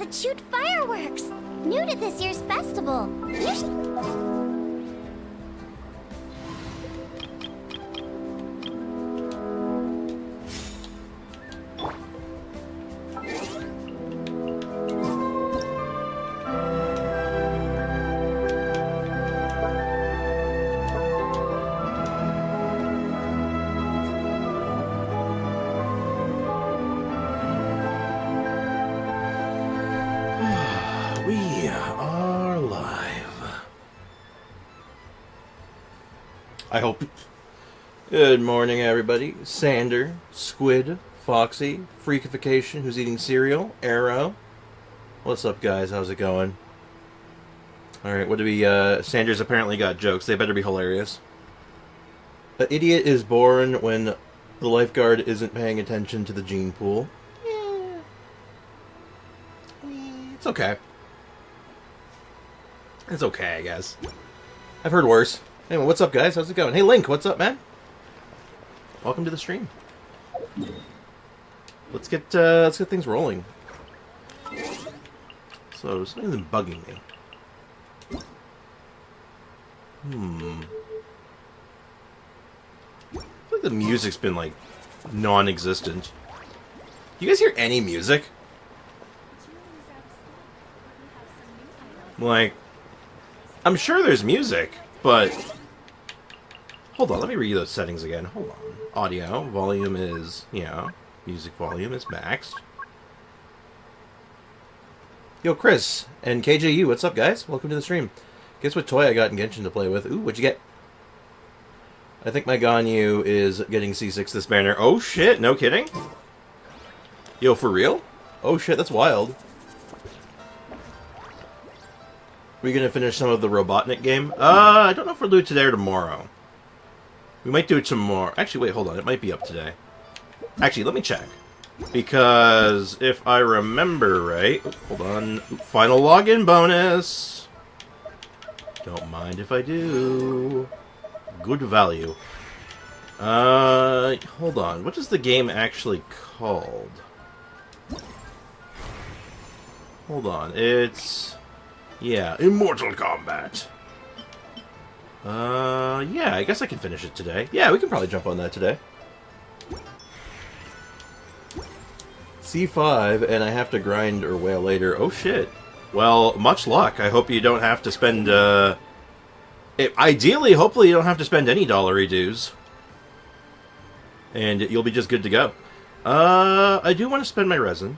could shoot fireworks! New to this year's festival. You should... I hope. Good morning, everybody. Sander, Squid, Foxy, Freakification, who's eating cereal, Arrow. What's up, guys? How's it going? Alright, what do we, Sanders apparently got jokes. They better be hilarious. An idiot is born when the lifeguard isn't paying attention to the gene pool. It's okay. It's okay, I guess. I've heard worse. Anyway, what's up, guys? How's it going? Hey, Link, what's up, man? Welcome to the stream. Let's get things rolling. So, something's been bugging me. I feel like the music's been, like, non-existent. You guys hear any music? Like, I'm sure there's music, but... Hold on, let me read those settings again. Hold on. Audio, volume is, music volume is maxed. Yo, Chris and KJU, what's up, guys? Welcome to the stream. Guess what toy I got in Genshin to play with? Ooh, what'd you get? I think my Ganyu is getting C6 this banner. Oh, shit, no kidding? Yo, for real? Oh, shit, that's wild. We're gonna finish some of the Robotnik game? I don't know if we'll do it today or tomorrow. We might do it tomorrow. Actually, wait, hold on. It might be up today. Actually, let me check. Because if I remember right... Oh, hold on. Final login bonus! Don't mind if I do. Good value. Hold on. What is the game actually called? Hold on. It's... Yeah, Immortal Kombat. Yeah, I guess I can finish it today. Yeah, we can probably jump on that today. C5, and I have to grind or wail later. Oh, shit. Well, much luck. I hope you don't have to spend, ideally, hopefully you don't have to spend any dollary dues. And you'll be just good to go. I do want to spend my resin.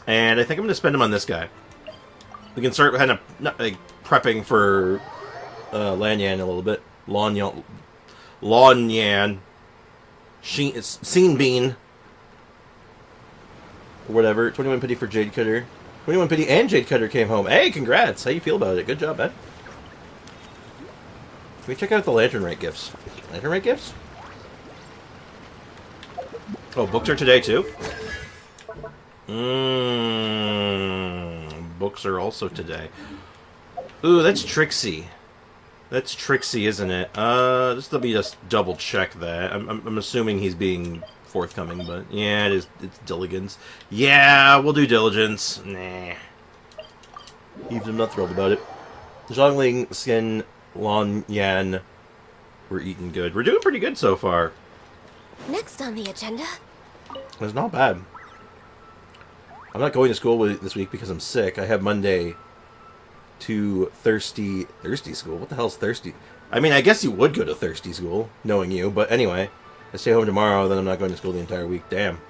And I think I'm going to spend them on this guy. We can start kind of like, prepping for Lanyan a little bit. Lanyan. Scene Bean. Or whatever. 21 pity for Jade Cutter. 21 pity and Jade Cutter came home. Hey, congrats! How you feel about it? Good job, man. Can we check out the Lantern Rite gifts? Lantern Rite gifts? Oh, books are today too? Books are also today. Ooh, that's Trixie. That's Trixie, isn't it? Just let me just double check that. I'm assuming he's being forthcoming, but yeah, it is. It's Diligence. Yeah, we'll do Diligence. Nah. Even I'm not thrilled about it. Zhongling, Skin, Lon Yan. We're eating good. We're doing pretty good so far. Next on the agenda. It's not bad. I'm not going to school this week because I'm sick. I have Monday to thirsty school. What the hell's thirsty? I mean, I guess you would go to thirsty school, knowing you. But anyway, I stay home tomorrow, then I'm not going to school the entire week. Damn.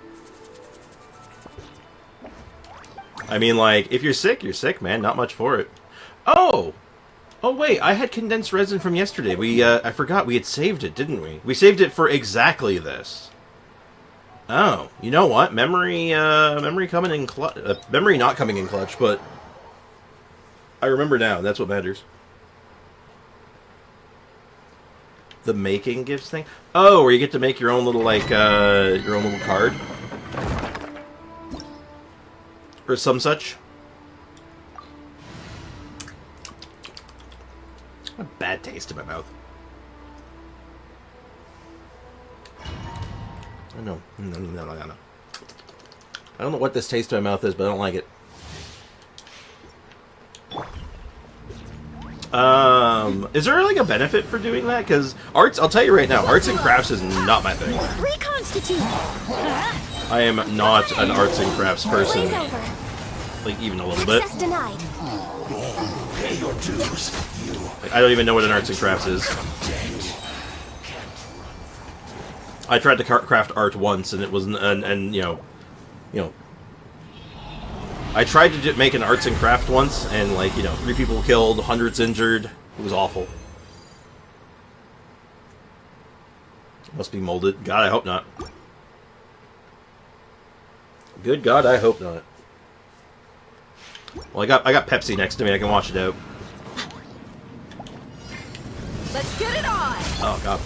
I mean, like, if you're sick, man. Not much for it. Oh! Oh, wait, I had condensed resin from yesterday. I forgot we had saved it, didn't we? We saved it for exactly this. Oh, you know what? Memory coming in clutch. Memory not coming in clutch, but I remember now. That's what matters. The making gifts thing. Oh, where you get to make your own little your own little card or some such. A bad taste in my mouth. I know. No. I don't know what this taste in my mouth is, but I don't like it. Is there like a benefit for doing that? Because arts, I'll tell you right now, arts and crafts is not my thing. Reconstitute. I am not an arts and crafts person. Like, even a little bit. Access denied. Pay your dues, you. Like, I don't even know what an arts and crafts is. I tried to craft art once, and it was, and you know, I tried to make an arts and craft once, and like, you know, 3 people killed, hundreds injured. It was awful. Must be molded. God, I hope not. Good God, I hope not. Well, I got Pepsi next to me. I can wash it out. Let's get it on! Oh God.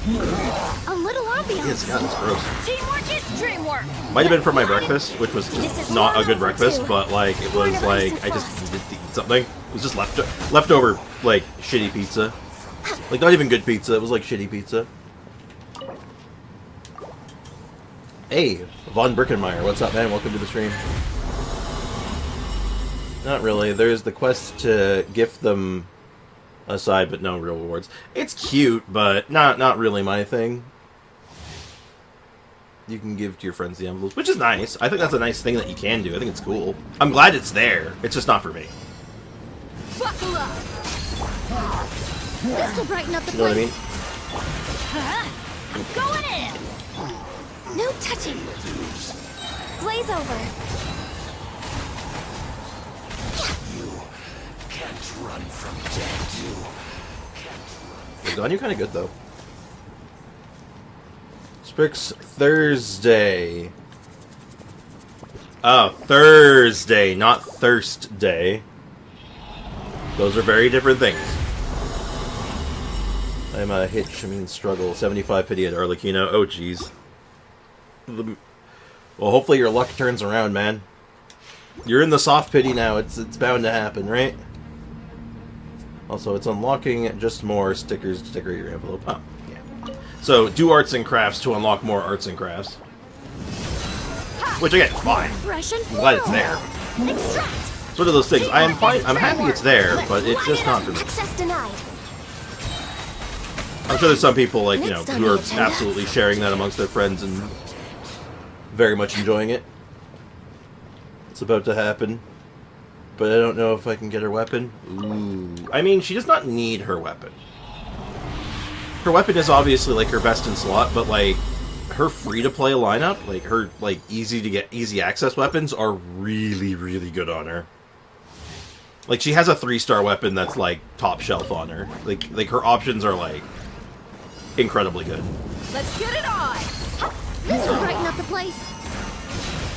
A little ambiance. Yes, God, that's gross. Teamwork is dreamwork! Might have been for my breakfast, which was just not a good breakfast, but like it was like I just needed to eat something. It was just leftover like shitty pizza. Like not even good pizza. It was like shitty pizza. Hey, Von Brickenmeyer, what's up, man? Welcome to the stream. Not really. There's the quest to gift them aside, but no real rewards. It's cute, but not really my thing. You can give to your friends the envelopes, which is nice. I think that's a nice thing that you can do. I think it's cool. I'm glad it's there. It's just not for me. Buckle up! This'll brighten up the You know what I mean? I'm going in! No touching. Blaze over. You can't run from death, you. Ganyu kind of good though. Sprix Thursday. Oh, Thursday, not Thirst Day. Those are very different things. I'm a hitch, I mean struggle. 75 pity at Arlecchino. Oh, jeez. Well, hopefully your luck turns around, man. You're in the soft pity now. It's bound to happen, right? Also, it's unlocking just more stickers to decorate your envelope. Oh, yeah. So, do arts and crafts to unlock more arts and crafts. Which, again, fine. I'm glad it's there. Extract. Sort of those things. I am fine. I'm happy it's there, but it's just not for me. Access denied. I'm sure there's some people, like, you know, who are absolutely sharing that amongst their friends and very much enjoying it. It's about to happen. But I don't know if I can get her weapon. Ooh. I mean, she does not need her weapon. Her weapon is obviously, like, her best in slot, but, like, her free-to-play lineup, like, her, like, easy access weapons are really, really good on her. Like, she has a 3-star weapon that's, like, top shelf on her. Like her options are, like, incredibly good. Let's get it on! This'll brighten up the place.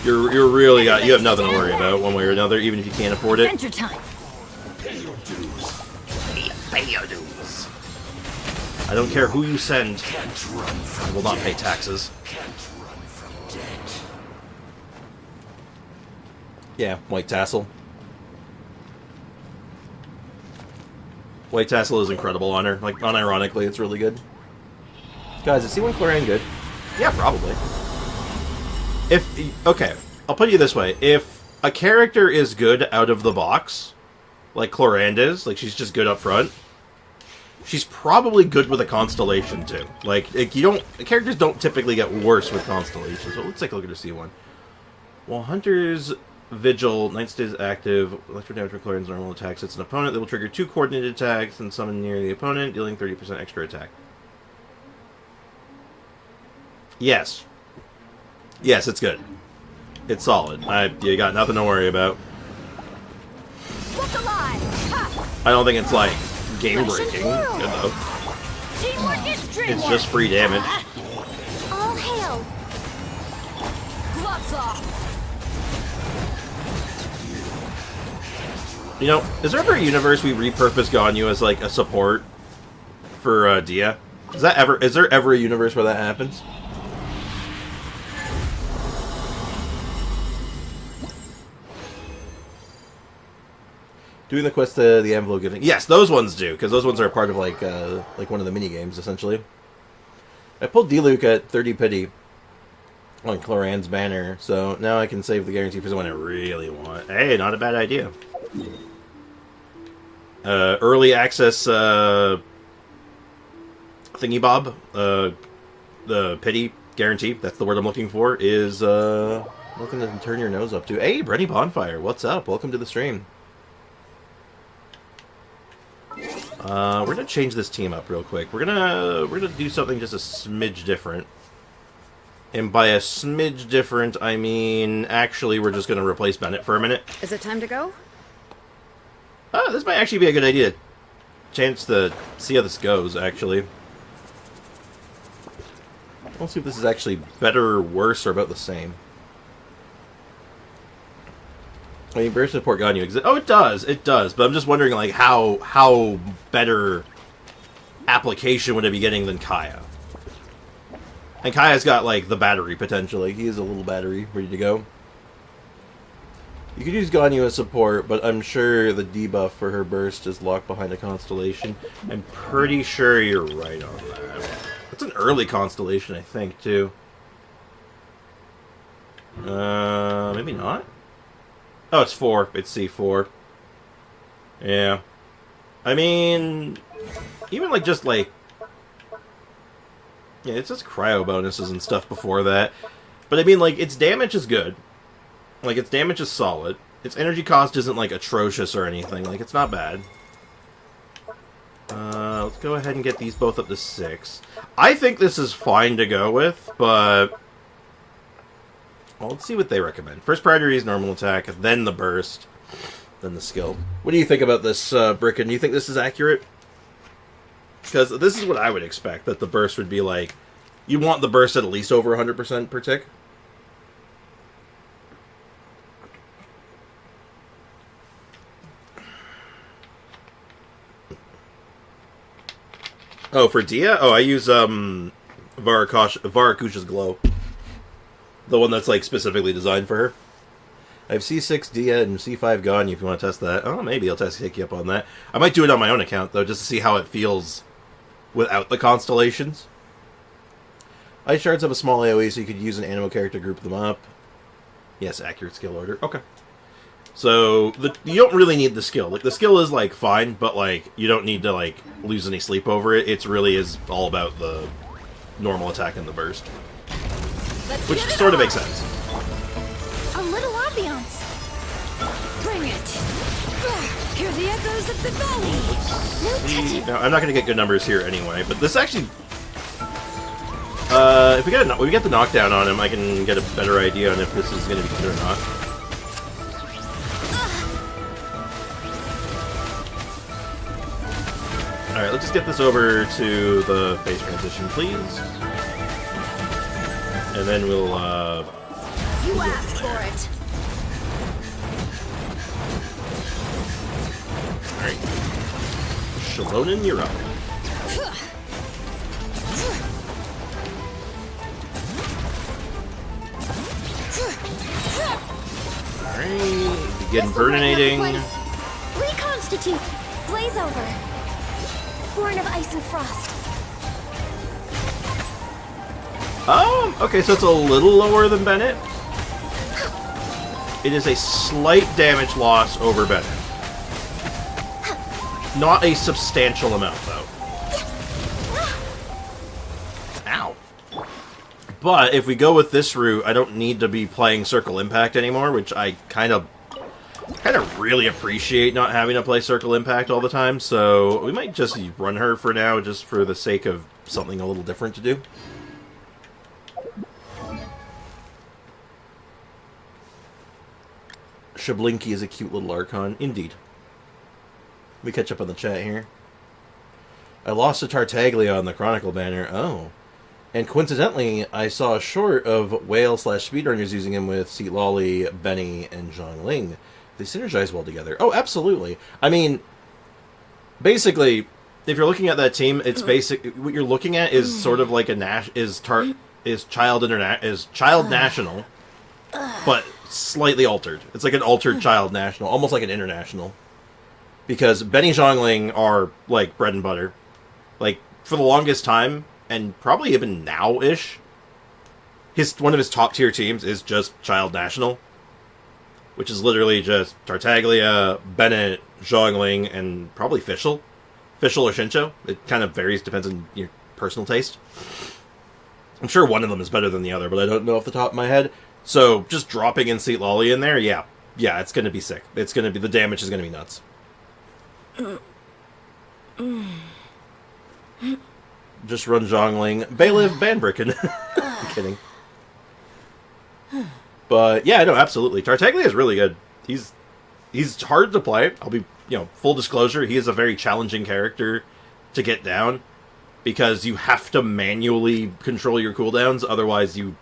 You're really you have nothing to worry about one way or another, even if you can't afford it. Adventure time! Pay your dues. Pay your dues. I don't care who you send. Can't run from I will not pay taxes. Can't run from death. Yeah, white tassel. White tassel is incredible on her. Like, unironically, it's really good. Guys, is C1 Chlorine good? Yeah, probably. Okay, I'll put you this way. If a character is good out of the box, like Chlorand is, like she's just good up front, she's probably good with a Constellation too. Like characters don't typically get worse with Constellations. So let's take a look at her C1. Well, Hunter's Vigil, Night stays active, electro damage for Chlorine's normal attacks. It's an opponent that will trigger 2 coordinated attacks and summon near the opponent, dealing 30% extra attack. Yes. Yes, it's good. It's solid. You got nothing to worry about. Look alive! Ha! I don't think it's like game breaking. Good though. Teamwork is dreamwork! It's just free damage. All hail. Gloves off! You know, is there ever a universe we repurpose Ganyu as like a support for Dehya? Is there ever a universe where that happens? Doing the quest to the envelope giving. Yes, those ones do, because those ones are a part of like one of the mini games essentially. I pulled D-Luke at 30 pity. on Cloran's banner, so now I can save the guarantee for someone I really want. Hey, not a bad idea. Early access thingy bob, the pity guarantee, that's the word I'm looking for, is nothing to turn your nose up to. Hey, Brenny Bonfire, what's up? Welcome to the stream. We're gonna change this team up real quick. We're gonna do something just a smidge different. And by a smidge different, I mean actually we're just gonna replace Bennett for a minute. Is it time to go? Oh, this might actually be a good idea. Chance to see how this goes, actually. Let's see if this is actually better or worse or about the same. I mean, burst support Ganyu exists. Oh, it does. But I'm just wondering, like, how better application would it be getting than Kaya? And Kaya's got, like, the battery, potentially. He is a little battery, ready to go. You could use Ganyu as support, but I'm sure the debuff for her burst is locked behind a constellation. I'm pretty sure you're right on that. It's an early constellation, I think, too. Maybe not? Oh, it's 4. It's C4. Yeah. I mean, even, like, just, like... Yeah, it's just cryo bonuses and stuff before that. But, I mean, like, its damage is good. Like, its damage is solid. Its energy cost isn't, like, atrocious or anything. Like, it's not bad. Let's go ahead and get these both up to 6. I think this is fine to go with, but... Well, let's see what they recommend. First priority is normal attack, then the burst, then the skill. What do you think about this, Bricken? Do you think this is accurate? Because this is what I would expect, that the burst would be like... You want the burst at least over 100% per tick? Oh, for Dehya? Oh, I use Varakusha's Glow. The one that's, like, specifically designed for her. I have C6 Dehya and C5 Ganyu if you want to test that. Oh, maybe I'll take you up on that. I might do it on my own account, though, just to see how it feels without the constellations. Ice shards have a small AoE, so you could use an animal character to group them up. Yes, accurate skill order. Okay. So, you don't really need the skill. Like, the skill is, like, fine, but, like, you don't need to, like, lose any sleep over it. It really is all about the normal attack and the burst. Which sort of makes sense. A little ambiance. Bring it! Hear the echoes of the valley! No touching. Now, I'm not going to get good numbers here anyway, but this actually... if we get the knockdown on him, I can get a better idea on if this is going to be good or not. Alright, let's just get this over to the phase transition, please. And then we'll, You asked for it! Alright. Shalonin, you're up. Alright, begin burninating. Reconstitute. Blaze over. Born of ice and frost. Okay, so it's a little lower than Bennett. It is a slight damage loss over Bennett. Not a substantial amount, though. Ow. But if we go with this route, I don't need to be playing Circle Impact anymore, which I kind of really appreciate not having to play Circle Impact all the time, so we might just run her for now, just for the sake of something a little different to do. Shablinky is a cute little Archon. Indeed. Let me catch up on the chat here. I lost to Tartaglia on the Chronicle banner. Oh. And coincidentally, I saw a short of whale/speedrunners using him with Seat Lolly, Benny, and Zhongling. They synergize well together. Oh, absolutely. I mean, basically, if you're looking at that team, it's what you're looking at is sort of like child national, but slightly altered. It's like an altered child national, almost like an international. Because Benny Zhongling are like bread and butter. Like for the longest time, and probably even now-ish, one of his top tier teams is just Child National, which is literally just Tartaglia, Bennett, Zhongling, and probably Fischl. Fischl or Shincho. It kind of varies, depends on your personal taste. I'm sure one of them is better than the other, but I don't know off the top of my head. So just dropping in Seat Lolly in there, yeah, it's gonna be sick. It's gonna be, the damage is gonna be nuts. Just run Zhongling, Bailiff, Banbricken. I'm kidding. But yeah, no, absolutely. Tartaglia is really good. He's hard to play. I'll be, full disclosure, he is a very challenging character to get down because you have to manually control your cooldowns. Otherwise, you've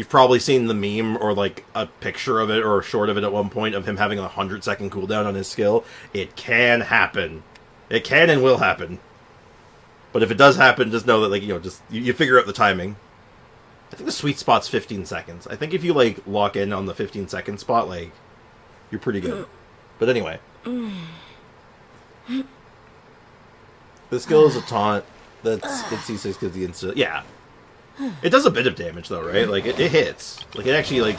probably seen the meme or like a picture of it or a short of it at one point of him having a 100-second cooldown on his skill. It can happen. It can and will happen. But if it does happen, just know that you figure out the timing. I think the sweet spot's 15 seconds. I think if you lock in on the 15-second spot, you're pretty good. But anyway. The skill is a taunt. It's C6 because the instant. Yeah. It does a bit of damage though, right? It hits. It actually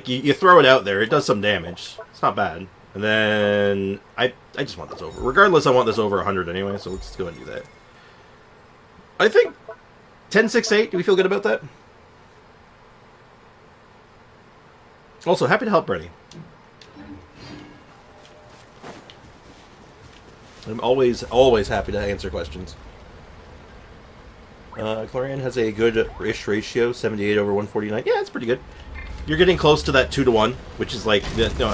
you throw it out there, it does some damage. It's not bad. And then I just want this over. Regardless, I want this over 100 anyway, so let's go and do that. I think 10-6-8. Do we feel good about that? Also, happy to help Brady. I'm always happy to answer questions. Chlorian has a good-ish ratio, 78 over 149. Yeah, it's pretty good. You're getting close to that 2-to-1, which is a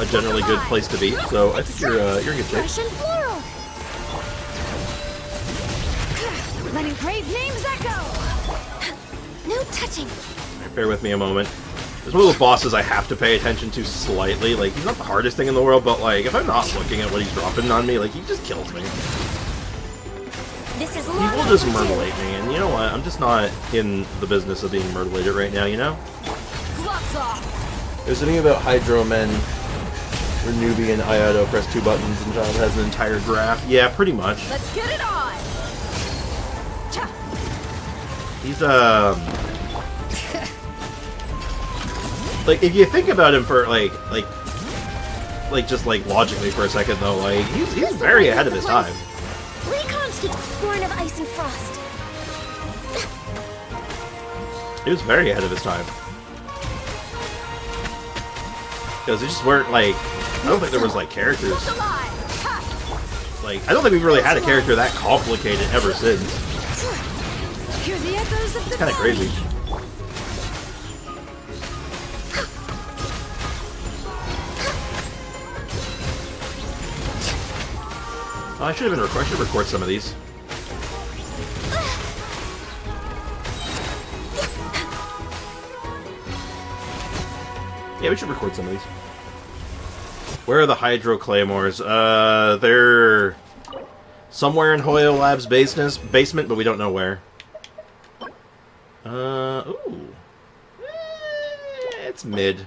generally good place to be. So I think you're in good shape. Letting praise names echo. No touching. Bear with me a moment. There's one of those bosses I have to pay attention to slightly. He's not the hardest thing in the world, but if I'm not looking at what he's dropping on me, he just kills me. This is He will just murderate me, and you know what? I'm just not in the business of being murderlated right now, Gloves off. There's something about Hydro Men, where Newbie and Ayato press 2 buttons and Child has an entire graph. Yeah, pretty much. Let's get it on. He's if you think about him for just logically for a second though, he's very ahead of his time. Reconstitute, born of ice and frost. He was very ahead of his time. Because they just weren't I don't think there was characters. I don't think we've really had a character that complicated ever since. Hear the echoes of the It's kind of crazy. I should record some of these. Yeah, we should record some of these. Where are the Hydro Claymores? They're somewhere in Hoyo Lab's basement, but we don't know where. Ooh. It's mid.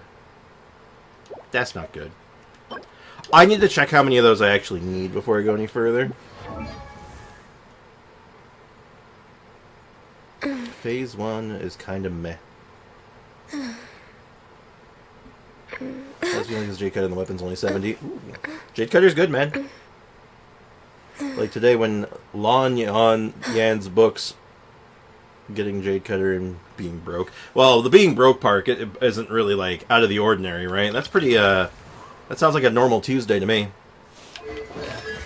That's not good. I need to check how many of those I actually need before I go any further. Phase 1 is kind of meh. That's because Jade Cutter and the weapon's only 70. Ooh. Jade Cutter's good, man. Today when Lon Yan's books getting Jade Cutter and being broke. Well, the being broke part isn't really out of the ordinary, right? That's pretty that sounds like a normal Tuesday to me.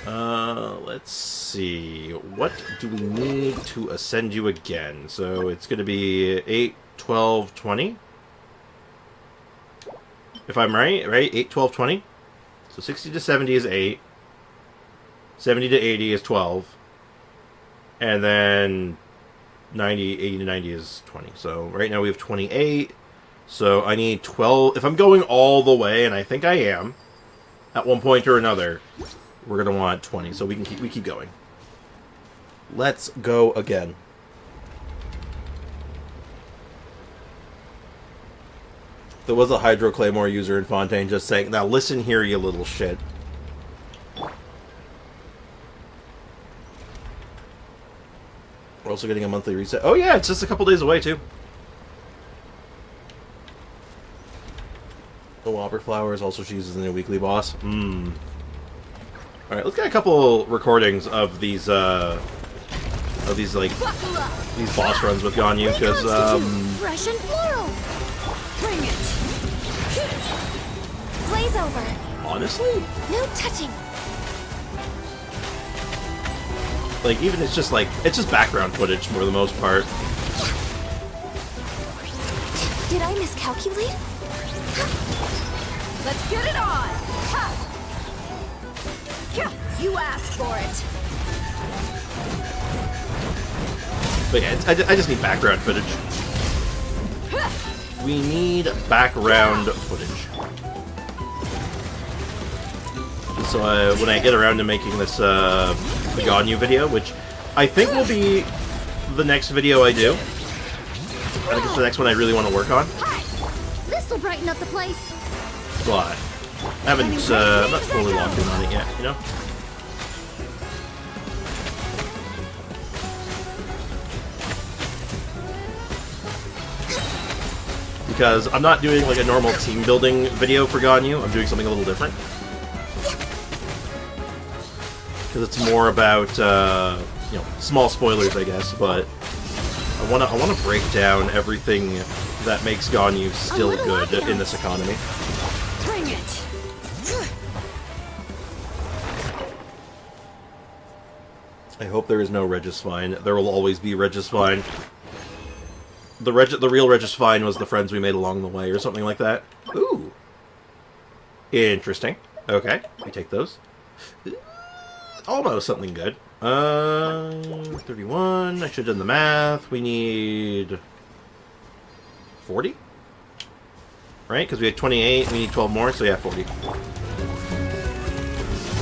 Let's see. What do we need to ascend you again? So it's going to be 8, 12, 20. If I'm right? 8, 12, 20. So 60 to 70 is 8. 70 to 80 is 12. And then 80 to 90 is 20. So right now we have 28. So I need 12. If I'm going all the way, and I think I am, at one point or another, we're going to want 20. So we keep going. Let's go again. There was a Hydro Claymore user in Fontaine just saying, now listen here, you little shit. also getting a monthly reset. Oh yeah, it's just a couple days away too. The Whopper Flowers, also she uses the new weekly boss. Alright, let's get a couple recordings of these like, these boss runs with Ganyu, because, Fresh and floral. Bring it. Blaze over. honestly, No touching. like, even it's just background footage for the most part. Did I miscalculate? Let's get it on. Ha. You asked for it. But yeah, I just need background footage. We need background footage. So when I get around to making this the Ganyu video, which I think will be the next video I do. I think it's the next one I really want to work on. This'll brighten up the place. But I haven't I'm not fully locked in on it yet, you know? Because I'm not doing like a normal team building video for Ganyu, I'm doing something a little different. Because it's more about, you know, small spoilers, I guess, but I wanna break down everything that makes Ganyu still good in this economy. Bring it. I hope there is no Regisfine. There will always be Regisfine. The real Regisfine was the friends we made along the way, or something like that. Ooh. Interesting. Okay, we take those. Almost something good. 31. I should have done the math. We need 40? Right? Because we had 28. We need 12 more, so yeah, 40.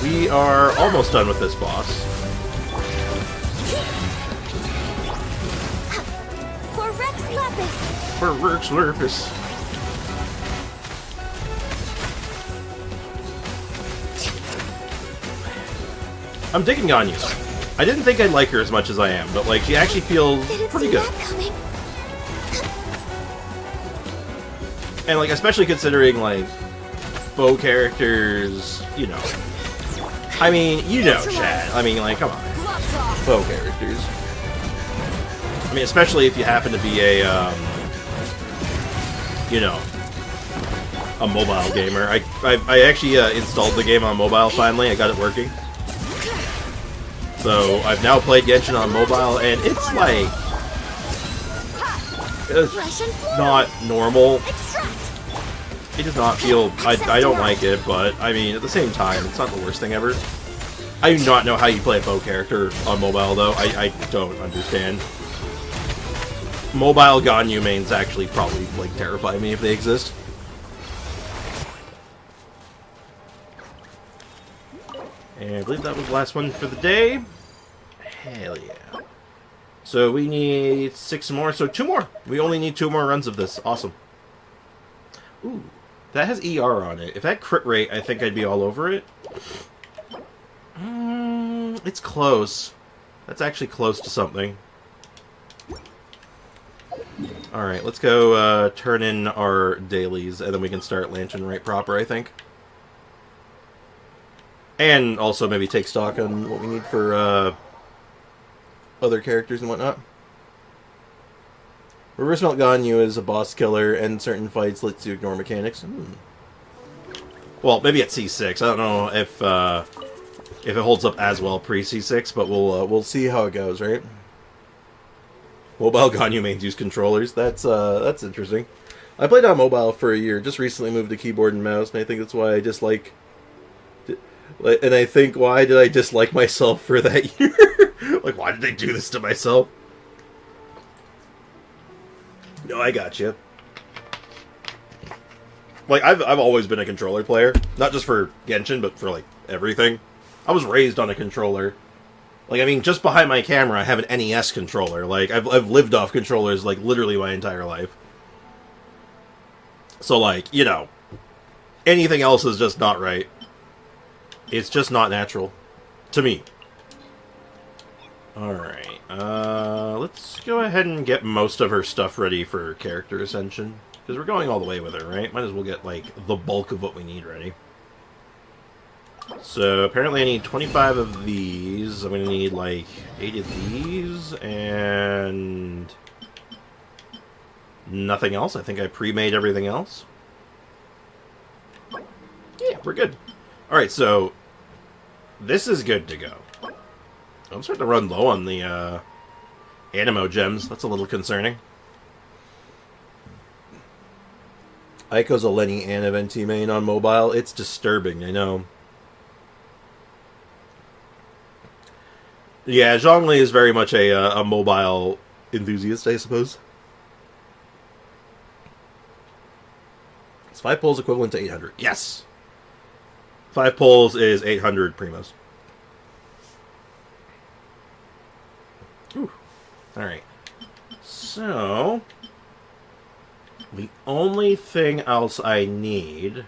We are almost done with this boss. For Rex Lapis. For Rex Lapis. I'm digging Ganyu. I didn't think I'd like her as much as I am, but like she actually feels Didn't pretty see good. that coming. And like especially considering like bow characters, you know. I mean, you know, Chad. I mean, like, come on. Gloves off. Bow characters. I mean, especially if you happen to be a, you know, a mobile gamer. I actually installed the game on mobile finally. I got it working. So I've now played Genshin on mobile, and it's like it's not normal. It does not feel. I don't like it, but I mean, at the same time, it's not the worst thing ever. I do not know how you play a bow character on mobile, though. I don't understand. Mobile Ganyu mains actually probably like terrify me if they exist. And I believe that was the last one for the day. Hell yeah. So we need 6 more, so 2 more. We only need 2 more runs of this. Awesome. Ooh, that has ER on it. If that crit rate, I think I'd be all over it. It's close. That's actually close to something. Alright, let's go turn in our dailies, and then we can start Lantern Rite proper, I think. And also maybe take stock on what we need for other characters and whatnot. Reverse Melt Ganyu is a boss killer, and certain fights lets you ignore mechanics. Well, maybe at C6. I don't know if it holds up as well pre-C6, but we'll see how it goes, right? Mobile Ganyu mains use controllers. That's interesting. I played on mobile for a year. Just recently moved to keyboard and mouse, and I think that's why I dislike. And I think, why did I dislike myself for that year? Like, why did I do this to myself? No, I got you. Like, I've always been a controller player, not just for Genshin, but for like everything. I was raised on a controller. Like, I mean, just behind my camera, I have an NES controller. Like, I've lived off controllers like literally my entire life. So, like, you know, anything else is just not right. It's just not natural to me. Alright, let's go ahead and get most of her stuff ready for character ascension. Because we're going all the way with her, right? Might as well get, like, the bulk of what we need ready. So, apparently I need 25 of these. I'm going to need, like, 8 of these, and nothing else. I think I pre-made everything else. Yeah, we're good. Alright, so this is good to go. I'm starting to run low on the Animo gems. That's a little concerning. Aiko's a Lenny and Venti main on mobile. It's disturbing, I know. Yeah, Zhongli is very much a mobile enthusiast, I suppose. Is 5 pulls equivalent to 800? Yes! 5 pulls is 800 primos. Alright. So, the only thing else I need,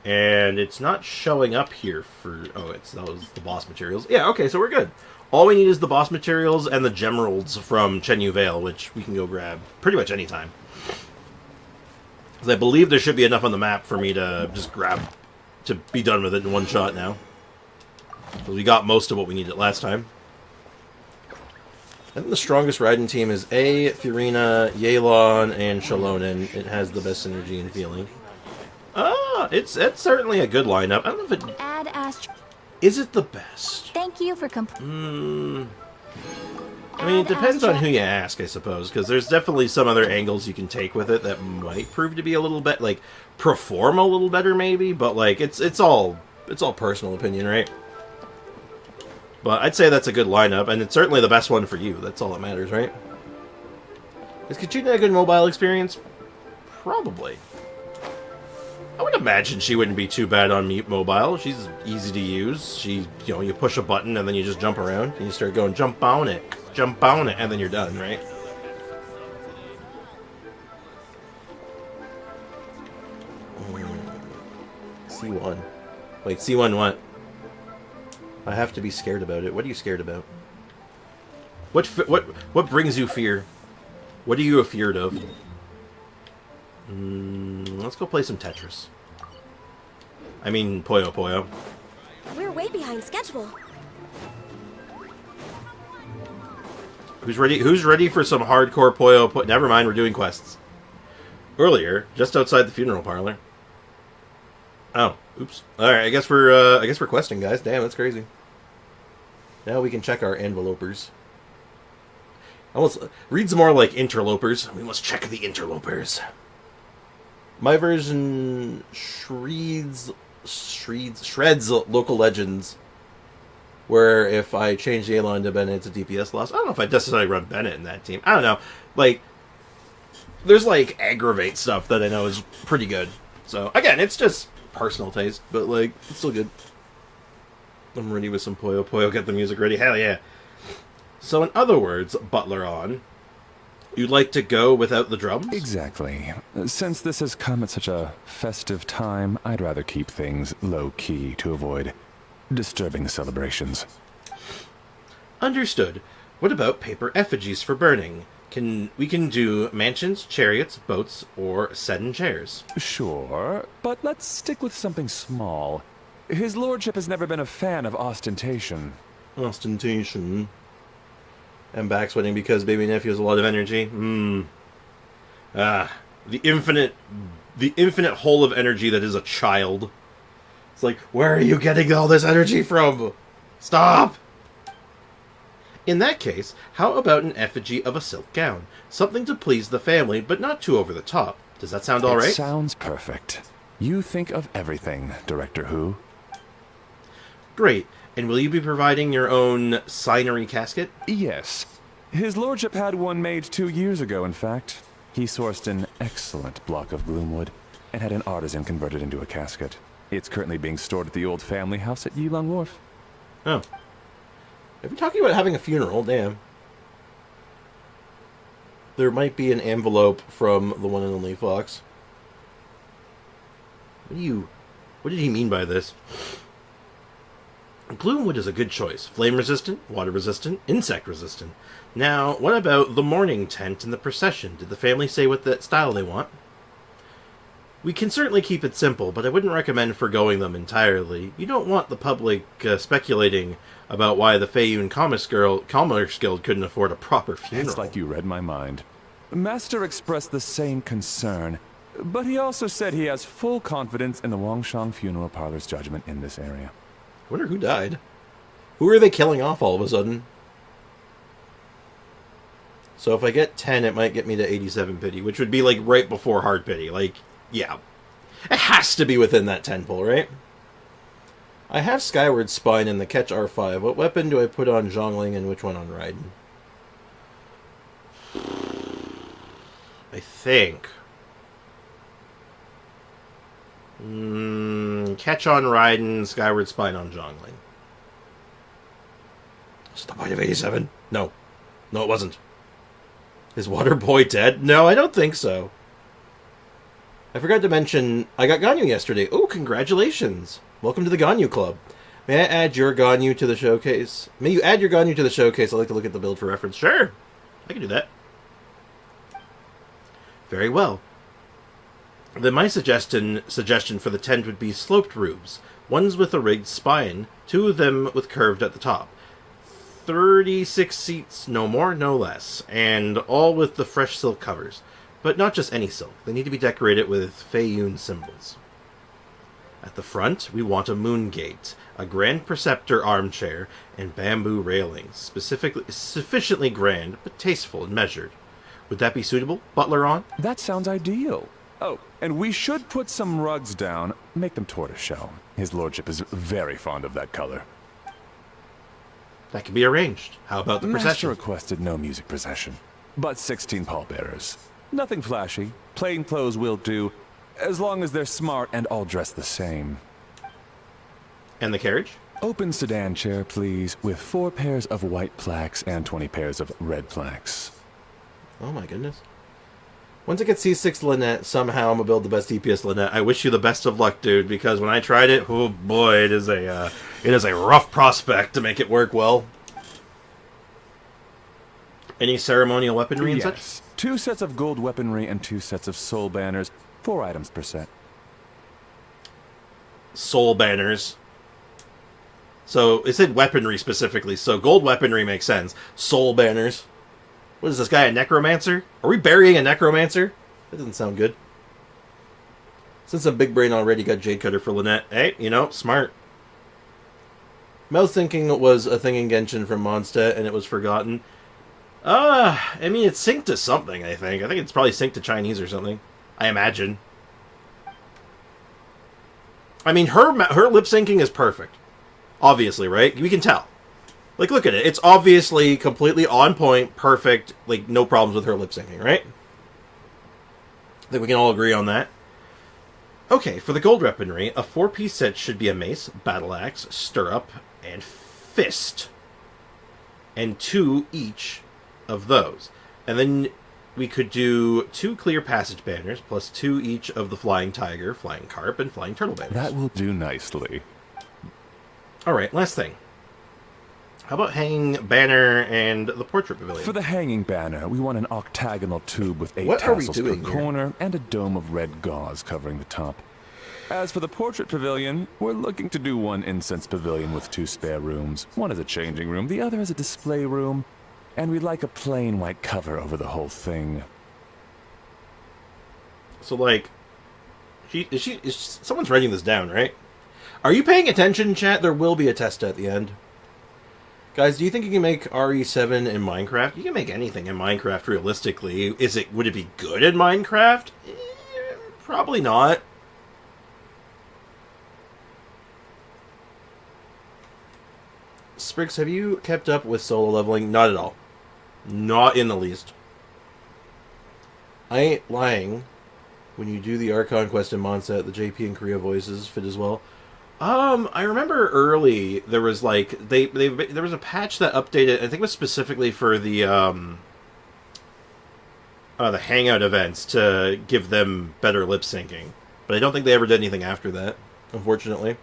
and it's not showing up here for... Oh, that was the boss materials. Yeah, okay, so we're good. All we need is the boss materials and the gemeralds from Chenyu Vale, which we can go grab pretty much anytime. Because I believe there should be enough on the map for me to just grab, to be done with it in one shot now. So we got most of what we needed last time. I think the strongest riding team is A, Furina, Yelan, and Shalonen. It has the best synergy and feeling. It's certainly a good lineup. I don't know if it... Add Astro. Is it the best? Thank you for I mean, it depends on who you ask, I suppose, because there's definitely some other angles you can take with it that might prove to be a little bit, like, perform a little better, maybe, but, like, it's all personal opinion, right? But I'd say that's a good lineup, and it's certainly the best one for you. That's all that matters, right? Is Kachina a good mobile experience? Probably. I would imagine she wouldn't be too bad on mute mobile. She's easy to use. You push a button and then you just jump around and you start going jump on it, and then you're done, right? C1. Wait, C1 what? I have to be scared about it. What are you scared about? What brings you fear? What are you afeared of? Let's go play some Tetris. I mean, Puyo Puyo. We're way behind schedule. Who's ready for some hardcore Puyo? Never mind, we're doing quests. Earlier, just outside the funeral parlor. Oh, oops. All right, I guess we're questing, guys. Damn, that's crazy. Now we can check our envelopers. Almost reads more like interlopers. We must check the interlopers. My version shreds local legends, where if I change Yelan to Bennett, it's a DPS loss. I don't know if I necessarily run Bennett in that team. I don't know. Like, there's like aggravate stuff that I know is pretty good. So again, it's just personal taste, but like it's still good. I'm ready with some Puyo Puyo. Get the music ready. Hell yeah. So in other words, Butler on. You'd like to go without the drums? Exactly. Since this has come at such a festive time, I'd rather keep things low-key to avoid disturbing the celebrations. Understood. What about paper effigies for burning? We can do mansions, chariots, boats, or sedan chairs. Sure, but let's stick with something small. His lordship has never been a fan of ostentation. Ostentation. And back sweating because baby nephew has a lot of energy. The infinite hole of energy that is a child. It's like, where are you getting all this energy from? Stop! In that case, how about an effigy of a silk gown? Something to please the family, but not too over the top. Does that sound alright? It sounds perfect. You think of everything, Director Who. Great. And will you be providing your own signery casket? Yes. His lordship had one made 2 years ago, in fact. He sourced an excellent block of gloomwood and had an artisan convert it into a casket. It's currently being stored at the old family house at Yilong Wharf. Oh. If you're talking about having a funeral, damn. There might be an envelope from the one and only Fox. What did he mean by this? Gloomwood is a good choice. Flame resistant, water resistant, insect resistant. Now, what about the morning tent and the procession? Did the family say what that style they want? We can certainly keep it simple, but I wouldn't recommend forgoing them entirely. You don't want the public speculating about why the Feiyun Commerce Guild couldn't afford a proper funeral. It's like you read my mind. Master expressed the same concern, but he also said he has full confidence in the Wangshan Funeral Parlor's judgment in this area. I wonder who died. Who are they killing off all of a sudden? So if I get 10, it might get me to 87 pity, which would be like right before hard pity. Like, yeah. It has to be within that 10 pull, right? I have Skyward Spine in the Catch R5. What weapon do I put on Zhongling and which one on Raiden? I think... Catch on Raiden, Skyward Spine on Zhongling. Stop point of 87? No. No, it wasn't. Is Water Boy dead? No, I don't think so. I forgot to mention, I got Ganyu yesterday. Oh, congratulations. Welcome to the Ganyu Club. May I add your Ganyu to the showcase? May you add your Ganyu to the showcase? I'd like to look at the build for reference. Sure. I can do that. Very well. Then my suggestion for the tent would be sloped roofs. Ones with a rigged spine, 2 of them with curved at the top. 36 seats, no more, no less, and all with the fresh silk covers. But not just any silk. They need to be decorated with Feiyun symbols. At the front, we want a moon gate, a Grand Preceptor armchair, and bamboo railings, sufficiently grand, but tasteful and measured. Would that be suitable? Butler on? That sounds ideal. Oh, and we should put some rugs down. Make them tortoiseshell. His lordship is very fond of that color. That can be arranged. How about the procession? Master requested no music procession, but 16 pallbearers. Nothing flashy. Plain clothes will do, as long as they're smart and all dressed the same. And the carriage? Open sedan chair, please, with 4 pairs of white plaques and 20 pairs of red plaques. Oh my goodness. Once I get C6 Lynette, somehow I'm gonna build the best DPS Lynette. I wish you the best of luck, dude, because when I tried it, oh boy, it is a rough prospect to make it work well. Any ceremonial weaponry and such? 2 sets of gold weaponry and 2 sets of soul banners, 4 items per set. Soul banners. So it said weaponry specifically, so gold weaponry makes sense. Soul banners. What is this guy, a necromancer? Are we burying a necromancer? That doesn't sound good. Since I'm big brain already, got Jade Cutter for Lynette. Hey, you know, smart. Mouth syncing was a thing in Genshin from Mondstadt, and it was forgotten. I mean, it's synced to something, I think. I think it's probably synced to Chinese or something. I imagine. I mean, her lip syncing is perfect. Obviously, right? We can tell. Like, look at it. It's obviously completely on point, perfect, like, no problems with her lip syncing, right? I think we can all agree on that. Okay, for the gold weaponry, a 4-piece set should be a mace, battle axe, stirrup, and fist. And 2 each of those. And then we could do 2 clear passage banners, plus 2 each of the flying tiger, flying carp, and flying turtle banners. That will do nicely. Alright, last thing. How about hanging banner and the portrait pavilion? For the hanging banner, we want an octagonal tube with 8 What are we tassels per doing here? corner and a dome of red gauze covering the top. As for the portrait pavilion, we're looking to do 1 incense pavilion with 2 spare rooms. One is a changing room, the other is a display room, and we'd like a plain white cover over the whole thing. So, like, someone's writing this down, right? Are you paying attention, chat? There will be a test at the end. Guys, do you think you can make RE7 in Minecraft? You can make anything in Minecraft, realistically. Would it be good in Minecraft? Probably not. Spriggs, have you kept up with solo leveling? Not at all. Not in the least. I ain't lying. When you do the Archon quest in Mondstadt, the JP and Korea voices fit as well. I remember early there was like there was a patch that updated. I think it was specifically for the Hangout events to give them better lip syncing, but I don't think they ever did anything after that, unfortunately.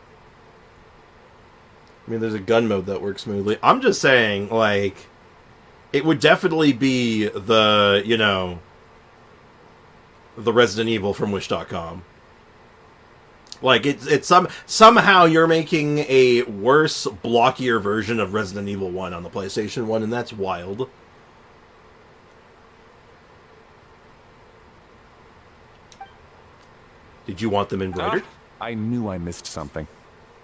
I mean, there's a gun mode that works smoothly. I'm just saying, like, it would definitely be the, you know, the Resident Evil from Wish.com. Like, it's somehow you're making a worse, blockier version of Resident Evil 1 on the PlayStation 1, and that's wild. Did you want them embroidered? I knew I missed something.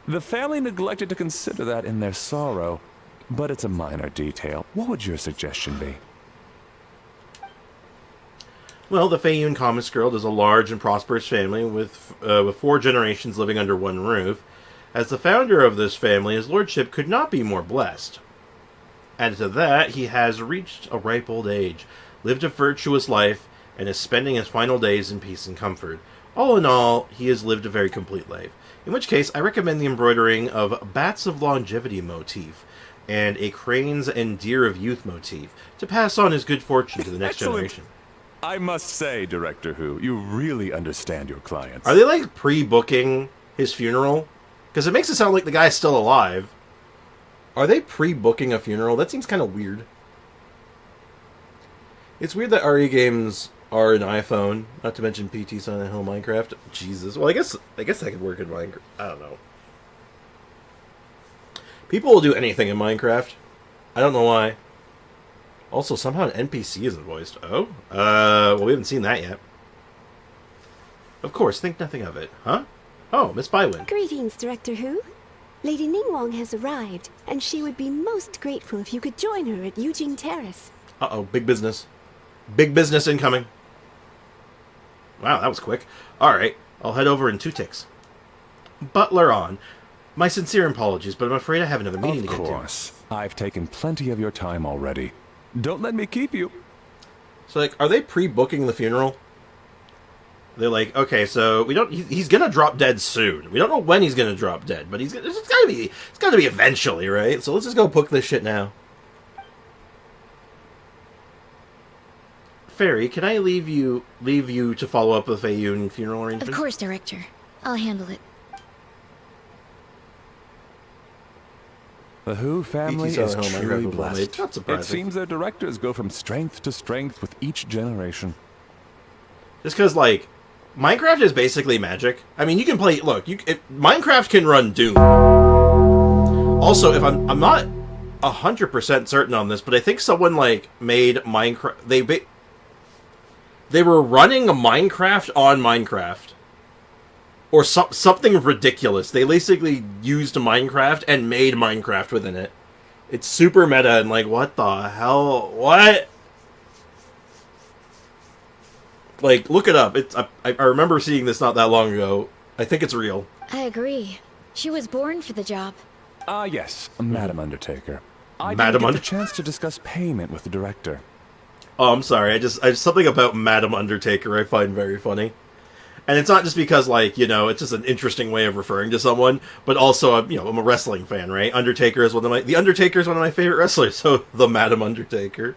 The family neglected to consider that in their sorrow, but it's a minor detail. What would your suggestion be? Well, the Feiyun Comics Girl is a large and prosperous family with 4 generations living under one roof. As the founder of this family, his lordship could not be more blessed. Added to that, he has reached a ripe old age, lived a virtuous life, and is spending his final days in peace and comfort. All in all, he has lived a very complete life. In which case, I recommend the embroidering of Bats of Longevity motif and a Cranes and Deer of Youth motif to pass on his good fortune to the next Excellent. generation. I must say, Director Who, you really understand your clients. Are they, like, pre-booking his funeral? Because it makes it sound like the guy's still alive. Are they pre-booking a funeral? That seems kind of weird. It's weird that RE games are an iPhone, not to mention PT, Silent Hill, Minecraft. Jesus. Well, I guess that could work in Minecraft. I don't know. People will do anything in Minecraft. I don't know why. Also, somehow an NPC isn't voiced. Oh? Well, we haven't seen that yet. Of course, think nothing of it. Huh? Oh, Miss Bywin. Greetings, Director Who. Lady Ningguang has arrived, and she would be most grateful if you could join her at Yujing Terrace. Uh-oh, big business. Big business incoming. Wow, that was quick. Alright, I'll head over in 2 ticks. Butler on. My sincere apologies, but I'm afraid I have another meeting to get to. Of course. I've taken plenty of your time already. Don't let me keep you. So, like, are they pre-booking the funeral? They're like, okay, so we don't. He's gonna drop dead soon. We don't know when he's gonna drop dead, but it's gotta be eventually, right? So let's just go book this shit now. Fairy, can I leave you to follow up with Feiyun funeral arrangements? Of course, Director. I'll handle it. The Who family BT is Silent Hill, truly Minecraft, blessed. not It surprising. seems their directors go from strength to strength with each generation. Just because, like, Minecraft is basically magic. I mean, you can play. Look, Minecraft can run Doom. Also, if I'm not 100% certain on this, but I think someone like made Minecraft. They were running a Minecraft on Minecraft. Or something ridiculous. They basically used Minecraft and made Minecraft within it. It's super meta and like, what the hell? What? Like, look it up. I remember seeing this not that long ago. I think it's real. I agree. She was born for the job. Ah, yes, Madam Undertaker. I Madam didn't get the chance to discuss payment with the director. Oh, I'm sorry. I something about Madam Undertaker I find very funny. And it's not just because, like, you know, it's just an interesting way of referring to someone, but also, I'm a wrestling fan, right? The Undertaker is one of my favorite wrestlers, so the Madam Undertaker.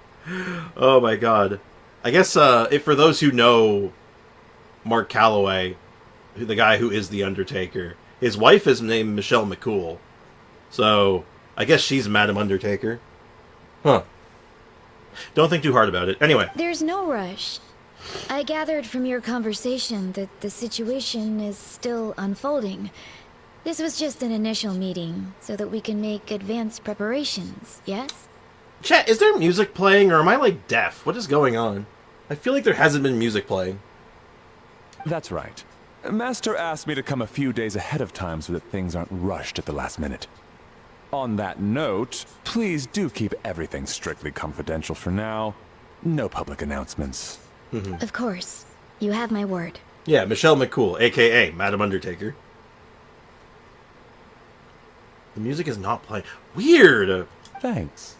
Oh my god. I guess, if for those who know Mark Calloway, the guy who is the Undertaker, his wife is named Michelle McCool. So, I guess she's Madam Undertaker. Huh. Don't think too hard about it. Anyway. There's no rush. I gathered from your conversation that the situation is still unfolding. This was just an initial meeting, so that we can make advanced preparations, yes? Chat, is there music playing, or am I, like, deaf? What is going on? I feel like there hasn't been music playing. That's right. Master asked me to come a few days ahead of time so that things aren't rushed at the last minute. On that note, please do keep everything strictly confidential for now. No public announcements. Of course. You have my word. Yeah, Michelle McCool, a.k.a. Madam Undertaker. The music is not playing. Weird! Thanks.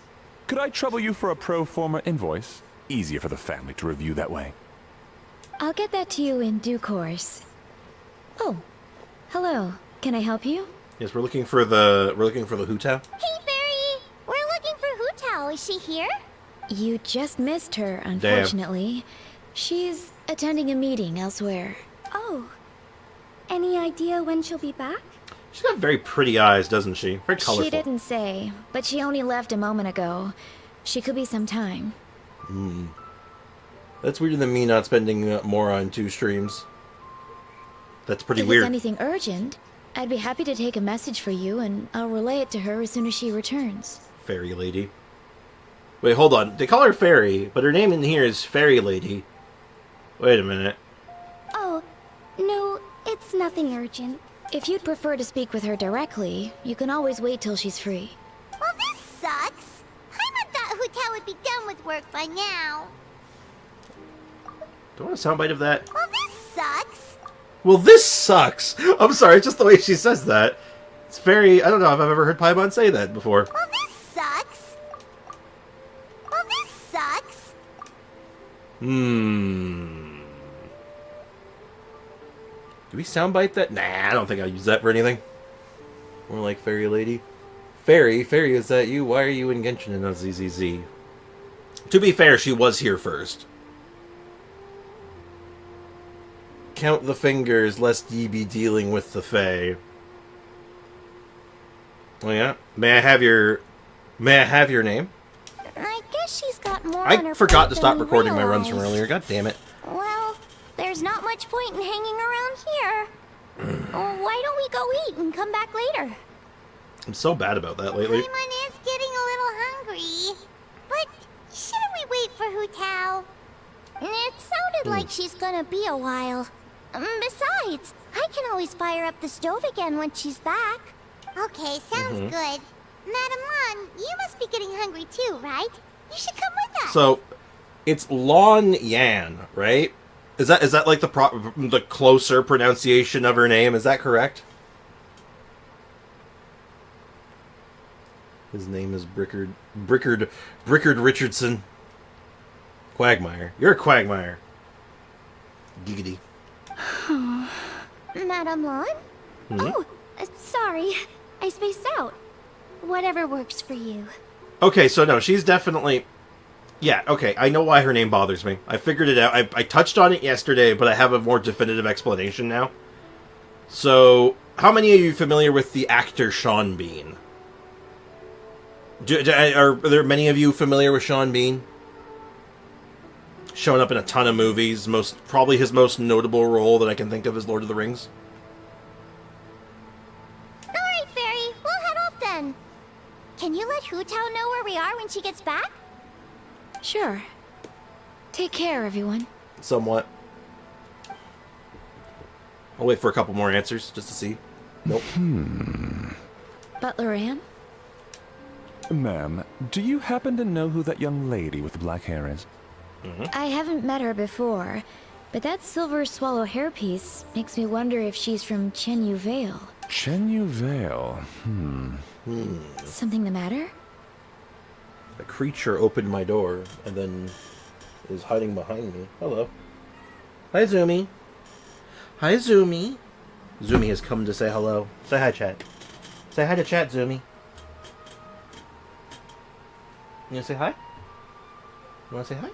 Could I trouble you for a pro forma invoice? Easier for the family to review that way. I'll get that to you in due course. Oh, hello. Can I help you? Yes, we're looking for the Hu Tao. Hey, Fairy! We're looking for Hu Tao. Is she here? You just missed her, unfortunately. She's attending a meeting elsewhere. Oh. Any idea when she'll be back? She's got very pretty eyes, doesn't she? Very colorful. She didn't say, but she only left a moment ago. She could be some time. That's weirder than me not spending Mora on 2 streams. That's pretty If weird. it's anything urgent, I'd be happy to take a message for you, and I'll relay it to her as soon as she returns. Fairy lady. Wait, hold on. They call her Fairy, but her name in here is Fairy Lady. Wait a minute. Oh, no, it's nothing urgent. If you'd prefer to speak with her directly, you can always wait till she's free. Well, this sucks. Paimon thought Hu would be done with work by now. Do I want a soundbite of that? Well, this sucks. Well, this sucks! I'm sorry, it's just the way she says that. It's very... I don't know if I've ever heard Paimon say that before. Well, this sucks. Well, this sucks. Do we soundbite that? Nah, I don't think I'll use that for anything. More like Fairy Lady. Fairy, is that you? Why are you in Genshin and not ZZZ? To be fair, she was here first. Count the fingers, lest ye be dealing with the Fae. Oh yeah? May I have your name? I guess she's got more on her I forgot plate to stop than we recording my runs from realized. earlier. God damn it. Well, there's not much point in hanging around here. Why don't we go eat and come back later? I'm so bad about that lately. Paimon is getting a little hungry. But shouldn't we wait for Hu Tao? It sounded like she's gonna be a while. Besides, I can always fire up the stove again when she's back. Okay, sounds good. Madam Lan, you must be getting hungry too, right? You should come with us. So, it's Lon Yan, right? Is that like the closer pronunciation of her name? Is that correct? His name is Brickard Richardson. Quagmire. You're a Quagmire. Giggity. Madam Lan? Oh, sorry. I spaced out. Whatever works for you. Okay, so no, she's definitely... Yeah, okay, I know why her name bothers me. I figured it out. I touched on it yesterday, but I have a more definitive explanation now. So, how many of you familiar with the actor Sean Bean? Are there many of you familiar with Sean Bean? Shown up in a ton of movies. Probably his most notable role that I can think of is Lord of the Rings. Alright, Fairy. We'll head off then. Can you let Hu Tao know where we are when she gets back? Sure. Take care, everyone. Somewhat. I'll wait for a couple more answers, just to see. Nope. Butler Ann? Ma'am, do you happen to know who that young lady with the black hair is? I haven't met her before, but that silver swallow hairpiece makes me wonder if she's from Chenyu Vale. Chenyu Vale. Something the matter? A creature opened my door and then is hiding behind me. Hello. Hi, Zumi. Hi, Zumi. Zumi has come to say hello. Say hi, chat. Say hi to chat, Zumi. You wanna say hi? You wanna say hi?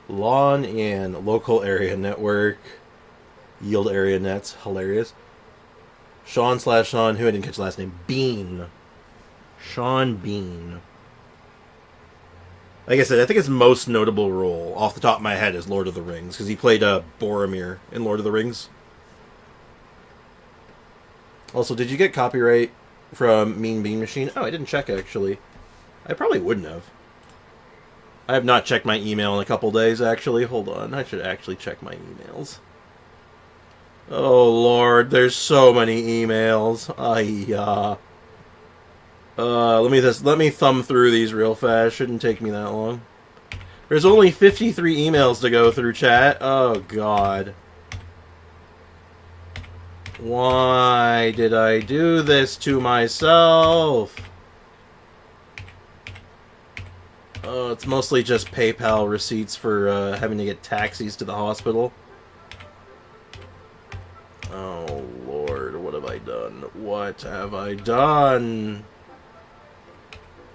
Lawn and local area network. Yield area nets. Hilarious. Sean, who I didn't catch the last name. Bean. Sean Bean. Like I said, I think his most notable role, off the top of my head, is Lord of the Rings, because he played Boromir in Lord of the Rings. Also, did you get copyright from Mean Bean Machine? Oh, I didn't check, actually. I probably wouldn't have. I have not checked my email in a couple days, actually. Hold on, I should actually check my emails. Oh, Lord, there's so many emails. Let me thumb through these real fast. Shouldn't take me that long. There's only 53 emails to go through, chat. Oh, God. Why did I do this to myself? Oh, it's mostly just PayPal receipts for having to get taxis to the hospital. Oh, Lord, what have I done? What have I done?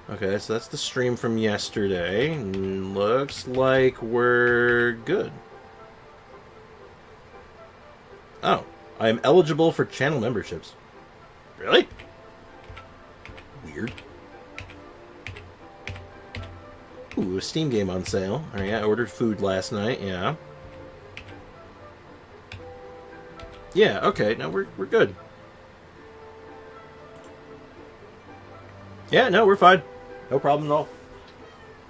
Okay, so that's the stream from yesterday. Looks like we're good. Oh, I am eligible for channel memberships. Really? Weird. Ooh, a Steam game on sale. Alright, I ordered food last night, yeah. Yeah, okay, no, we're good. Yeah, no, we're fine. No problem at all.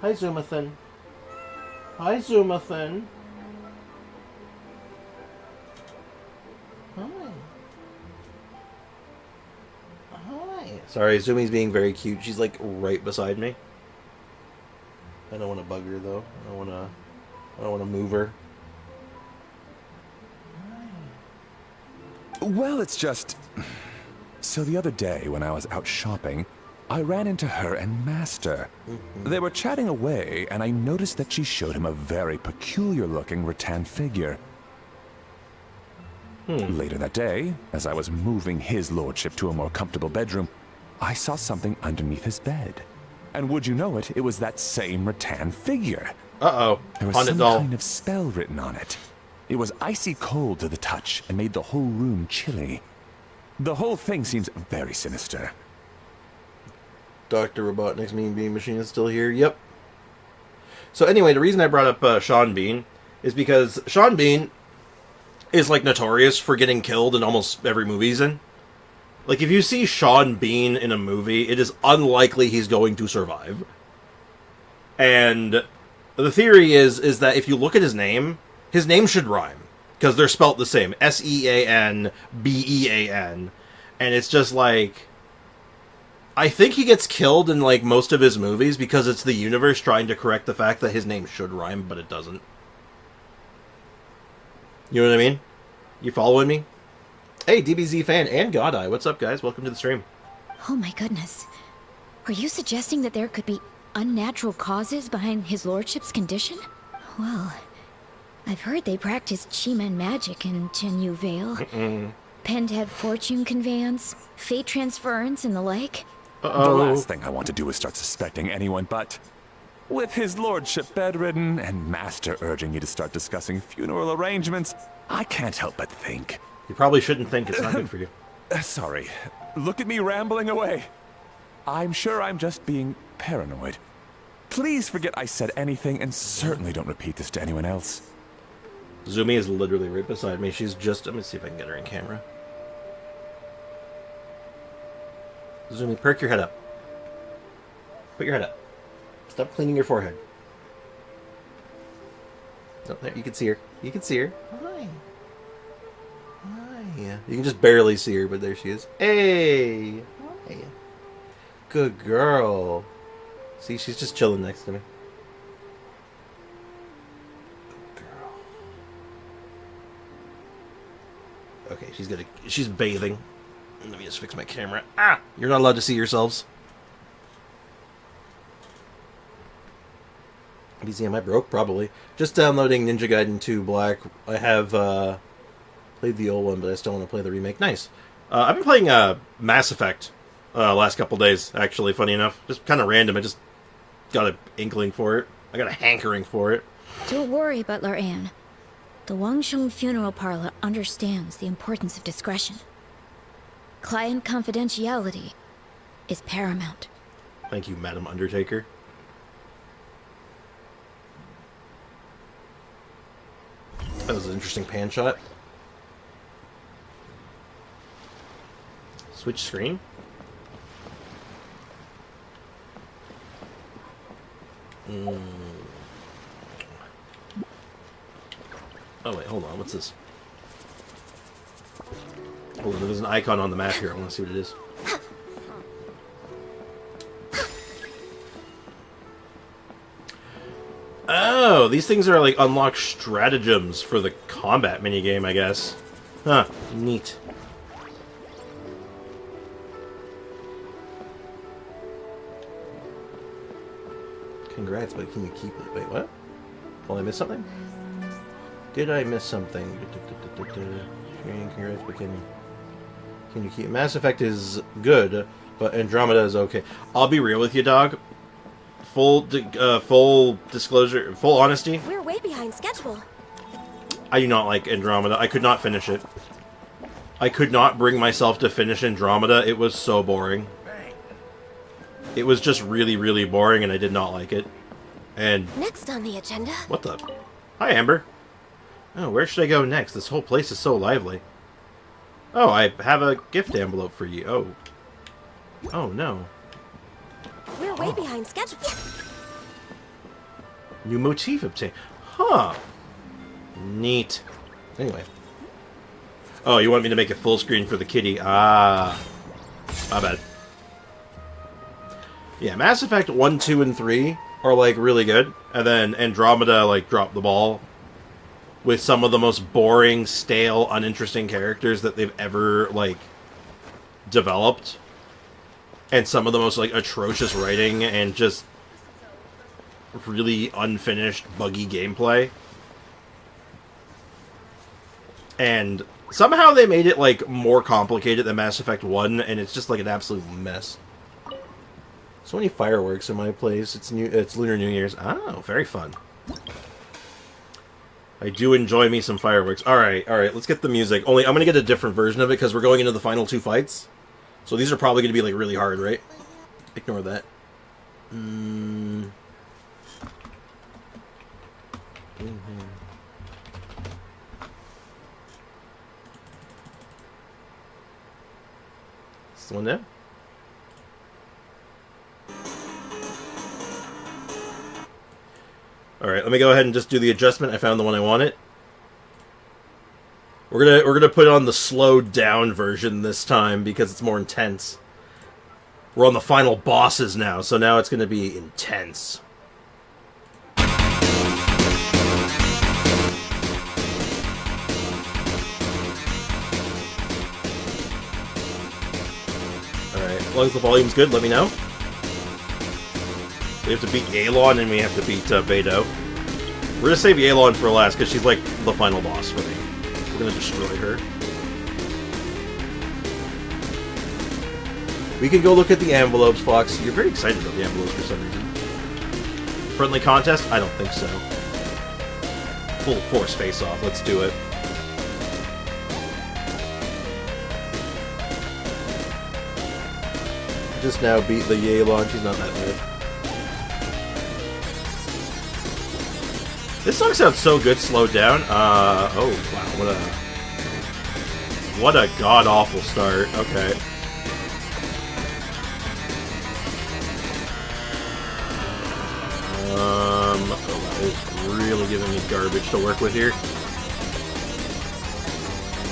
Hi, Zumathan. Hi, Zumathan. Hi. Hi. Sorry, Zumi's being very cute. She's like right beside me. I don't want to bug her though. I don't want to move her. Well, it's just... So the other day, when I was out shopping, I ran into her and Master. They were chatting away, and I noticed that she showed him a very peculiar-looking rattan figure. Later that day, as I was moving his lordship to a more comfortable bedroom, I saw something underneath his bed. And would you know it, it was that same rattan figure. Uh-oh. There was some kind of spell written on it. It was icy cold to the touch and made the whole room chilly. The whole thing seems very sinister. Dr. Robotnik's Mean Bean Machine is still here. Yep. So anyway, the reason I brought up Sean Bean is because Sean Bean is like notorious for getting killed in almost every movie he's in. Like, if you see Sean Bean in a movie, it is unlikely he's going to survive. And the theory is that if you look at his name should rhyme. Because they're spelt the same. Seanbean. And it's just like... I think he gets killed in, like, most of his movies because it's the universe trying to correct the fact that his name should rhyme, but it doesn't. You know what I mean? You following me? Hey, DBZ fan and Godeye, what's up, guys? Welcome to the stream. Oh my goodness. Are you suggesting that there could be unnatural causes behind his lordship's condition? Well, I've heard they practice Chi-Man magic in Ganyu Vale. Pendhead fortune conveyance, fate transference, and the like. The last thing I want to do is start suspecting anyone, but... With his lordship bedridden and Master urging you to start discussing funeral arrangements, I can't help but think... You probably shouldn't think, it's not good for you. Sorry. Look at me rambling away. I'm sure I'm just being paranoid. Please forget I said anything, and certainly don't repeat this to anyone else. Zumi is literally right beside me. She's just... Let me see if I can get her in camera. Zumi, perk your head up. Put your head up. Stop cleaning your forehead. Oh, there, you can see her. You can see her. Hi. Hi. You can just barely see her, but there she is. Hey. Hi. Good girl. See, she's just chilling next to me. Good girl. Okay, she's bathing. Let me just fix my camera. Ah! You're not allowed to see yourselves. BZ, am I broke? Probably. Just downloading Ninja Gaiden 2 Black. I have played the old one, but I still want to play the remake. Nice. I've been playing Mass Effect last couple days, actually, funny enough. Just kind of random. I just got an inkling for it. I got a hankering for it. Don't worry, Butler Anne. The Wangsheng Funeral Parlor understands the importance of discretion. Client confidentiality is paramount. Thank you, Madam Undertaker. That was an interesting pan shot. Switch screen. Oh wait, hold on. What's this? Hold on, there's an icon on the map here. I want to see what it is. Oh, these things are like unlocked stratagems for the combat minigame, I guess. Huh, neat. Congrats, but can you keep it? Wait, what? Well, I missed something? Did I miss something? Congrats, but can you keep it? Mass Effect is good, but Andromeda is okay. I'll be real with you, dog. Full disclosure, full honesty. We're way behind schedule. I do not like Andromeda. I could not finish it. I could not bring myself to finish Andromeda. It was so boring. It was just really, really boring, and I did not like it. And... Next on the agenda. What the... Hi, Amber. Oh, where should I go next? This whole place is so lively. Oh, I have a gift envelope for you. Oh. Oh, no. We're way behind schedule. New motif obtained. Huh. Neat. Anyway. Oh, you want me to make it full screen for the kitty? Ah. My bad. Yeah, Mass Effect 1, 2, and 3 are, like, really good. And then Andromeda, like, dropped the ball with some of the most boring, stale, uninteresting characters that they've ever, like, developed. And some of the most, like, atrocious writing and just really unfinished, buggy gameplay. And somehow they made it, like, more complicated than Mass Effect 1, and it's just, like, an absolute mess. So many fireworks in my place. It's Lunar New Year's. Oh, very fun. I do enjoy me some fireworks. Alright, let's get the music. Only, I'm gonna get a different version of it, because we're going into the final 2 fights. So these are probably gonna be, like, really hard, right? Ignore that. This one there? Alright, let me go ahead and just do the adjustment. I found the one I wanted. We're gonna put it on the slowed down version this time because it's more intense. We're on the final bosses now, so now it's gonna be intense. Alright, as long as the volume's good, let me know. We have to beat Yelan and we have to beat Beidou. We're gonna save Yelan for last because she's like the final boss for me. We're gonna destroy her. We can go look at the envelopes, Fox. You're very excited about the envelopes for some reason. Friendly contest? I don't think so. Full force face-off. Let's do it. Just now beat the Yelan. She's not that bad. This song sounds so good, slowed down. Oh, wow, what a god-awful start. Okay. Oh, wow, it's really giving me garbage to work with here.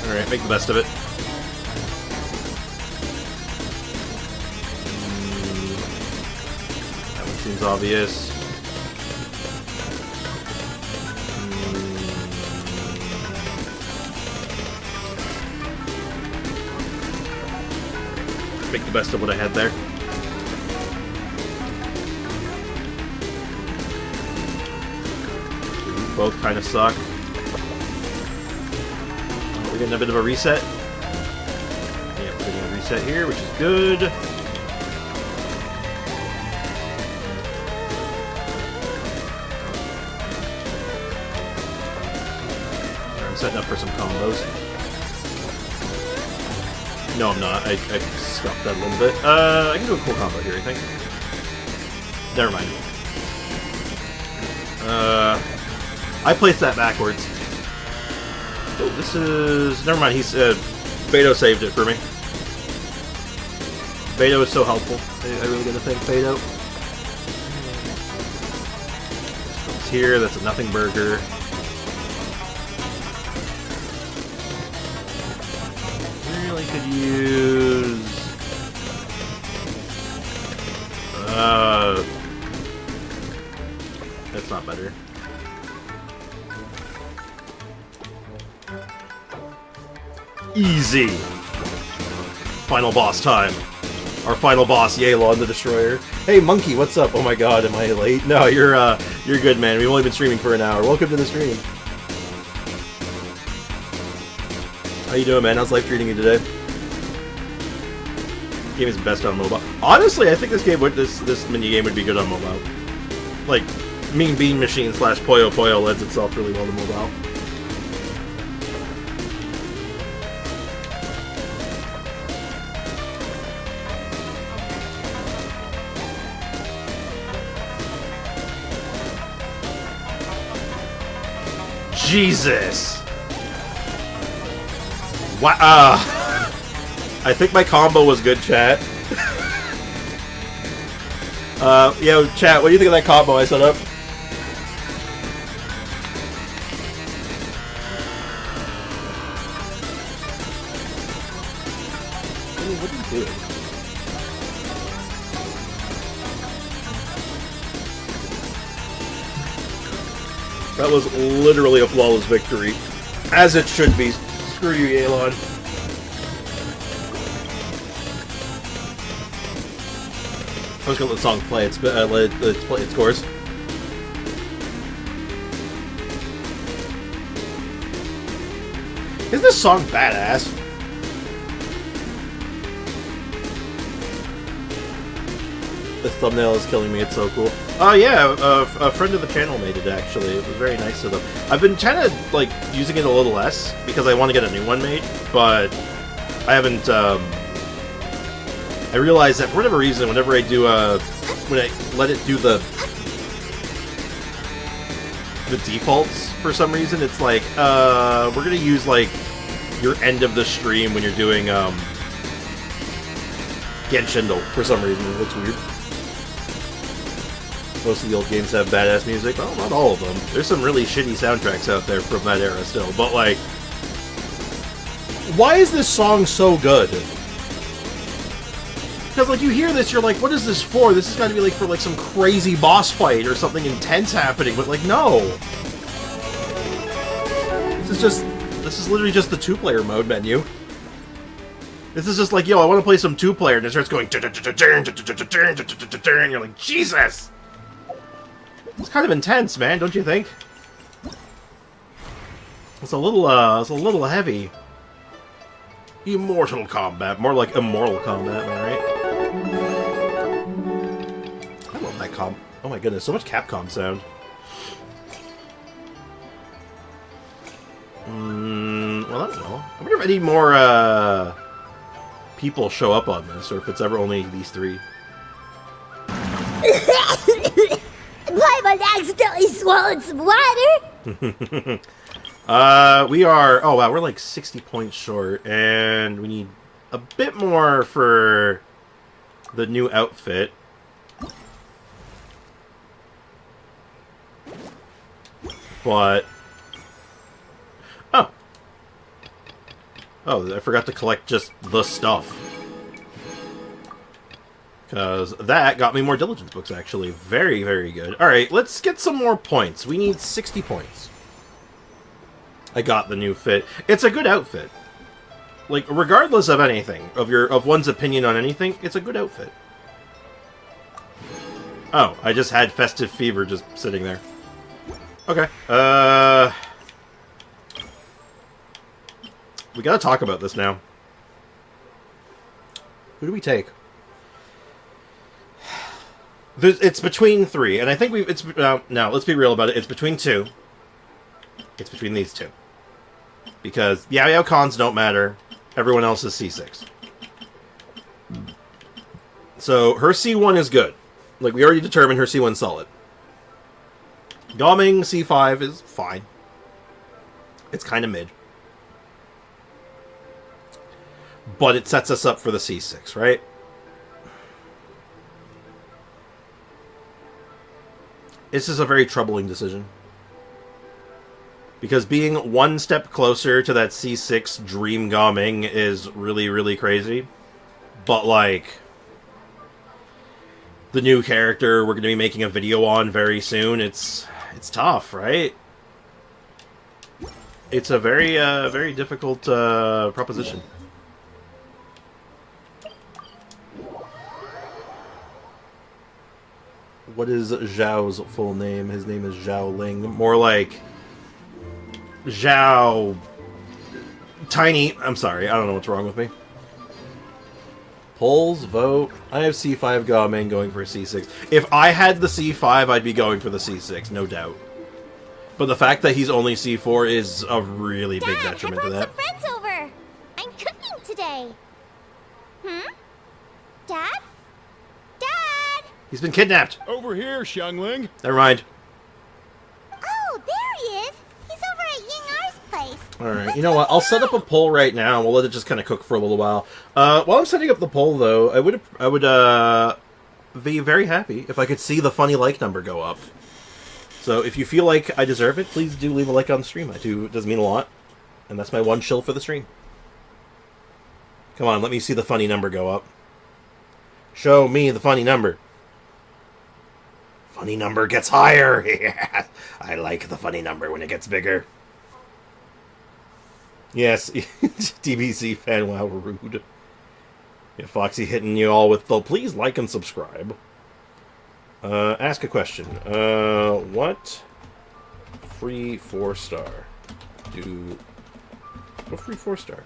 Alright, make the best of it. That one seems obvious. Make the best of what I had there. These both kind of suck. We're getting a bit of a reset. Yeah, we're getting a reset here, which is good. I'm setting up for some combos. No, I'm not. I scuffed that a little bit. I can do a cool combo here, I think. Never mind. I placed that backwards. Oh, this is... Never mind, Beidou saved it for me. Beidou is so helpful. I really gotta thank Beidou. It's here, that's a nothing burger. Could use that's not better. Easy. Final boss time. Our final boss, Yelan the Destroyer. Hey Monkey, what's up? Oh my god, am I late? No, you're good, man. We've only been streaming for an hour. Welcome to the stream. How you doing, man? How's life treating you today? Game is best on mobile. Honestly, I think this mini game would be good on mobile. Like, Mean Bean Machine / Puyo Puyo lends itself really well to mobile. Jesus! Wow. I think my combo was good, chat. Yo, chat, what do you think of that combo I set up? What are you doing? That was literally a flawless victory. As it should be. Screw you, Yelan. I'm just gonna let the song play its play its course. Isn't this song badass? This thumbnail is killing me, it's so cool. Oh yeah, a friend of the channel made it actually. It was very nice of them. I've been trying to, like, using it a little less because I want to get a new one made, but I haven't, I realized that for whatever reason, whenever I do, when I let it do the defaults, for some reason, it's like, we're gonna use, like, your end of the stream when you're doing, Genshin for some reason. It looks weird. Most of the old games have badass music. Well, not all of them. There's some really shitty soundtracks out there from that era still, but, like, why is this song so good? Because, like, you hear this, you're like, what is this for? This has got to be, like, for, like, some crazy boss fight or something intense happening, but, like, no! This is literally just the two-player mode menu. This is just like, yo, I want to play some two-player, and it starts going, and you're like, Jesus! It's kind of intense, man, don't you think? It's a little heavy. Immortal combat, more like immoral combat, am I right? I love that comp. Oh my goodness, so much Capcom sound. Well, I don't know. I wonder if any more people show up on this, or if it's ever only these three. Paimon accidentally swallowed some water. We are... Oh, wow, we're like 60 points short, and we need a bit more for the new outfit. But... Oh. Oh, I forgot to collect just the stuff. Because that got me more diligence books, actually. Very, very good. Alright, let's get some more points. We need 60 points. I got the new fit. It's a good outfit. Like, regardless of anything, of one's opinion on anything, it's a good outfit. Oh, I just had Festive Fever just sitting there. Okay. We gotta talk about this now. Who do we take? It's between three, and I think no, let's be real about it. It's between two. It's between these two. Because Yao cons don't matter. Everyone else is C6. So, her C1 is good. Like, we already determined her C1's solid. Gaming C5 is fine. It's kind of mid. But it sets us up for the C6, right? This is a very troubling decision. Because being one step closer to that C6 dream gaming is really, really crazy. But, like, the new character we're going to be making a video on very soon, it's tough, right? It's a very, very difficult proposition. What is Zhao's full name? His name is Zhao Ling. More like Zhao Tiny. I'm sorry, I don't know what's wrong with me. Polls, vote. I have C5 Gaming going for C6. If I had the C5, I'd be going for the C6, no doubt. But the fact that he's only C4 is a really big detriment to that. Dad, I brought some friends over. I'm cooking today. Dad? Dad! He's been kidnapped. Over here, Xiangling. Never mind. Oh, there he is. He's over at Alright, you know what? I'll set up a poll right now. We'll let it just kind of cook for a little while. While I'm setting up the poll, though, I would be very happy if I could see the funny like number go up. So if you feel like I deserve it, please do leave a like on the stream. It does mean a lot. And that's my one shill for the stream. Come on, let me see the funny number go up. Show me the funny number. Funny number gets higher. Yeah, I like the funny number when it gets bigger. Yes, DBC fan, wow, rude. Yeah, Foxy hitting you all with the please like and subscribe. Ask a question. What free 4-star do... What free 4-star?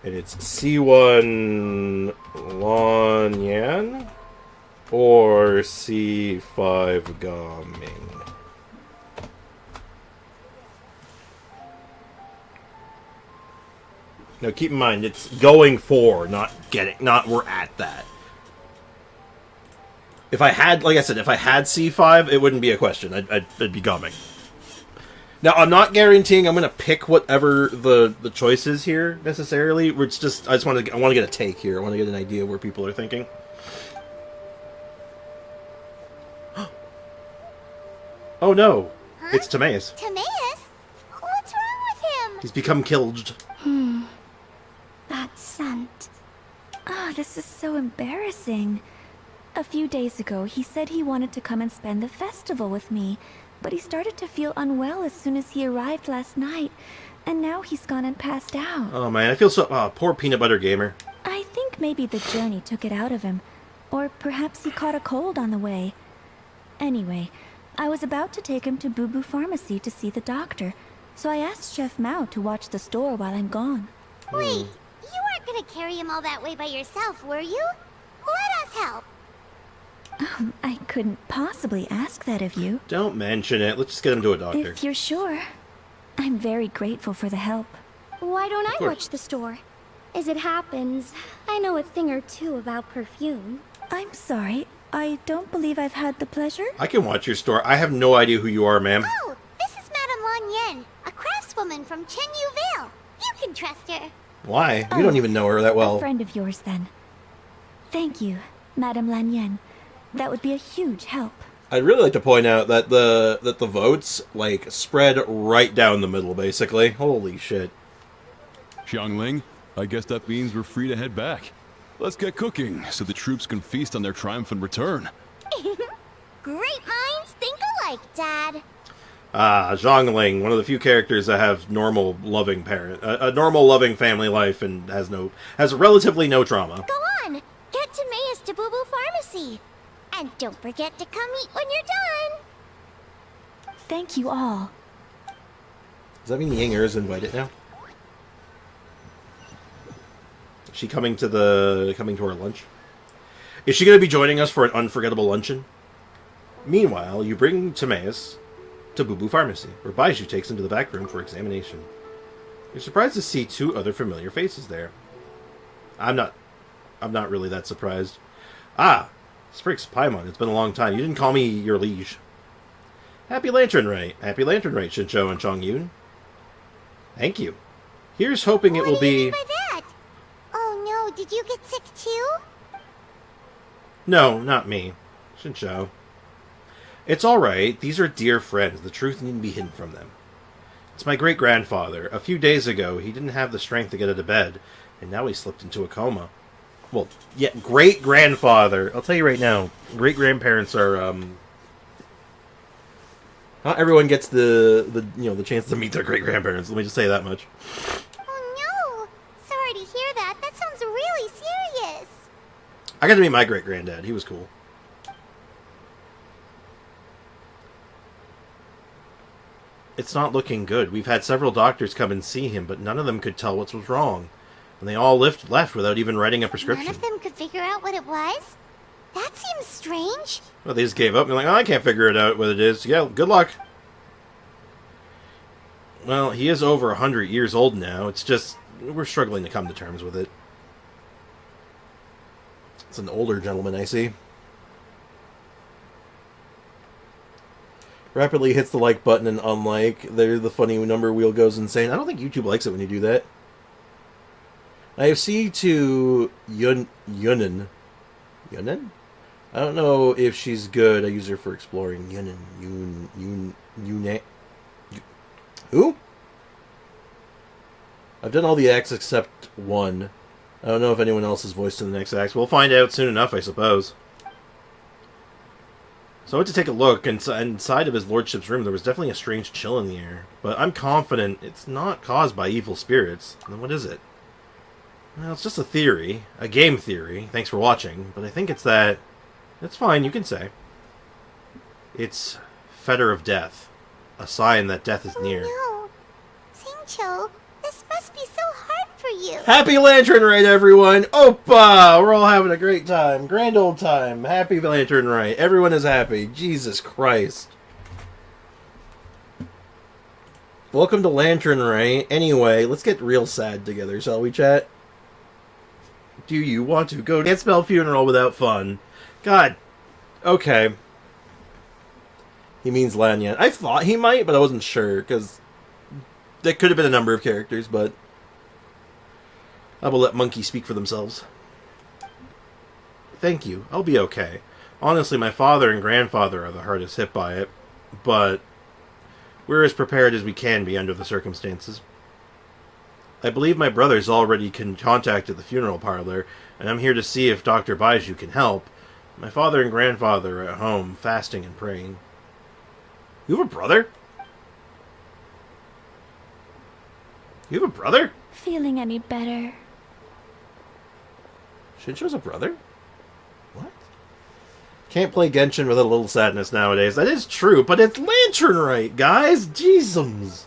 And it's C1 Lanyan or C5 Gaming. Now keep in mind, it's going for, not we're at that. If I had, like I said, if I had C5, it wouldn't be a question. I'd be gumming. Now, I'm not guaranteeing I'm going to pick whatever the choice is here, necessarily. It's just, I want to get a take here. I want to get an idea where people are thinking. Oh no, Huh? it's Timaeus. Timaeus? What's wrong with him? He's become killed. That scent. Ah, this is so embarrassing. A few days ago, he said he wanted to come and spend the festival with me, but he started to feel unwell as soon as he arrived last night, and now he's gone and passed out. Oh man, I feel so... poor Peanut Butter Gamer. I think maybe the journey took it out of him, or perhaps he caught a cold on the way. Anyway, I was about to take him to Boo Boo Pharmacy to see the doctor, so I asked Chef Mao to watch the store while I'm gone. Wait, you weren't gonna carry him all that way by yourself, were you? Let us help. I couldn't possibly ask that of you. Don't mention it. Let's just get him to a doctor. If you're sure. I'm very grateful for the help. Why don't I course. watch the store? As it happens, I know a thing or two about perfume. I'm sorry. I don't believe I've had the pleasure. I can watch your store. I have no idea who you are, ma'am. Oh, this is Madame Lan Yen, a craftswoman from Chenyu Vale. You can trust her. Why? We don't even know her that A well. friend of yours, then. Thank you, Madame Lan Yen. That would be a huge help. I'd really like to point out that the votes, like, spread right down the middle, basically. Holy shit. Xiangling, I guess that means we're free to head back. Let's get cooking, so the troops can feast on their triumphant return. Great minds think alike, Dad. Zhongling, one of the few characters that have normal, loving a normal, loving family life and has relatively no trauma. Go on, get Timaeus to Boo Boo Pharmacy. And don't forget to come eat when you're done. Thank you all. Does that mean the Yinger is invited now? Is she coming to our lunch? Is she going to be joining us for an unforgettable luncheon? Meanwhile, you bring Timaeus to Boo Boo Pharmacy, where Baiju takes him to the back room for examination. You're surprised to see two other familiar faces there. I'm not really that surprised. Ah, Spriggs, Paimon, it's been a long time. You didn't call me your liege. Happy Lantern Rite, Shincho and Chongyun. Thank you. Here's hoping it will What do you be... mean by that? Oh no, did you get sick too? No, not me. Shincho. It's alright. These are dear friends. The truth needn't be hidden from them. It's my great-grandfather. A few days ago, he didn't have the strength to get out of bed, and now he slipped into a coma. Well, yeah, great-grandfather. I'll tell you right now, great-grandparents are, not everyone gets the chance to meet their great-grandparents. Let me just say that much. Oh no! Sorry to hear that. That sounds really serious. I got to meet my great-granddad. He was cool. It's not looking good. We've had several doctors come and see him, but none of them could tell what was wrong. And they all left without even writing a prescription. None of them could figure out what it was? That seems strange. Well, they just gave up and like, oh, I can't figure it out what it is. Yeah, good luck. Well, he is over 100 years old now. It's just, we're struggling to come to terms with it. It's an older gentleman, I see. Rapidly hits the like button and unlike. There, the funny number wheel goes insane. I don't think YouTube likes it when you do that. IFC to Yunin. Yunin? I don't know if she's good. I use her for exploring. Yunin. Who? I've done all the acts except one. I don't know if anyone else is voiced in the next act. We'll find out soon enough, I suppose. So I went to take a look, and inside of his lordship's room there was definitely a strange chill in the air. But I'm confident it's not caused by evil spirits. Then what is it? Well, it's just a theory. A game theory. Thanks for watching. But I think it's that... It's fine, you can say. It's Fetter of Death. A sign that death is near. Oh no. Singcho, this must be so hard for you. Happy Lantern Rite, everyone! Oppa! We're all having a great time. Grand old time. Happy Lantern Rite. Everyone is happy. Jesus Christ. Welcome to Lantern Rite. Anyway, let's get real sad together, shall we, chat? Do you want to go? Can't spell funeral without fun. God. Okay. He means Lanyan. I thought he might, but I wasn't sure, because there could have been a number of characters, but I will let monkeys speak for themselves. Thank you. I'll be okay. Honestly, my father and grandfather are the hardest hit by it, but we're as prepared as we can be under the circumstances. I believe my brother's already contacted the funeral parlor, and I'm here to see if Dr. Baiju can help. My father and grandfather are at home, fasting and praying. You have a brother? You have a brother? Feeling any better? Shinsho's a brother? What? Can't play Genshin without a little sadness nowadays. That is true, but it's Lantern Rite, guys! Jeezums!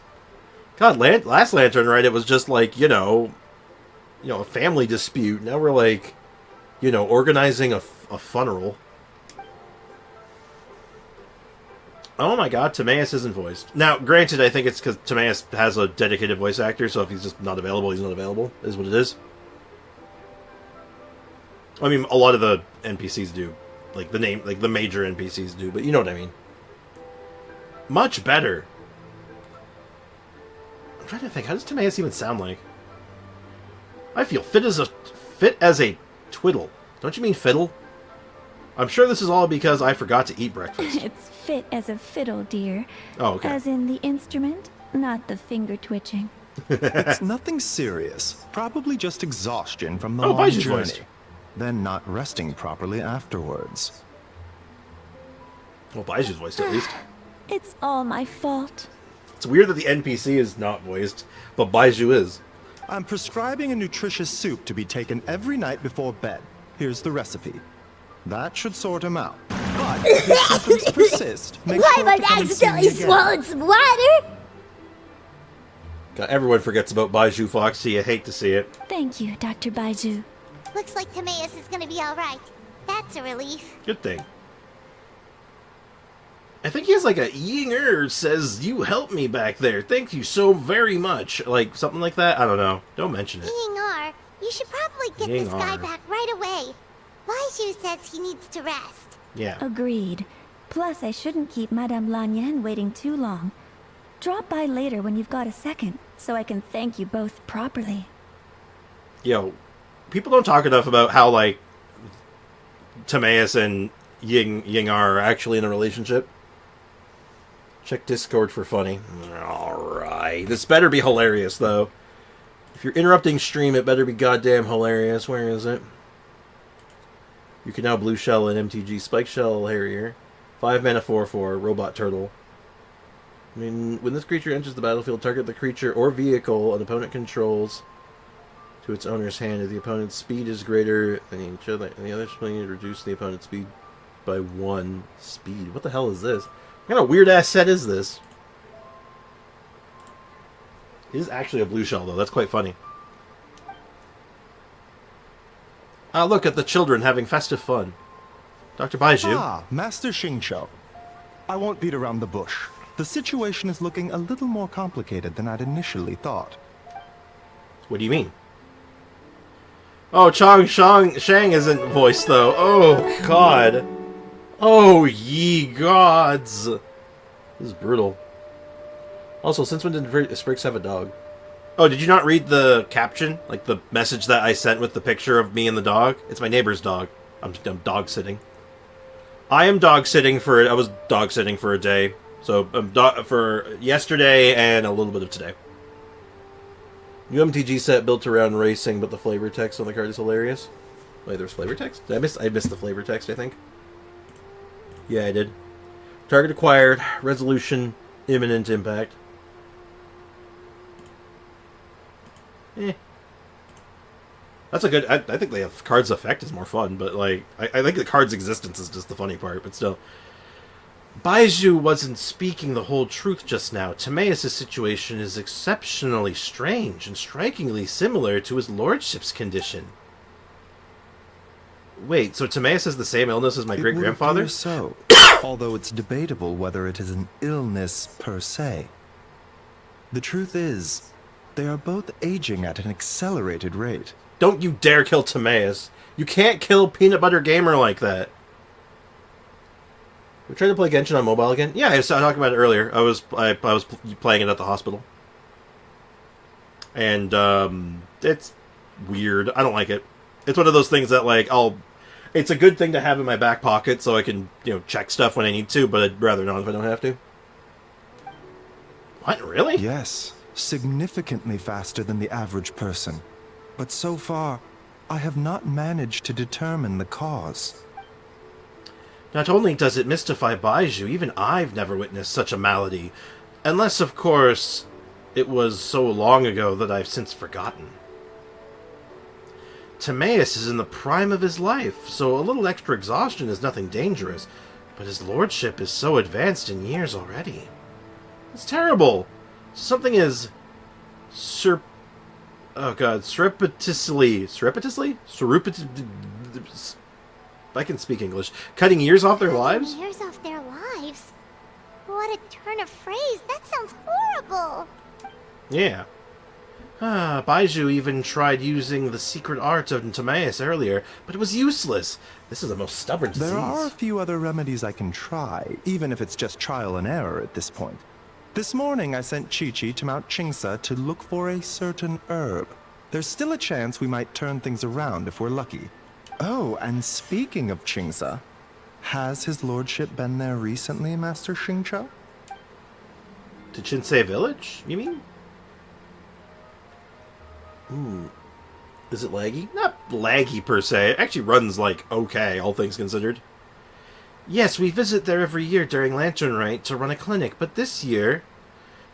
God, last Lantern Rite, it was just like, you know, a family dispute. Now we're like, organizing a funeral. Oh my god, Timaeus isn't voiced. Now, granted, I think it's because Timaeus has a dedicated voice actor, so if he's just not available, he's not available, is what it is. I mean, a lot of the NPCs do. Like, the major NPCs do, but you know what I mean. Much better. I'm trying to think, how does Timaeus even sound like? I feel fit as a twiddle. Don't you mean fiddle? I'm sure this is all because I forgot to eat breakfast. It's fit as a fiddle, dear. Oh, okay. As in the instrument, not the finger twitching. It's nothing serious. Probably just exhaustion from the long Baiju's journey. voiced. Then not resting properly afterwards. Well, Baiju's voiced at least. It's all my fault. It's weird that the NPC is not voiced, but Baiju is. I'm prescribing a nutritious soup to be taken every night before bed. Here's the recipe. That should sort him out. But if his symptoms persist, make sure to come and see me again. some water? God, everyone forgets about Baiju Foxy. I hate to see it. Thank you, Dr. Baiju. Looks like Timaeus is gonna be alright. That's a relief. Good thing. I think he has like a Yinger says, "You helped me back there. Thank you so very much." Like, something like that. I don't know. Don't mention it. Yingar, you should probably get this guy back right away. Baiju says he needs to rest. Yeah. Agreed. Plus, I shouldn't keep Madame Lanyan waiting too long. Drop by later when you've got a second, so I can thank you both properly. Yo, people don't talk enough about how, like, Timaeus and Yingar are actually in a relationship. Check Discord for funny. Alright. This better be hilarious, though. If you're interrupting stream, it better be goddamn hilarious. Where is it? You can now blue shell an MTG Spike Shell Harrier. 5 mana 4/4, Robot Turtle. I mean, when this creature enters the battlefield, target the creature or vehicle an opponent controls to its owner's hand. If the opponent's speed is greater than each other, and the other playing reduce the opponent's speed by 1 speed. What the hell is this? What kind of weird ass set is this? It is actually a blue shell, though. That's quite funny. Ah, look at the children having festive fun. Dr. Baiju. Ah, Master Xingqiu. I won't beat around the bush. The situation is looking a little more complicated than I'd initially thought. What do you mean? Oh, Shang isn't voiced, though. Oh, God. Oh, ye gods. This is brutal. Also, since when did Spriggs have a dog? Oh, did you not read the caption? Like the message that I sent with the picture of me and the dog? It's my neighbor's dog. I'm dog sitting. I was dog sitting for a day. So, for yesterday and a little bit of today. New MTG set built around racing, but the flavor text on the card is hilarious. Wait, there's flavor text? I missed the flavor text, I think. Yeah, I did. Target acquired. Resolution. Imminent impact. That's a good... I think the card's effect is more fun, but, like... I think the card's existence is just the funny part, but still. Baizhu wasn't speaking the whole truth just now. Timaeus' situation is exceptionally strange and strikingly similar to his lordship's condition. Wait, so Timaeus has the same illness as my great-grandfather? So, although it's debatable whether it is an illness per se. The truth is, they are both aging at an accelerated rate. Don't you dare kill Timaeus. You can't kill Peanut Butter Gamer like that. We tried to play Genshin on mobile again? Yeah, I was talking about it earlier. I was playing it at the hospital. And, it's weird. I don't like it. It's one of those things that, like, it's a good thing to have in my back pocket so I can, check stuff when I need to, but I'd rather not if I don't have to. What, really? Yes, significantly faster than the average person. But so far, I have not managed to determine the cause. Not only does it mystify Baizhu, even I've never witnessed such a malady. Unless, of course, it was so long ago that I've since forgotten. Timaeus is in the prime of his life, so a little extra exhaustion is nothing dangerous. But his lordship is so advanced in years already. It's terrible. Something is... surreptitiously... I can speak English. Cutting years off their lives? Years off their lives? What a turn of phrase. That sounds horrible. Yeah. Baizhu even tried using the secret art of Timaeus earlier, but it was useless. This is the most stubborn disease. There are a few other remedies I can try, even if it's just trial and error at this point. This morning I sent Chi-Chi to Mount Chingsa to look for a certain herb. There's still a chance we might turn things around if we're lucky. Oh, and speaking of Chingsa, has his lordship been there recently, Master Xingqiu? To Chinsei Village, you mean? Ooh. Is it laggy? Not laggy per se. It actually runs, like, okay, all things considered. Yes, we visit there every year during Lantern Rite to run a clinic, but this year,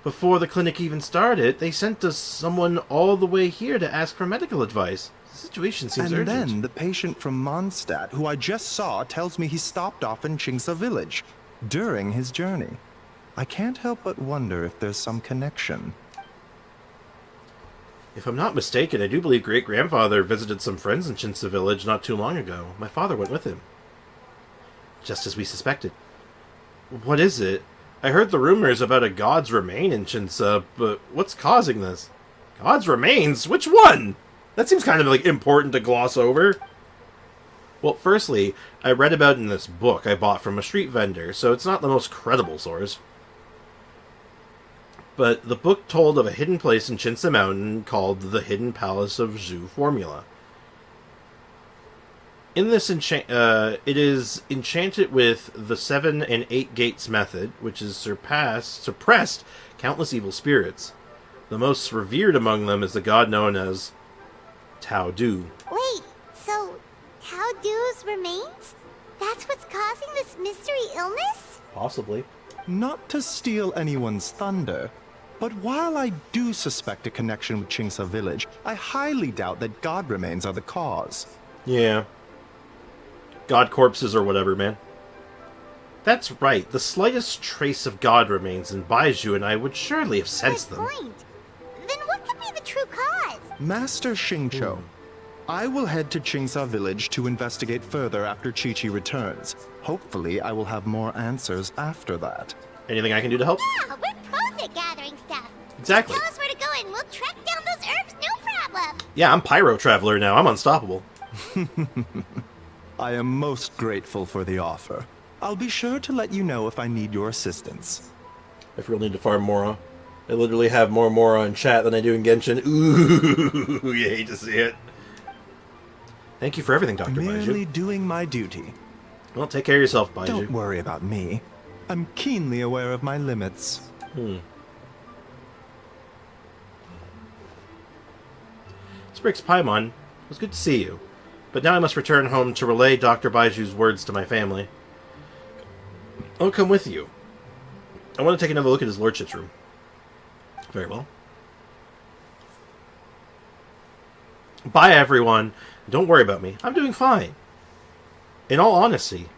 before the clinic even started, they sent us someone all the way here to ask for medical advice. The situation seems urgent. And then the patient from Mondstadt, who I just saw, tells me he stopped off in Chingsa Village during his journey. I can't help but wonder if there's some connection. If I'm not mistaken, I do believe great-grandfather visited some friends in Chingsa Village not too long ago. My father went with him. Just as we suspected. What is it? I heard the rumors about a god's remain in Chingsa, but what's causing this? God's remains? Which one? That seems kind of, like, important to gloss over. Well, firstly, I read about it in this book I bought from a street vendor, so it's not the most credible source. But the book told of a hidden place in Chingsa Mountain called the Hidden Palace of Zhu Formula. In this it is enchanted with the 7 and 8 gates method, which has suppressed countless evil spirits. The most revered among them is the god known as Tao Du. Wait, so Tao Du's remains? That's what's causing this mystery illness? Possibly. Not to steal anyone's thunder, but while I do suspect a connection with Chingsa Village, I highly doubt that god remains are the cause. Yeah. God corpses or whatever, man. That's right. The slightest trace of god remains in Baizhu and I would surely have sensed them. Point. Then what could be the true cause? Master Xingqiu, I will head to Chingsa Village to investigate further after Chi-Chi returns. Hopefully, I will have more answers after that. Anything I can do to help? Yeah, we're pros at gathering stuff. Exactly. Just tell us where to go and we'll track down those herbs, no problem. Yeah, I'm Pyro Traveler now. I'm unstoppable. I am most grateful for the offer. I'll be sure to let you know if I need your assistance. If we'll need to farm Mora. I literally have more Mora in chat than I do in Genshin. Ooh, you hate to see it. Thank you for everything, Dr. Merely Baiju. doing my duty. Well, take care of yourself, Baiju. Don't worry about me. I'm keenly aware of my limits. Sprix Paimon, it was good to see you. But now I must return home to relay Dr. Baiju's words to my family. I'll come with you. I want to take another look at his lordship's room. Very well. Bye, everyone. Don't worry about me. I'm doing fine. In all honesty,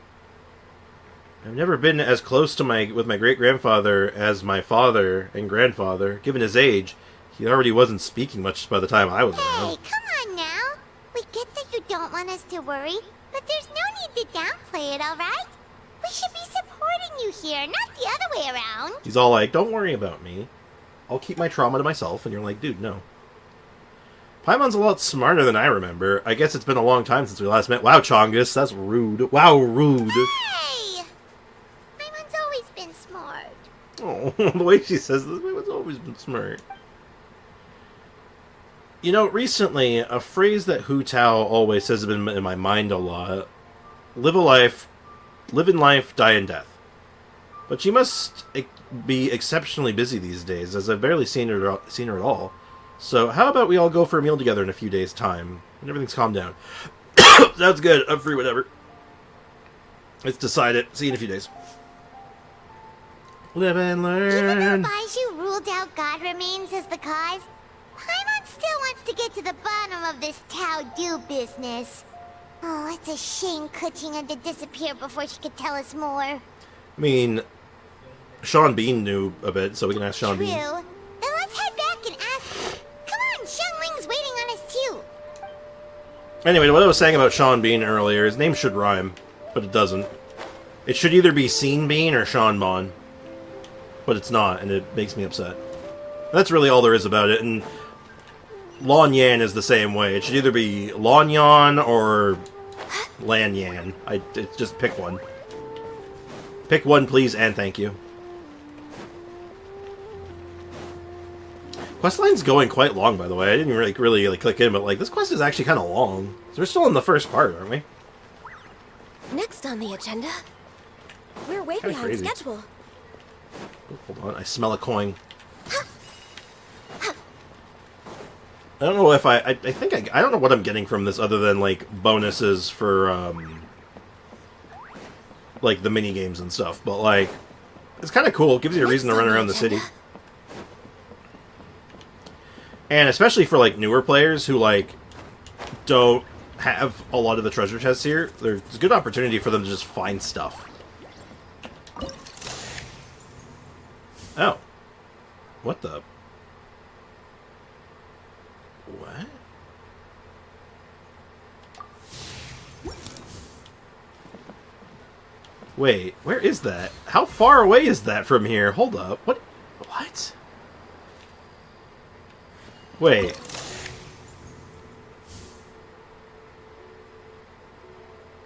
I've never been as close to with my great-grandfather as my father and grandfather. Given his age, he already wasn't speaking much by the time I was around. Hey, come on now. We get that you don't want us to worry, but there's no need to downplay it, alright? We should be supporting you here, not the other way around. He's all like, don't worry about me. I'll keep my trauma to myself. And you're like, dude, no. Paimon's a lot smarter than I remember. I guess it's been a long time since we last met. Wow, Chongus, that's rude. Wow, rude. Hey! Paimon's always been smart. Oh, the way she says this, Paimon's always been smart. You know, recently, a phrase that Hu Tao always says has been in my mind a lot. Live in life, die in death. But she must be exceptionally busy these days, as I've barely seen her at all. So how about we all go for a meal together in a few days' time, when everything's calmed down? Sounds good. I'm free, whatever. It's decided. See you in a few days. Live and learn. Even though Baiju ruled out God remains as the cause, Paimon still wants to get to the bottom of this Tao Do business. Oh, it's a shame Kuching had to disappear before she could tell us more. I mean, Sean Bean knew a bit, so we can ask Sean True. Bean. Then let's head back and ask. Come on, Xiangling's waiting on us too. Anyway, what I was saying about Sean Bean earlier, his name should rhyme, but it doesn't. It should either be Scene Bean or Sean Bon. But it's not, and it makes me upset. That's really all there is about it, and Lon Yan is the same way. It should either be Lon Yan or Lan Yan. Just pick one. Pick one, please, and thank you. Questline's going quite long, by the way. I didn't really click in, but this quest is actually kind of long. So we're still in the first part, aren't we? Next on the agenda, we're way Kinda behind crazy. schedule. Oh, hold on, I smell a coin. I don't know if I think I don't know what I'm getting from this other than bonuses for the mini games and stuff, but it's kind of cool. It gives you a reason to run around the city. And especially for newer players who don't have a lot of the treasure chests here, there's a good opportunity for them to just find stuff. Oh. What the? What? Wait, where is that? How far away is that from here? Hold up. What? What? Wait.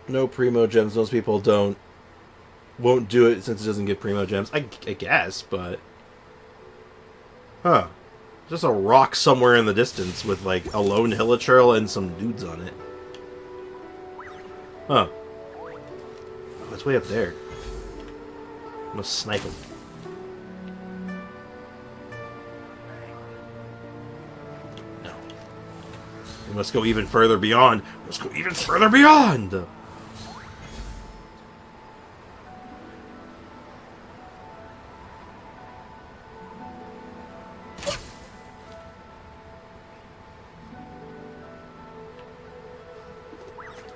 No primo gems. Most people won't do it since it doesn't give primo gems. I guess, but... Huh. Just a rock somewhere in the distance with, a lone hilichurl and some dudes on it. Huh. Oh, it's way up there. I'm gonna snipe him. No. We must go even further beyond. Let's go even further beyond!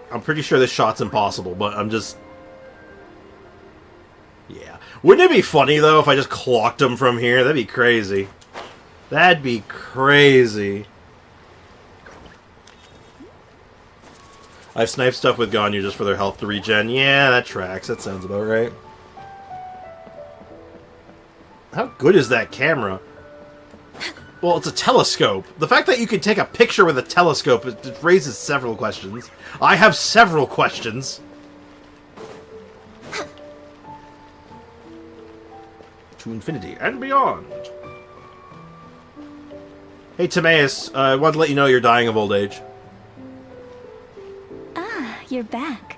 I'm pretty sure this shot's impossible, but I'm just... Yeah. Wouldn't it be funny, though, if I just clocked him from here? That'd be crazy. That'd be crazy. I've sniped stuff with Ganyu just for their health to regen. Yeah, that tracks. That sounds about right. How good is that camera? Well, it's a telescope. The fact that you can take a picture with a telescope it raises several questions. I have several questions. to infinity and beyond. Hey, Timaeus, I wanted to let you know you're dying of old age. Ah, you're back.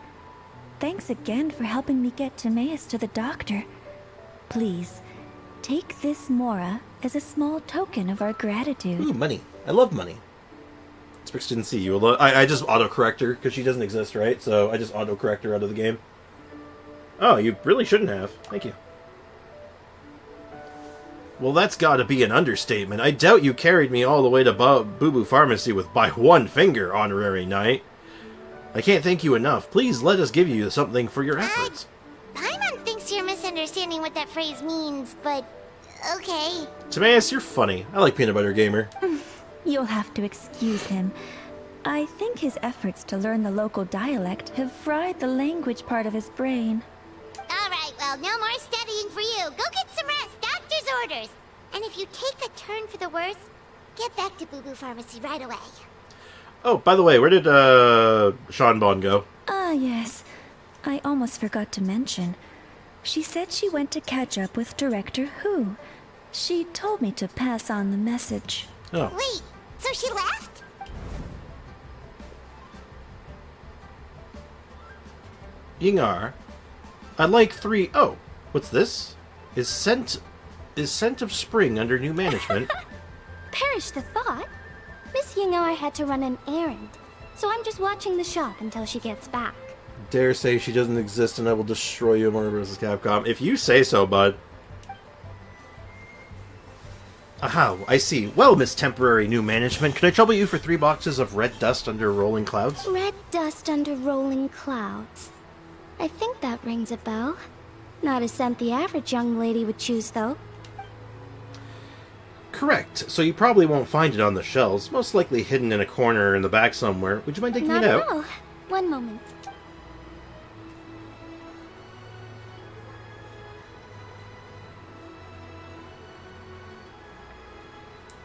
Thanks again for helping me get Timaeus to the doctor. Please, take this Mora as a small token of our gratitude. Ooh, money. I love money. Sprix didn't see you. I just autocorrect her, because she doesn't exist, right? So I just autocorrect her out of the game. Oh, you really shouldn't have. Thank you. Well, that's gotta be an understatement. I doubt you carried me all the way to Boo Boo Pharmacy with by one finger, honorary knight. I can't thank you enough. Please let us give you something for your efforts. Paimon thinks you're misunderstanding what that phrase means, but okay. Timaeus, you're funny. I like Peanut Butter Gamer. You'll have to excuse him. I think his efforts to learn the local dialect have fried the language part of his brain. Alright, well, no more studying for you. Go get some rest. Doctor's orders. And if you take a turn for the worse, get back to Boo Boo Pharmacy right away. Oh, by the way, where did Sean Bond go? Ah, yes. I almost forgot to mention. She said she went to catch up with Director Who. She told me to pass on the message. Oh. Wait, so she left? Yingar, I'd like 3... Oh, what's this? Is scent of spring under new management? Perish the thought. Miss Yingar had to run an errand, so I'm just watching the shop until she gets back. Dare say she doesn't exist and I will destroy you, Mora vs. Capcom. If you say so, bud. Aha, I see. Well, Miss Temporary New Management, could I trouble you for 3 boxes of red dust under rolling clouds? Red dust under rolling clouds. I think that rings a bell. Not a scent the average young lady would choose, though. Correct. So you probably won't find it on the shelves. Most likely hidden in a corner in the back somewhere. Would you mind taking Not it at out? all. One moment.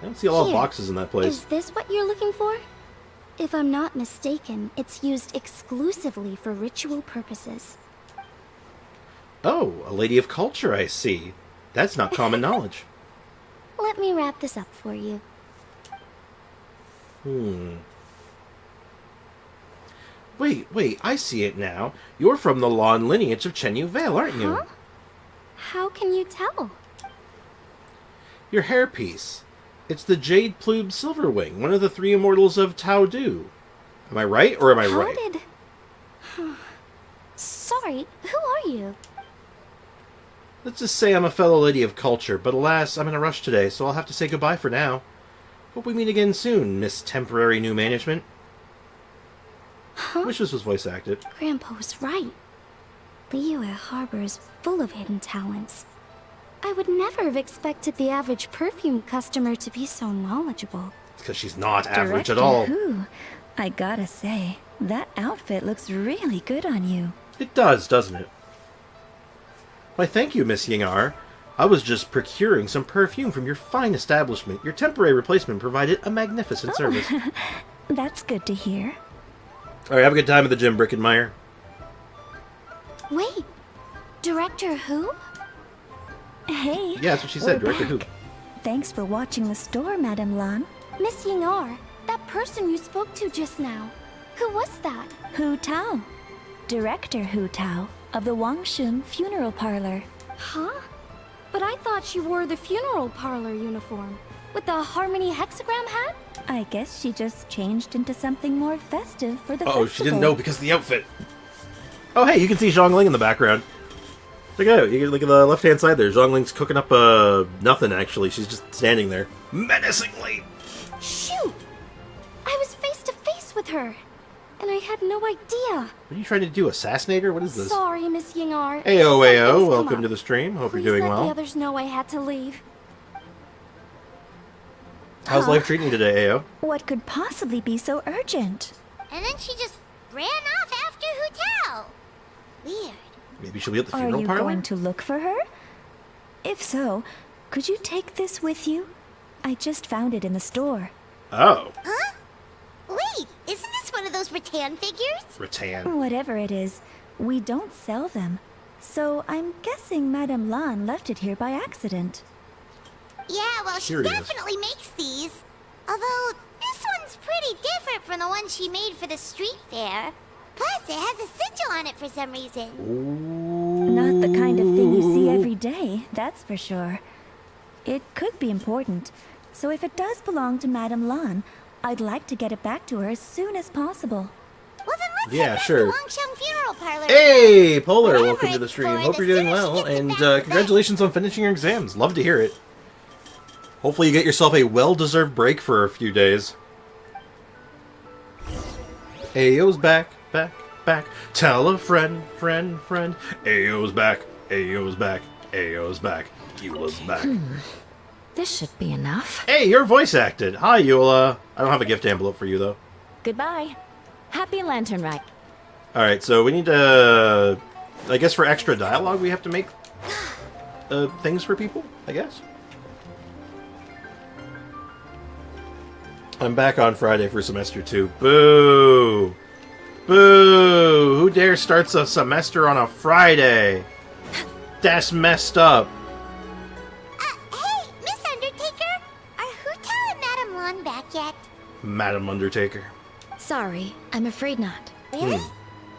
I don't see a lot of Here. boxes in that place. Is this what you're looking for? If I'm not mistaken, it's used exclusively for ritual purposes. Oh, a lady of culture, I see. That's not common knowledge. Let me wrap this up for you. Wait, I see it now. You're from the long lineage of Chenyu Vale, aren't you? Huh? How can you tell? Your hairpiece. It's the Jade Plube Silverwing, one of the 3 immortals of Tao Du. Am I right, or am I right? Sorry, who are you? Let's just say I'm a fellow lady of culture, but alas, I'm in a rush today, so I'll have to say goodbye for now. Hope we meet again soon, Miss Temporary New Management. Wish this was voice acted. Grandpa was right. Liyue Harbor is full of hidden talents. I would never have expected the average perfume customer to be so knowledgeable. It's because she's not average Director at all. Who? I gotta say, that outfit looks really good on you. It does, doesn't it? Why, thank you, Miss Yingar. I was just procuring some perfume from your fine establishment. Your temporary replacement provided a magnificent service. That's good to hear. Alright, have a good time at the gym, Brickenmeyer. Wait, Director Who? Hey. Yeah, that's what she said, we're Director Who. back. Thanks for watching the store, Madame Lan. Miss Yingar, that person you spoke to just now. Who was that? Hu Tao. Director Hu Tao of the Wangshun Funeral Parlor. Huh? But I thought she wore the funeral parlor uniform. With the Harmony hexagram hat? I guess she just changed into something more festive for the Oh, festival. she didn't know because of the outfit. Oh, hey, you can see Zhongling in the background. Check it out. You can look at the left-hand side there. Zhongling's cooking up nothing, actually. She's just standing there. Menacingly. Shoot! I was face to face with her. And I had no idea. What are you trying to do, assassinate her? What is this? Sorry, Miss Yingar. Ayo, Something's come welcome up. to the stream. Hope Please you're doing let the well. others know I had to leave. How's life treating you today, Ayo? What could possibly be so urgent? And then she just ran off after Hu Tao. Weird. Maybe she'll be at the Are funeral you parlor? going to look for her? If so, could you take this with you? I just found it in the store. Oh. Huh? Wait, isn't this one of those rattan figures? Rattan. Whatever it is, we don't sell them. So I'm guessing Madame Lan left it here by accident. Yeah, well, she Here it is. definitely makes these. Although, this one's pretty different from the one she made for the street fair. Plus, it has a sigil on it for some reason. Not the kind of thing you see every day, that's for sure. It could be important, so if it does belong to Madame Lan, I'd like to get it back to her as soon as possible. Well, then let's Yeah, head back sure. to Longsheng Funeral Parlor. Hey, Polar, Whatever welcome to the it's stream. for, Hope the you're doing sooner she well, gets it and back, the better. congratulations on finishing your exams. Love to hear it. Hopefully you get yourself a well-deserved break for a few days. Ayo's back, back, back. Tell a friend, friend, friend. Ayo's back, Ayo's back, Ayo's back. Eula's back. This should be enough. Hey, you're voice acted. Hi, Eula. I don't have a gift envelope for you, though. Goodbye. Happy Lantern Rite. Alright, so we need to... I guess for extra dialogue, we have to make things for people, I guess. I'm back on Friday for semester 2. Boo! Boo! Who dare starts a semester on a Friday? That's messed up. Hey, Miss Undertaker! Are Hu Tao and Madame Lan back yet? Madam Undertaker. Sorry, I'm afraid not. Really?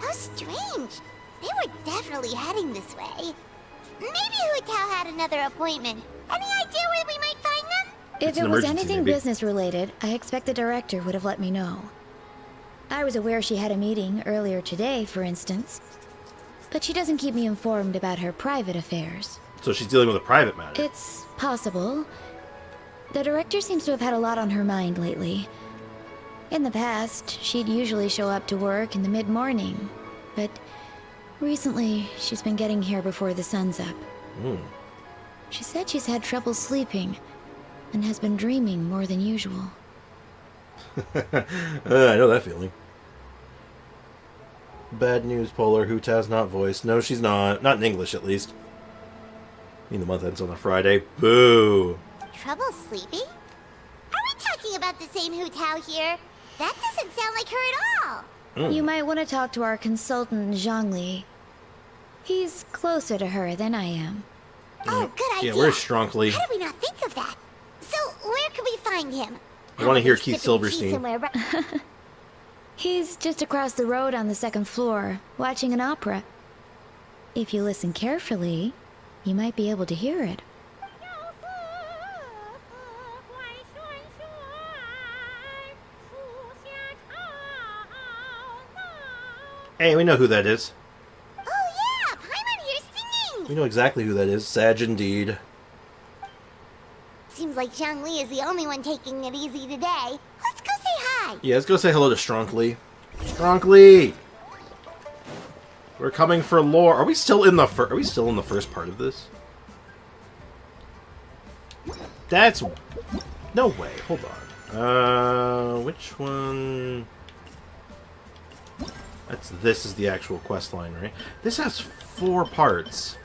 How strange. They were definitely heading this way. Maybe Hu Tao had another appointment. Any idea where we might find them? If It's it an was emergency, anything maybe. business related, I expect the director would have let me know. I was aware she had a meeting earlier today, for instance. But she doesn't keep me informed about her private affairs. So she's dealing with a private matter. It's possible. The director seems to have had a lot on her mind lately. In the past, she'd usually show up to work in the mid-morning. But recently, she's been getting here before the sun's up. She said she's had trouble sleeping and has been dreaming more than usual. I know that feeling. Bad news, Polar. Hu Tao's not voiced. No, she's not. Not in English, at least. I mean, the month ends on a Friday. Boo! Trouble sleeping? Are we talking about the same Hu Tao here? That doesn't sound like her at all. You might want to talk to our consultant, Zhongli. He's closer to her than I am. Oh, good idea. Yeah, where's Stronkly? How did we not think of that? So, where can we find him? I want to hear Probably Keith sipping tea Silverstein. somewhere right- He's just across the road on the second floor, watching an opera. If you listen carefully, you might be able to hear it. Hey, we know who that is. Oh yeah, Paimon here's singing! We know exactly who that is. Sag indeed. Seems like Zhongli is the only one taking it easy today. Let's go say hi! Yeah, let's go say hello to Stronkly. Stronkly! We're coming for lore. Are we still in the first part of this? That's... No way. Hold on. Which one... This is the actual quest line, right? This has 4 parts.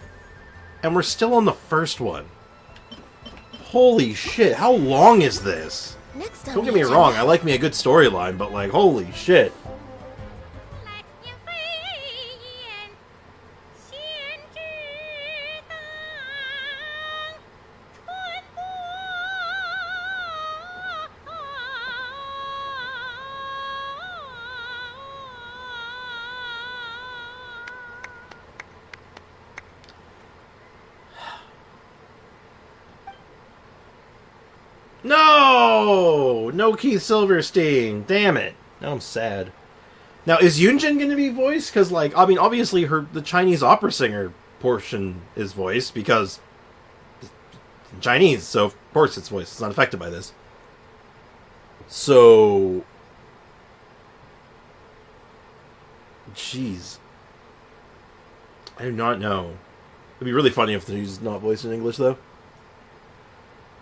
And we're still on the first one. Holy shit, how long is this? Next on Don't the get me agenda- wrong, I like me a good storyline, but like, holy shit. No! No Keith Silverstein. Damn it. Now I'm sad. Now, is Yunjin going to be voiced? Because, like, I mean, obviously the Chinese opera singer portion is voiced because it's Chinese, so of course it's voiced. It's not affected by this. So... Jeez. I do not know. It'd be really funny if he's not voiced in English, though.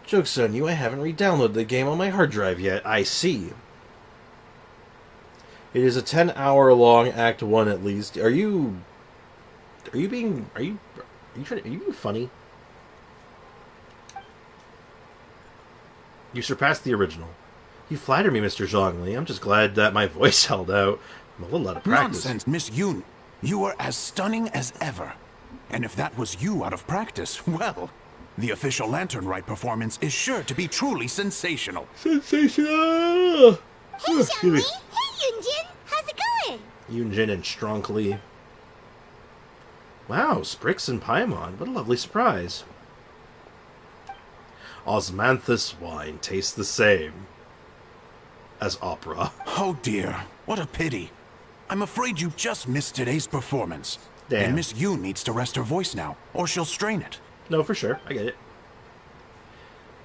Joke's on you, I haven't re-downloaded the game on my hard drive yet. I see. It is a 10-hour long Act 1 at least. Are you being funny? You surpassed the original. You flatter me, Mr. Zhongli. I'm just glad that my voice held out. I'm a little out of practice. Nonsense, Miss Yun. You were as stunning as ever. And if that was you out of practice, well, the official Lantern Rite performance is sure to be truly sensational. Sensational! Hey, Xiangli! Hey, Yunjin! How's it going? Yunjin and Strongly. Wow, Sprix and Paimon. What a lovely surprise. Osmanthus wine tastes the same as opera. Oh dear, what a pity. I'm afraid you just missed today's performance. Damn. And Miss Yu needs to rest her voice now, or she'll strain it. No, for sure. I get it.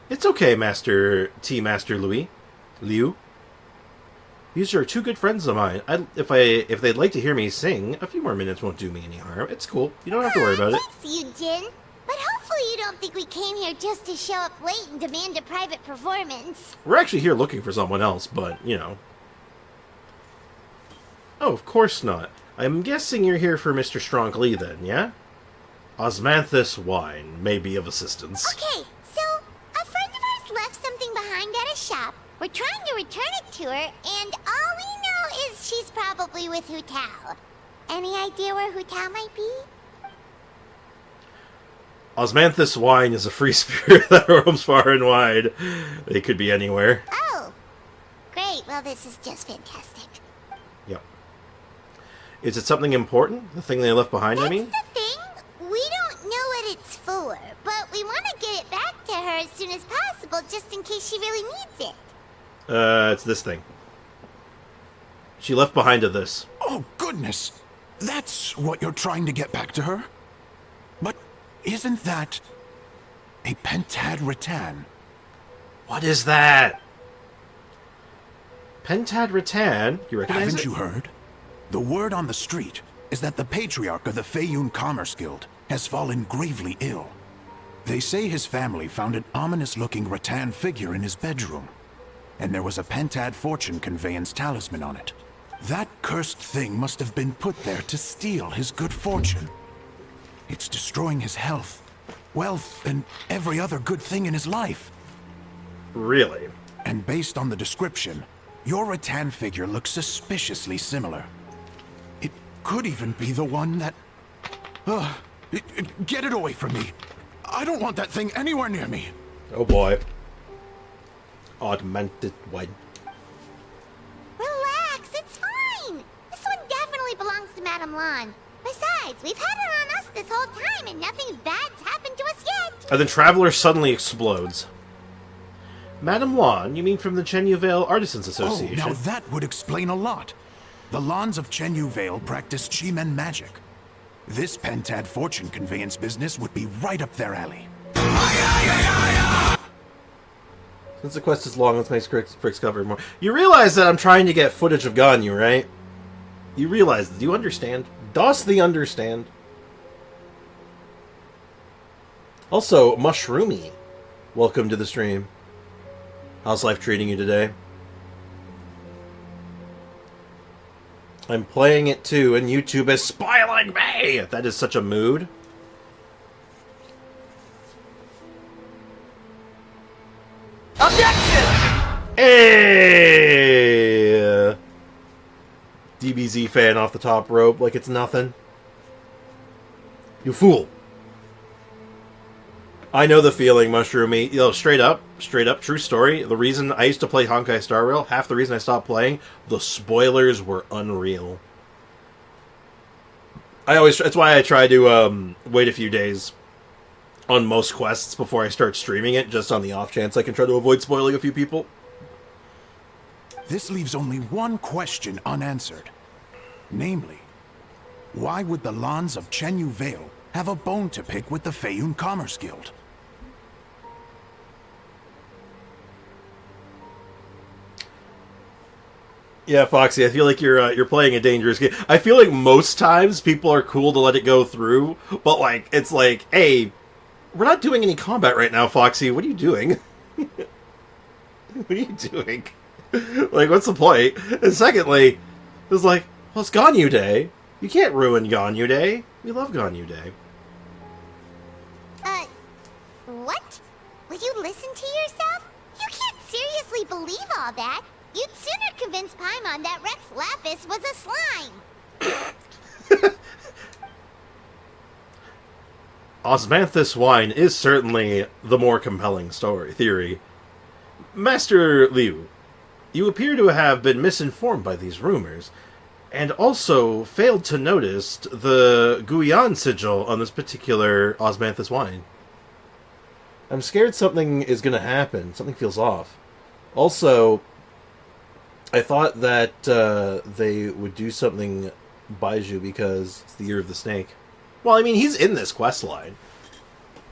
It's okay, Master Louis. Liu. These are two good friends of mine. If they'd like to hear me sing, a few more minutes won't do me any harm. It's cool. You don't have to worry about it. Thanks, Yunjin. But hopefully you don't think we came here just to show up late and demand a private performance. We're actually here looking for someone else, but, you know. Oh, of course not. I'm guessing you're here for Mr. Strongly then, yeah? Osmanthus wine may be of assistance. Okay, so a friend of ours left something behind at a shop. We're trying to return it to her, and all we know is she's probably with Hu Tao. Any idea where Hu Tao might be? Osmanthus wine is a free spirit that roams far and wide. They could be anywhere. Oh, great. Well, this is just fantastic. Yep. Is it something important? The thing they left behind, I mean? That's the thing. We don't know what it's for, but we want to get it back to her as soon as possible, just in case she really needs it. It's this thing. She left behind this. Oh, goodness! That's what you're trying to get back to her? But isn't that a pentad rattan? What is that? Pentad rattan? You recognize Haven't it? you heard? The word on the street is that the patriarch of the Feiyun Commerce Guild has fallen gravely ill. They say his family found an ominous-looking rattan figure in his bedroom, and there was a pentad fortune conveyance talisman on it. That cursed thing must have been put there to steal his good fortune. It's destroying his health, wealth, and every other good thing in his life. Really? And based on the description, your rattan figure looks suspiciously similar. It could even be the one that... get it away from me. I don't want that thing anywhere near me. Oh boy. Augmented wine. Relax, it's fine. This one definitely belongs to Madame Lan. Besides, we've had her on us this whole time, and nothing bad's happened to us yet. And then Traveler suddenly explodes. Madame Lan, you mean from the Chenyu Vale Artisans Association? Oh, now that would explain a lot. The Lans of Chenyu Vale practice Chi-Men magic. This pentad fortune conveyance business would be right up their alley. Since the quest is long, let's make Sprix cover more. You realize that I'm trying to get footage of Ganyu, right? You realize, do you understand? Does thee understand? Also, Mushroomy, welcome to the stream. How's life treating you today? I'm playing it too, and YouTube is spoiling me! That is such a mood. Objection! Hey! DBZ fan off the top rope like it's nothing. You fool. I know the feeling, Mushroomy. You know, straight up, true story. The reason I used to play Honkai Star Rail, half the reason I stopped playing, the spoilers were unreal. That's why I try to wait a few days on most quests before I start streaming it, just on the off chance I can try to avoid spoiling a few people. This leaves only one question unanswered. Namely, why would the Lans of Chenyu Vale have a bone to pick with the Feiyun Commerce Guild? Yeah, Foxy, I feel like you're playing a dangerous game. I feel like most times people are cool to let it go through, but like it's like, hey, we're not doing any combat right now, Foxy. What are you doing? What are you doing? Like, what's the point? And secondly, it's like, well, it's Ganyu Day. You can't ruin Ganyu Day. We love Ganyu Day. What? Will you listen to yourself? You can't seriously believe all that. You'd sooner convince Paimon that Rex Lapis was a slime. Osmanthus wine is certainly the more compelling theory. Master Liu, you appear to have been misinformed by these rumors, and also failed to notice the Guyan sigil on this particular Osmanthus wine. I'm scared something is going to happen. Something feels off. Also, I thought that they would do something Baiju because it's the Year of the Snake. Well, I mean, he's in this quest line.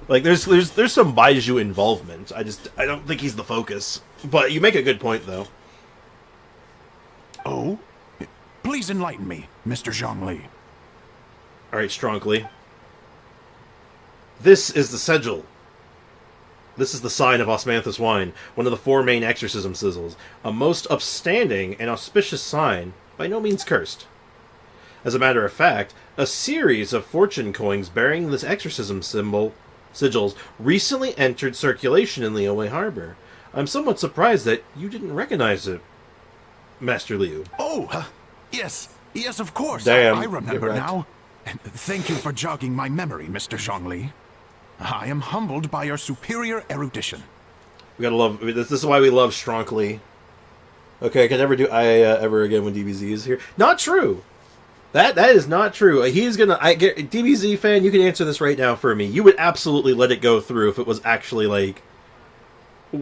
Like, there's some Baiju involvement. I don't think he's the focus. But you make a good point, though. Oh? Please enlighten me, Mr. Zhongli. Alright, Strongly. This is the sigil. This is the sign of Osmanthus wine, one of the 4 main exorcism sigils. A most upstanding and auspicious sign, by no means cursed. As a matter of fact, a series of fortune coins bearing this exorcism sigils recently entered circulation in Liyue Harbor. I'm somewhat surprised that you didn't recognize it, Master Liu. Oh, yes, of course. Damn, I remember you're right. now. Thank you for jogging my memory, Mr. Zhongli. I am humbled by your superior erudition. We gotta love this. Is why we love Strongly. Okay, I can never do ayaya ever again when DBZ is here. Not true. That is not true. He's gonna. I get DBZ fan. You can answer this right now for me. You would absolutely let it go through if it was actually like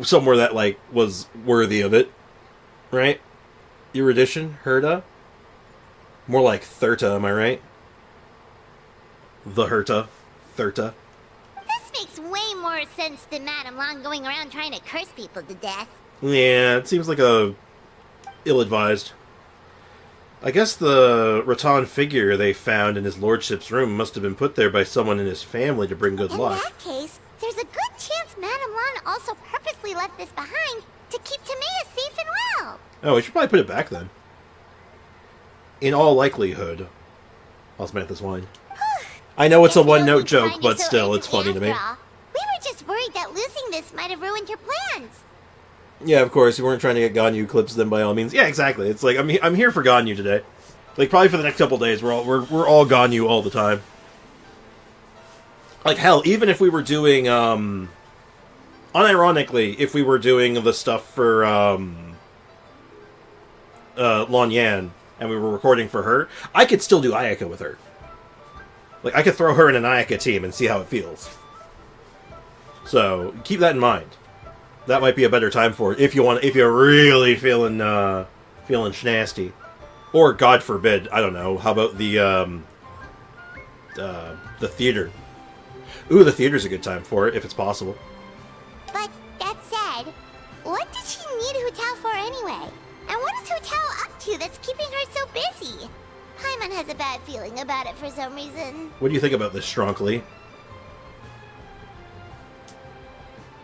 somewhere that like was worthy of it, right? Erudition, Herta. More like Thurta, am I right? The Herta, Thurta. This makes way more sense than Madame Long going around trying to curse people to death. Yeah, it seems like a ill-advised. I guess the rattan figure they found in his lordship's room must have been put there by someone in his family to bring good luck. In that case, there's a good chance Madame Long also purposely left this behind to keep Tamea safe and well. Oh, we should probably put it back then. In all likelihood, Osmanthus wine. I know it's a one-note joke, but still, it's funny to me. We were just worried that losing this might have ruined your plans. Yeah, of course, you weren't trying to get Ganyu clips then by all means. Yeah, exactly. It's like, I'm here for Ganyu today. Like, probably for the next couple days, we're all Ganyu all the time. Like, hell, even if we were doing, unironically, if we were doing the stuff for, Lon Yan, and we were recording for her, I could still do Ayaka with her. Like, I could throw her in an Ayaka team and see how it feels. So, keep that in mind. That might be a better time for it, if you're really feeling schnasty. Or, God forbid, I don't know, how about the theater? Ooh, the theater's a good time for it, if it's possible. But, that said, what did she need Hu Tao for anyway? And what is Hu Tao up to that's keeping her so busy? Paimon has a bad feeling about it for some reason. What do you think about this, Strongly?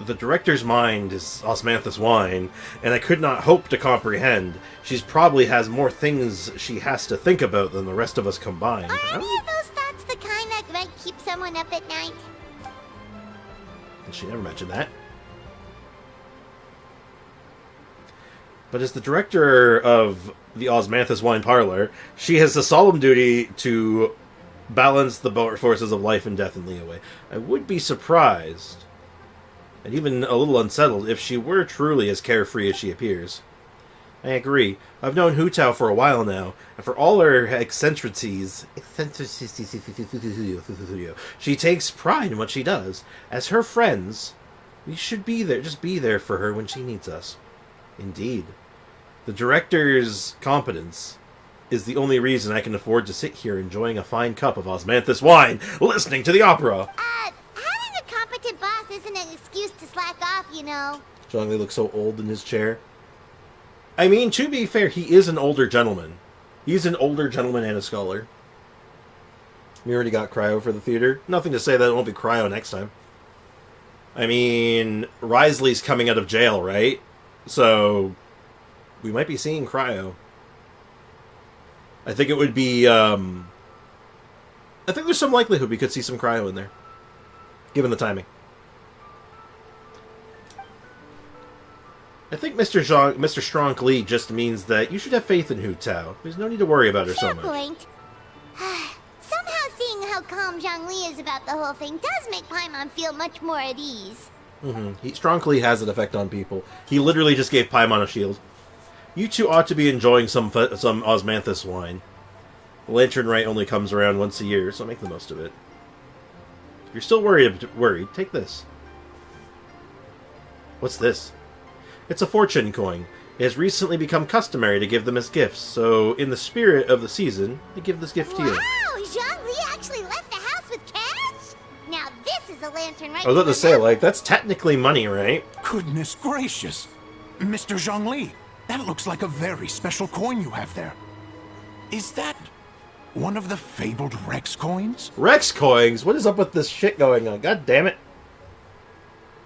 The director's mind is Osmanthus wine, and I could not hope to comprehend. She probably has more things she has to think about than the rest of us combined. Are any of those thoughts the kind that might keep someone up at night? She never mentioned that. But as the director of the Osmanthus Wine Parlor, she has the solemn duty to balance the forces of life and death in Liyue. I would be surprised, and even a little unsettled, if she were truly as carefree as she appears. I agree. I've known Hu Tao for a while now, and for all her eccentricities, she takes pride in what she does. As her friends, we should be there, just be there for her when she needs us. Indeed. The director's competence is the only reason I can afford to sit here enjoying a fine cup of Osmanthus wine, listening to the opera. Having a competent boss isn't an excuse to slack off, you know. Zhongli looks so old in his chair. I mean, to be fair, he is an older gentleman. He's an older gentleman and a scholar. We already got Cryo for the theater. Nothing to say that it won't be Cryo next time. I mean, Risley's coming out of jail, right? So, we might be seeing Cryo. I think it would be, I think there's some likelihood we could see some Cryo in there. Given the timing. I think Mr. Strong Lee just means that you should have faith in Hu Tao. There's no need to worry about her so much. Point. Somehow seeing how calm Zhongli is about the whole thing does make Paimon feel much more at ease. Strongly has an effect on people. He literally just gave Paimon a shield. You two ought to be enjoying some osmanthus wine. The Lantern Rite only comes around once a year, so make the most of it. If you're still worried, take this. What's this? It's a fortune coin. It has recently become customary to give them as gifts, so in the spirit of the season, I give this gift to you. Wow, Zhongli actually left the house with cash? Now this is a Lantern Rite. I was about to say, like, that's technically money, right? Goodness gracious. Mr. Zhongli, that looks like a very special coin you have there. Is that one of the fabled Rex coins? Rex coins? What is up with this shit going on? God damn it.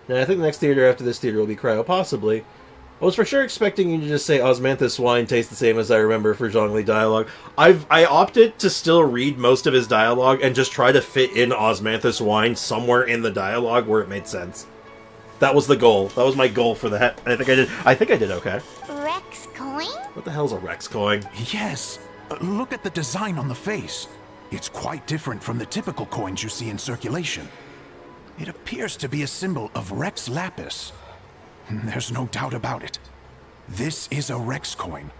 Now, I think the next theater after this theater will be Cryo, possibly. I was for sure expecting you to just say osmanthus wine tastes the same as I remember for Zhongli dialogue. I opted to still read most of his dialogue and just try to fit in osmanthus wine somewhere in the dialogue where it made sense. That was the goal. That was my goal for that. I think I did okay. Rex coin? What the hell's a Rex coin? Yes. Look at the design on the face. It's quite different from the typical coins you see in circulation. It appears to be a symbol of Rex Lapis. There's no doubt about it. This is a Rex coin,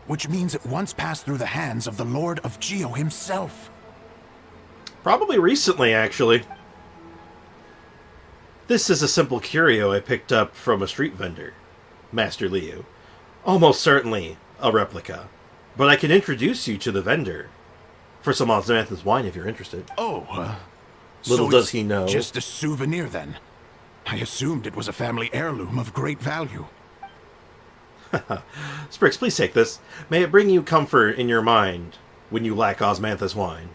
which means it once passed through the hands of the Lord of Geo himself. Probably recently, actually. This is a simple curio I picked up from a street vendor, Master Liu. Almost certainly a replica, but I can introduce you to the vendor for some osmanthus wine if you're interested. Oh, Little so does he know. Just a souvenir then. I assumed it was a family heirloom of great value. Sprix, please take this. May it bring you comfort in your mind when you lack osmanthus wine.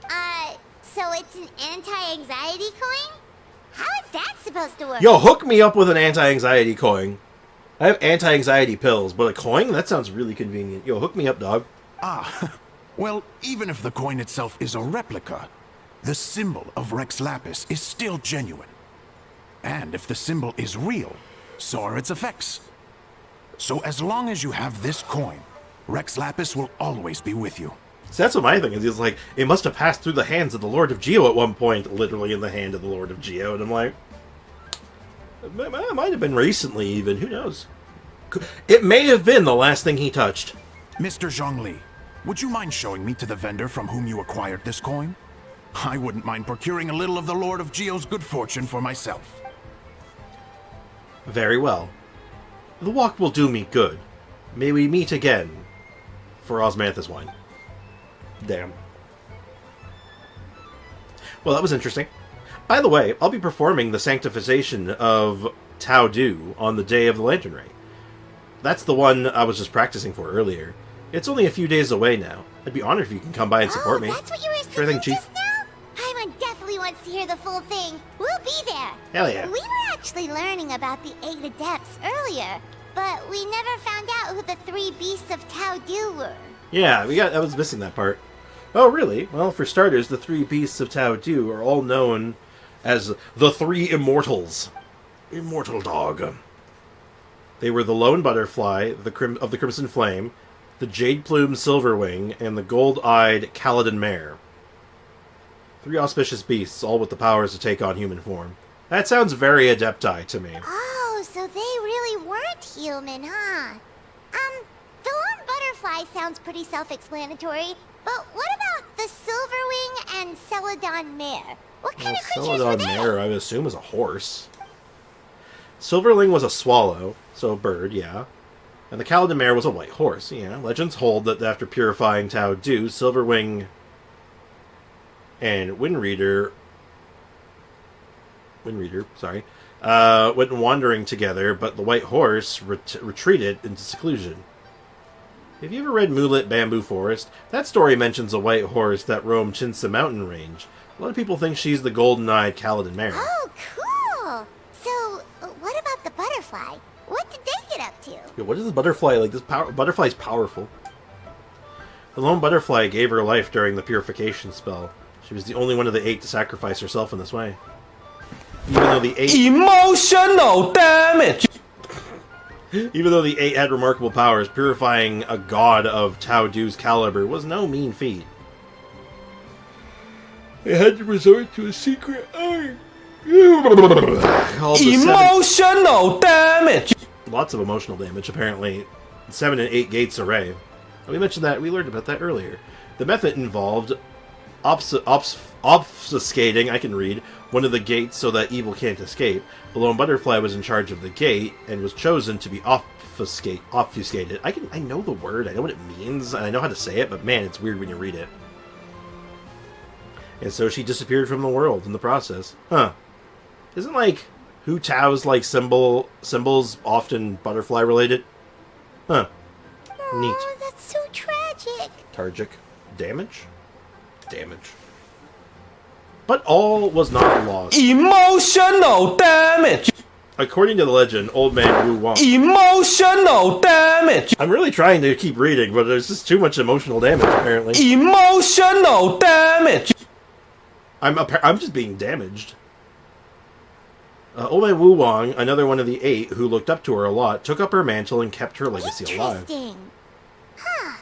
So it's an anti-anxiety coin? How is that supposed to work? Yo, hook me up with an anti-anxiety coin. I have anti-anxiety pills, but a coin? That sounds really convenient. Yo, hook me up, dog. Well, even if the coin itself is a replica, the symbol of Rex Lapis is still genuine. And if the symbol is real, so are its effects. So as long as you have this coin, Rex Lapis will always be with you. So that's what my thing is. He's like, it must have passed through the hands of the Lord of Geo at one point, literally in the hand of the Lord of Geo. And I'm like, it might have been recently even, who knows? It may have been the last thing he touched. Mr. Zhongli, would you mind showing me to the vendor from whom you acquired this coin? I wouldn't mind procuring a little of the Lord of Geo's good fortune for myself. Very well. The walk will do me good. May we meet again for osmanthus wine. Damn. Well, that was interesting. By the way, I'll be performing the sanctification of Tao Du on the day of the Lantern Rite. That's the one I was just practicing for earlier. It's only a few days away now. I'd be honored if you can come by and support me. That's what you were saying just now? Paimon definitely wants to hear the full thing. We'll be there. Hell yeah. We were actually learning about the 8 Adepts earlier, but we never found out who the 3 Beasts of Tao Du were. Yeah, I was missing that part. Oh, really? Well, for starters, the 3 Beasts of Tao Du are all known as the 3 Immortals. Immortal Dog. They were the Lone Butterfly of the Crimson Flame, the Jade-Plumed Silverwing, and the Gold-Eyed Kaladin Mare. 3 auspicious beasts, all with the powers to take on human form. That sounds very Adepti to me. Oh, so they really weren't human, huh? The Lone Butterfly sounds pretty self-explanatory, but what about the Silverwing and Celadon Mare? What kind of creatures were Celadon they? Mare, I would assume, is a horse. Silverling was a swallow, so a bird, yeah. And the Kaladin Mare was a white horse, yeah. Legends hold that after purifying Tao Du, Silverwing and Windreader, went wandering together, but the white horse retreated into seclusion. Have you ever read Moonlit Bamboo Forest? That story mentions a white horse that roamed Chinsa mountain range. A lot of people think she's the golden-eyed Kaladin Mare. Oh, cool! So, what about the butterfly? What did they get up to? Yeah, what is this butterfly like? This butterfly's powerful. The lone butterfly gave her life during the purification spell. She was the only one of the 8 to sacrifice herself in this way. Even though the 8... Emotional damage! Even though the 8 had remarkable powers, purifying a god of Tao Du's caliber was no mean feat. I had to resort to a secret art. Called the Emotional damage. Lots of emotional damage, apparently. 7 and 8 gates array. And we mentioned that, we learned about that earlier. The method involved obfuscating, I can read, one of the gates so that evil can't escape. The lone butterfly was in charge of the gate and was chosen to be obfuscated. I know the word, I know what it means, and I know how to say it, but man, it's weird when you read it. And so she disappeared from the world in the process. Huh. Isn't like Hu Tao's like symbols often butterfly related? Huh. Neat. Oh, that's so tragic. Tragic. Damage? Damage. But all was not lost. Emotional damage. According to the legend, Old Man Wu Wang. Emotional damage. I'm really trying to keep reading, but there's just too much emotional damage, apparently. Emotional damage. I'm just being damaged. Old Man Wu Wang, another one of the 8 who looked up to her a lot, took up her mantle and kept her legacy alive. Interesting. Huh.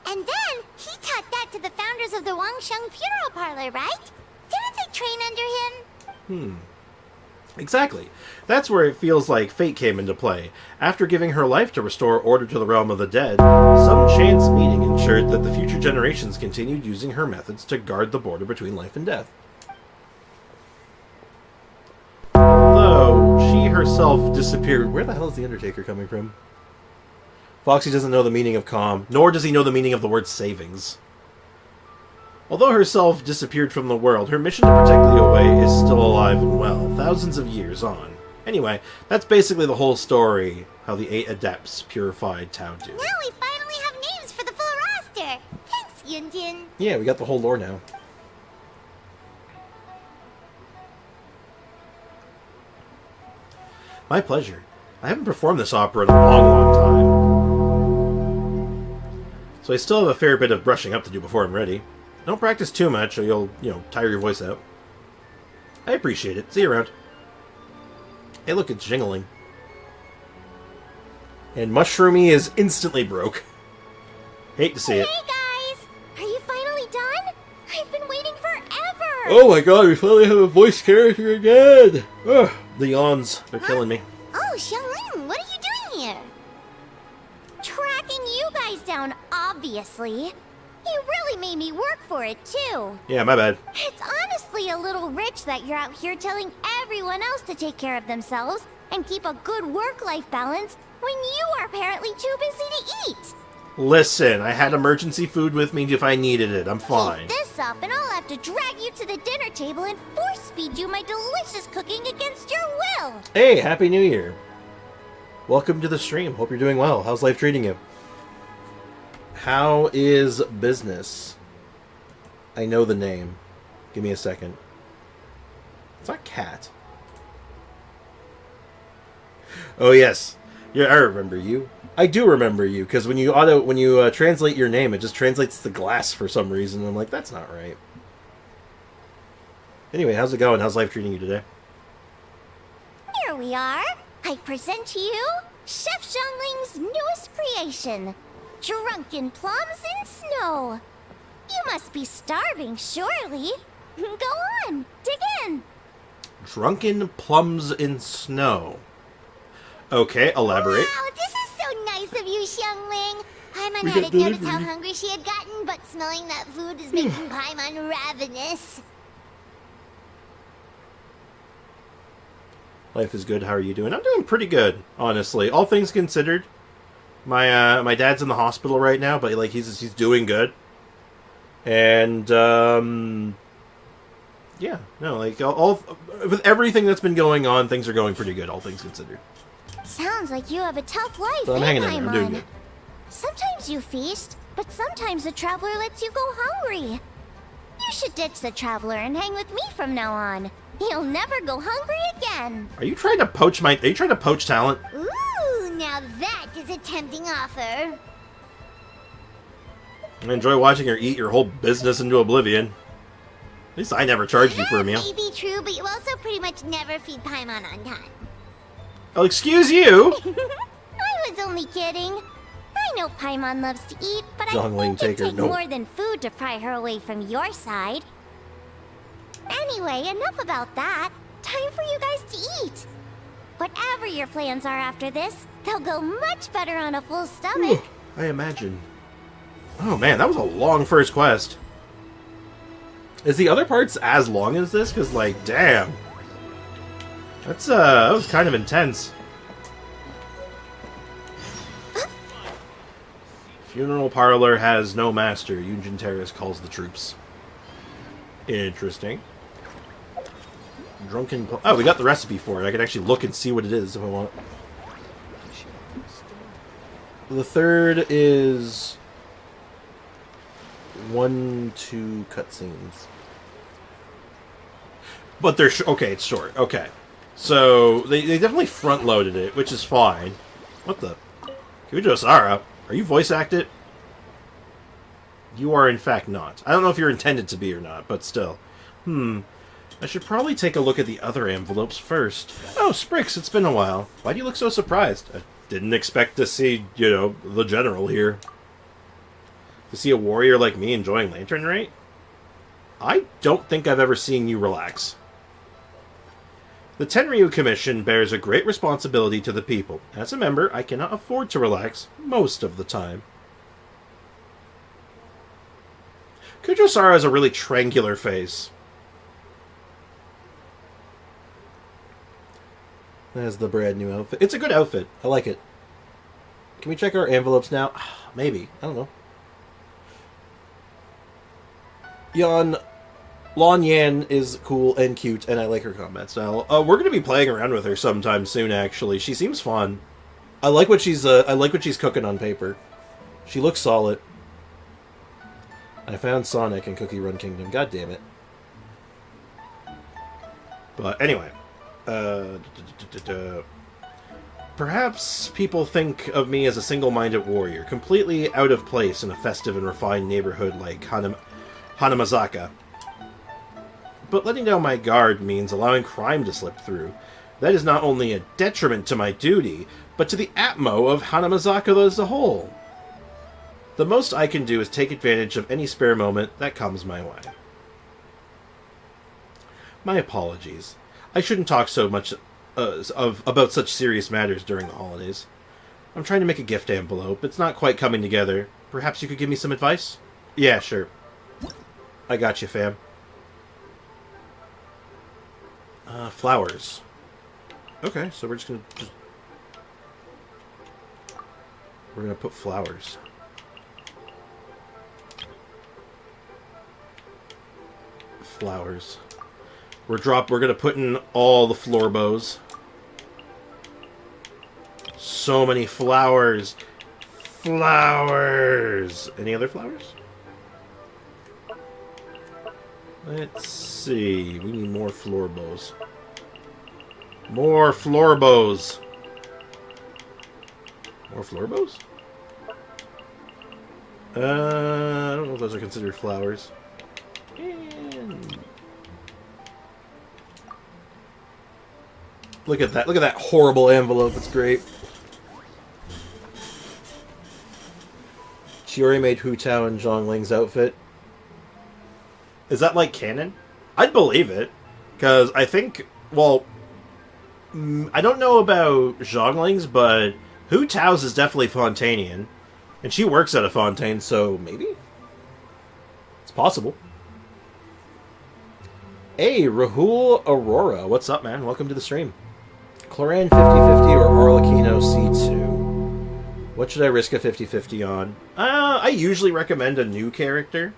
And then he taught that to the founders of the Wangsheng Funeral Parlor, right? Didn't they train under him? Exactly. That's where it feels like fate came into play. After giving her life to restore order to the realm of the dead, some chance meeting ensured that the future generations continued using her methods to guard the border between life and death. Though she herself disappeared. Where the hell is the Undertaker coming from? Foxy doesn't know the meaning of calm, nor does he know the meaning of the word savings. Although herself disappeared from the world, her mission to protect Liyue is still alive and well, thousands of years on. Anyway, that's basically the whole story, how the 8 adepts purified Tao Do. Now we finally have names for the full roster. Thanks, Yunjin. Yeah, we got the whole lore now. My pleasure. I haven't performed this opera in a long time. So I still have a fair bit of brushing up to do before I'm ready. Don't practice too much or you'll, tire your voice out. I appreciate it. See you around. Hey, look, it's jingling. And Mushroomy is instantly broke. Hate to see it. Hey guys! Are you finally done? I've been waiting forever! Oh my god, we finally have a voice character again! Ugh, the yawns, they're killing me. Oh, Xiangling, what are you doing here? Tracking you guys down, obviously. You really made me work for it, too. Yeah, my bad. It's honestly a little rich that you're out here telling everyone else to take care of themselves and keep a good work-life balance when you are apparently too busy to eat. Listen, I had emergency food with me if I needed it. I'm fine. Keep this up and I'll have to drag you to the dinner table and force-feed you my delicious cooking against your will. Hey, Happy New Year. Welcome to the stream. Hope you're doing well. How's life treating you? How is business? I know the name. Give me a second. It's not Cat. Oh yes, yeah, I remember you. I do remember you because when you translate your name, it just translates to glass for some reason. I'm like, that's not right. Anyway, how's it going? How's life treating you today? Here we are. I present to you Chef Xiangling's newest creation. Drunken plums in snow. You must be starving, surely. Go on, dig in. Drunken plums in snow. Okay, elaborate. Wow, this is so nice of you, Xiangling. Paimon hadn't noticed how hungry she had gotten, but smelling that food is making Paimon ravenous. Life is good. How are you doing? I'm doing pretty good, honestly. All things considered. My dad's in the hospital right now, but like he's doing good. And yeah, no, like all with everything that's been going on, things are going pretty good, all things considered. Sounds like you have a tough life, So I'm hanging in there. I'm doing Paimon? good. Sometimes you feast, but sometimes the traveler lets you go hungry. You should ditch the traveler and hang with me from now on. You'll never go hungry again. Are you trying to poach Are you trying to poach talent? Ooh, now that is a tempting offer. I enjoy watching her eat your whole business into oblivion. At least I never charged you for a meal. That may be true, but you also pretty much never feed Paimon on time. Oh, excuse you! I was only kidding. I know Paimon loves to eat, but I Xiangling, think it'd take her. take No. more than food to pry her away from your side. Anyway, enough about that. Time for you guys to eat. Whatever your plans are after this, they'll go much better on a full stomach. I imagine. Oh man, that was a long first quest. Is the other parts as long as this? Because, like, damn. That was kind of intense. Funeral parlor has no master. Yunjin Terrace calls the troops. Interesting. Drunken... Oh, we got the recipe for it. I can actually look and see what it is if I want. The third is... 1, 2 cutscenes. But they're... Okay, it's short. Okay. So, they definitely front-loaded it, which is fine. What the... Kujo-Sara, are you voice acted? You are, in fact, not. I don't know if you're intended to be or not, but still. I should probably take a look at the other envelopes first. Oh, Sprix, it's been a while. Why do you look so surprised? I didn't expect to see, you know, the general here. To see a warrior like me enjoying Lantern Rite? I don't think I've ever seen you relax. The Tenryu Commission bears a great responsibility to the people. As a member, I cannot afford to relax most of the time. Kujo-Sara has a really triangular face. That's the brand new outfit. It's a good outfit. I like it. Can we check our envelopes now? Maybe. I don't know. Lon Yan is cool and cute, and I like her combat style. We're going to be playing around with her sometime soon, actually. She seems fun. I like what she's cooking on paper. She looks solid. I found Sonic in Cookie Run Kingdom. God damn it. But anyway. Perhaps people think of me as a single-minded warrior, completely out of place in a festive and refined neighborhood like Hanamazaka. But letting down my guard means allowing crime to slip through. That is not only a detriment to my duty, but to the Atmo of Hanamazaka as a whole. The most I can do is take advantage of any spare moment that comes my way. My apologies. I shouldn't talk so much about such serious matters during the holidays. I'm trying to make a gift envelope. It's not quite coming together. Perhaps you could give me some advice? Yeah, sure. I got you, fam. Flowers. Okay, so we're gonna put flowers. Flowers. We're gonna put in all the floor bows. So many flowers. Flowers! Any other flowers? Let's see. We need more floor bows. More floor bows! More floor bows? I don't know if those are considered flowers. And... Look at that. Look at that horrible envelope. It's great. Chiori made Hu Tao and Zhongling's outfit. Is that like canon? I'd believe it. Because I think, well, I don't know about Zhongling's, but Hu Tao's is definitely Fontanian. And she works at a Fontaine, so maybe? It's possible. Hey, Rahul Aurora. What's up, man? Welcome to the stream. Cloran 50-50 or Arlecchino C2? What should I risk a 50-50 on? I usually recommend a new character.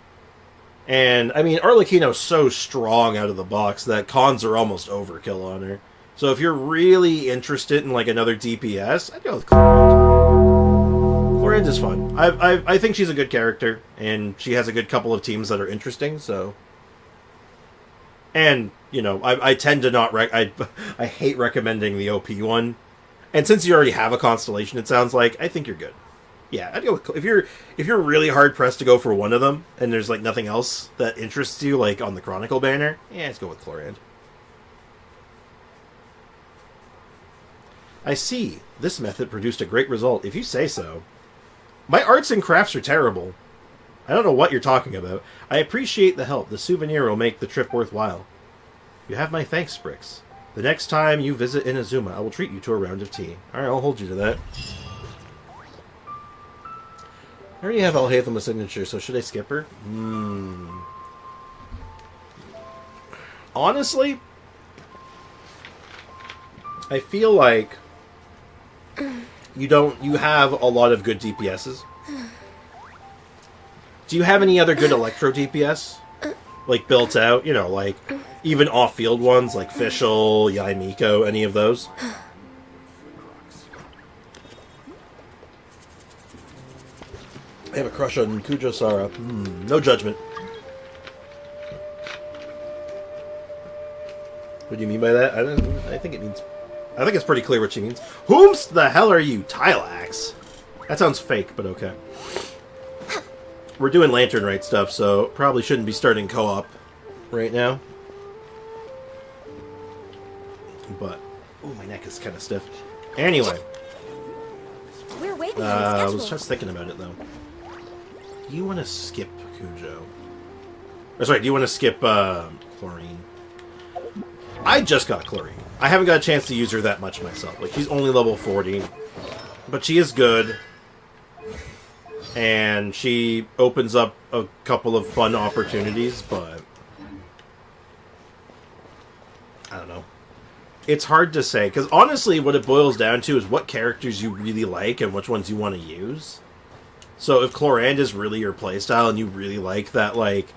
And, I mean, Arlecchino's so strong out of the box that cons are almost overkill on her. So if you're really interested in, like, another DPS, I'd go with Clorand. Clorand is fun. I think she's a good character, and she has a good couple of teams that are interesting, so... And, you know, I tend to not... I hate recommending the OP one. And since you already have a Constellation, it sounds like, I think you're good. Yeah, I'd go with... If you're really hard-pressed to go for one of them, and there's, like, nothing else that interests you, like, on the Chronicle banner, yeah, let's go with Clorand. I see. This method produced a great result, if you say so. My arts and crafts are terrible. I don't know what you're talking about. I appreciate the help. The souvenir will make the trip worthwhile. You have my thanks, Sprix. The next time you visit Inazuma, I will treat you to a round of tea. Alright, I'll hold you to that. I already have Alhaitham's signature, so should I skip her? Honestly, I feel like you have a lot of good DPSs. Do you have any other good Electro DPS? Like, built out, you know, like, even off-field ones, like Fischl, Yaimiko, any of those? I have a crush on Kujo-Sara. No judgment. What do you mean by that? I think it's pretty clear what she means. Whomst the hell are you, Tylax? That sounds fake, but okay. We're doing Lantern Rite stuff, so probably shouldn't be starting co-op right now. But, oh, my neck is kind of stiff. Anyway. We're way I was just thinking about it, though. Do you want to skip Kujo? Or, sorry, do you want to skip Chlorine? I just got Chlorine. I haven't got a chance to use her that much myself. Like, she's only level 40. But she is good. And she opens up a couple of fun opportunities, but I don't know. It's hard to say, because honestly what it boils down to is what characters you really like and which ones you want to use. So if Chlorand is really your playstyle and you really like that, like,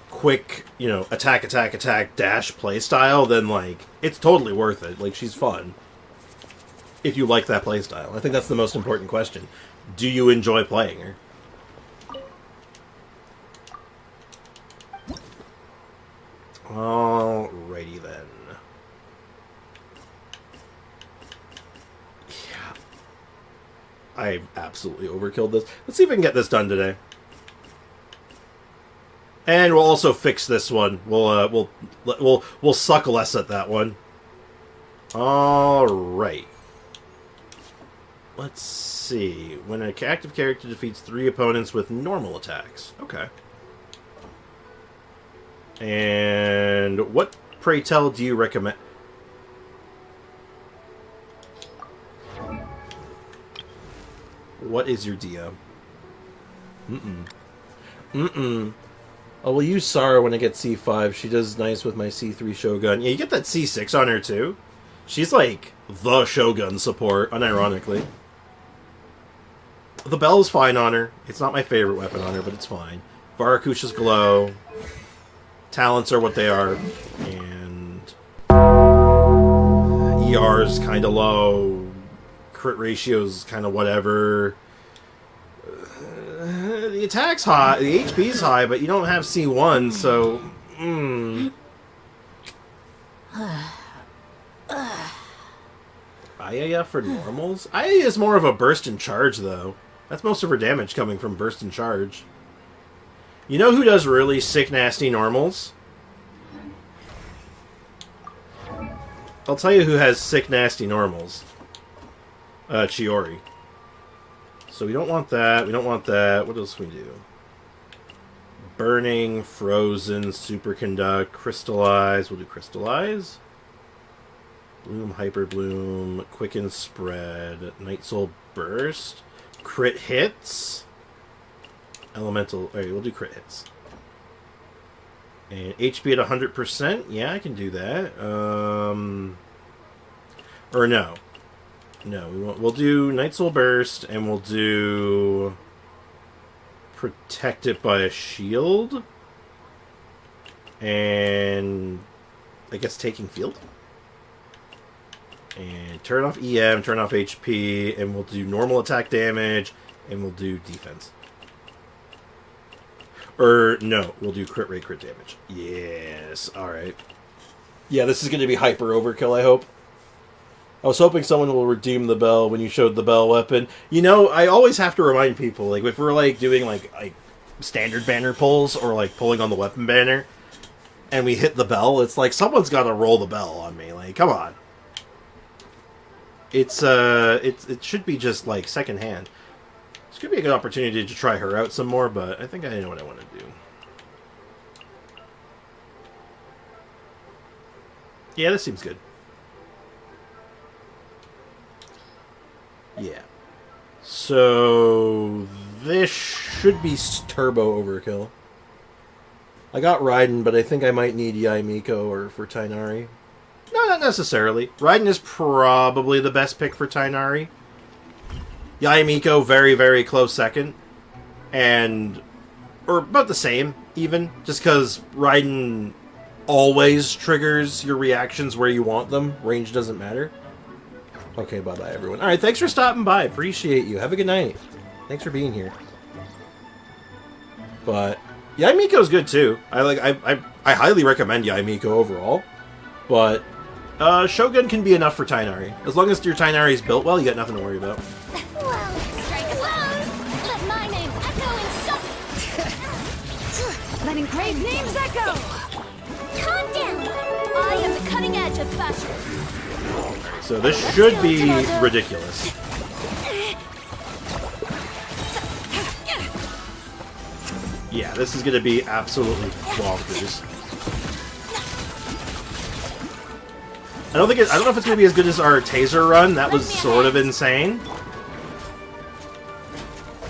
quick, you know, attack, attack, attack, dash playstyle, then, like, it's totally worth it. Like, she's fun. If you like that playstyle. I think that's the most important question. Do you enjoy playing her? Alrighty then. Yeah. I absolutely overkilled this. Let's see if I can get this done today. And we'll also fix this one. We'll suck less at that one. Alright. Let's see. When an active character defeats 3 opponents with normal attacks. Okay. And what, pray tell, do you recommend? What is your Dehya? Oh, we'll use Sara when I get C5. She does nice with my C3 Shogun. Yeah, you get that C6 on her, too. She's like the Shogun support, unironically. The bell's fine on her. It's not my favorite weapon on her, but it's fine. Varakusha's glow. Talents are what they are. And ER's kind of low. Crit ratio's kind of whatever. The attack's high. The HP's high, but you don't have C1, so... Ayaya for normals? Ayaya is more of a burst and charge, though. That's most of her damage coming from burst and charge. You know who does really sick, nasty normals? I'll tell you who has sick, nasty normals. Chiori. So we don't want that. We don't want that. What else can we do? Burning, frozen, superconduct, crystallize. We'll do crystallize. Bloom, hyper bloom, quicken spread, night soul burst, crit hits, elemental. Alright, we'll do crit hits. And HP at 100%. Yeah, I can do that. Or no. No, we'll do Night Soul Burst, and we'll do Protect it by a shield. And I guess Taking Field. And turn off EM, turn off HP, and we'll do normal attack damage, and we'll do defense. Or, no, we'll do crit rate, crit damage. Yes, alright. Yeah, this is going to be hyper overkill, I hope. I was hoping someone will redeem the bell when you showed the bell weapon. You know, I always have to remind people, like, if we're, like, doing, like standard banner pulls, or, like, pulling on the weapon banner, and we hit the bell, it's like, someone's got to roll the bell on me. Like, come on. It should be just, like, second hand. This could be a good opportunity to try her out some more, but I think I know what I want to do. Yeah, this seems good. Yeah. So this should be turbo overkill. I got Raiden, but I think I might need Yaimiko or for Tainari. No, not necessarily. Raiden is probably the best pick for Tainari. Yaimiko, very, very close second. Or about the same, even. Just because Raiden always triggers your reactions where you want them. Range doesn't matter. Okay, bye-bye, everyone. Alright, thanks for stopping by. Appreciate you. Have a good night. Thanks for being here. But Yaimiko's good, too. I highly recommend Yaimiko overall. But Shogun can be enough for Tainari. As long as your Tainari is built well, you got nothing to worry about. Well, strike blows. Let my name echo in Letting great names echo! Calm down. I am the cutting edge of fashion. So this should be ridiculous. Yeah, this is going to be absolutely bonkers. I don't know if it's going to be as good as our taser run. That was sort of insane.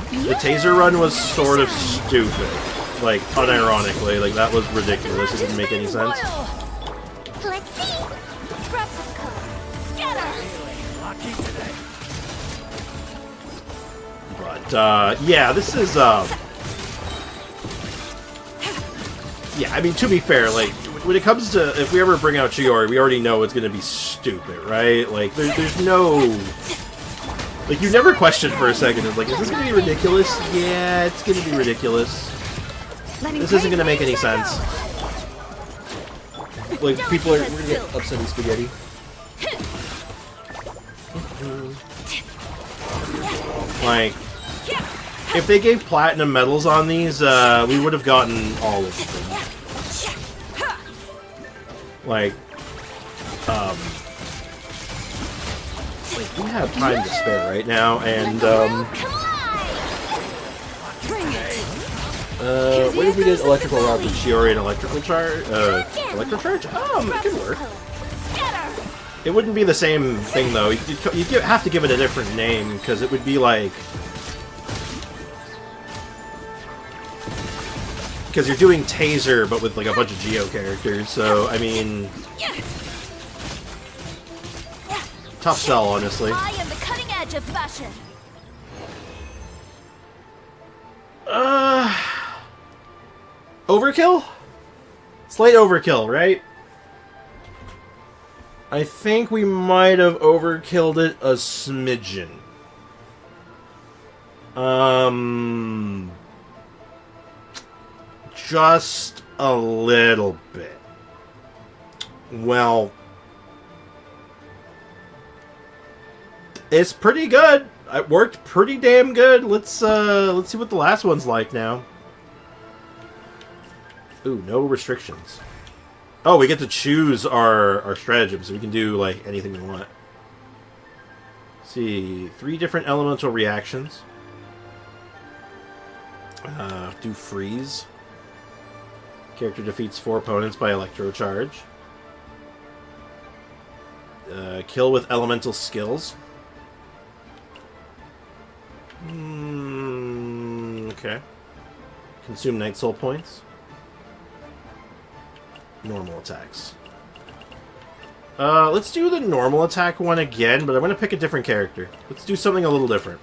The taser run was sort of stupid. Like, unironically. Like, that was ridiculous. It didn't make any sense. Let's see. Scraps of color. Scatter. But, yeah, this is, yeah, I mean, to be fair, like, when it comes to, if we ever bring out Chiori, we already know it's gonna be stupid, right? Like, there's no... Like, you never question for a second, it's like, is this gonna be ridiculous? Yeah, it's gonna be ridiculous. This isn't gonna make any sense. Like, people are gonna get upset in spaghetti. Like, if they gave platinum medals on these, we would have gotten all of them. Like, we have time to spare right now, and, what if we did electrical rod with Chiori and electrical charge? Electrocharge? It could work. It wouldn't be the same thing, though. You'd have to give it a different name, because it would be like... Because you're doing Taser, but with like a bunch of Geo characters, so, I mean... Tough sell, honestly. I am the cutting edge of fashion. Overkill? Slight overkill, right? I think we might have overkilled it a smidgen. Just a little bit. Well, it's pretty good. It worked pretty damn good. Let's see what the last one's like now. Ooh, no restrictions. Oh, we get to choose our stratagem, so we can do like anything we want. Let's see, 3 different elemental reactions. Do freeze. Character defeats 4 opponents by electro charge. Kill with elemental skills. Okay. Consume Night Soul points. Normal attacks. Let's do the normal attack one again, but I'm going to pick a different character. Let's do something a little different.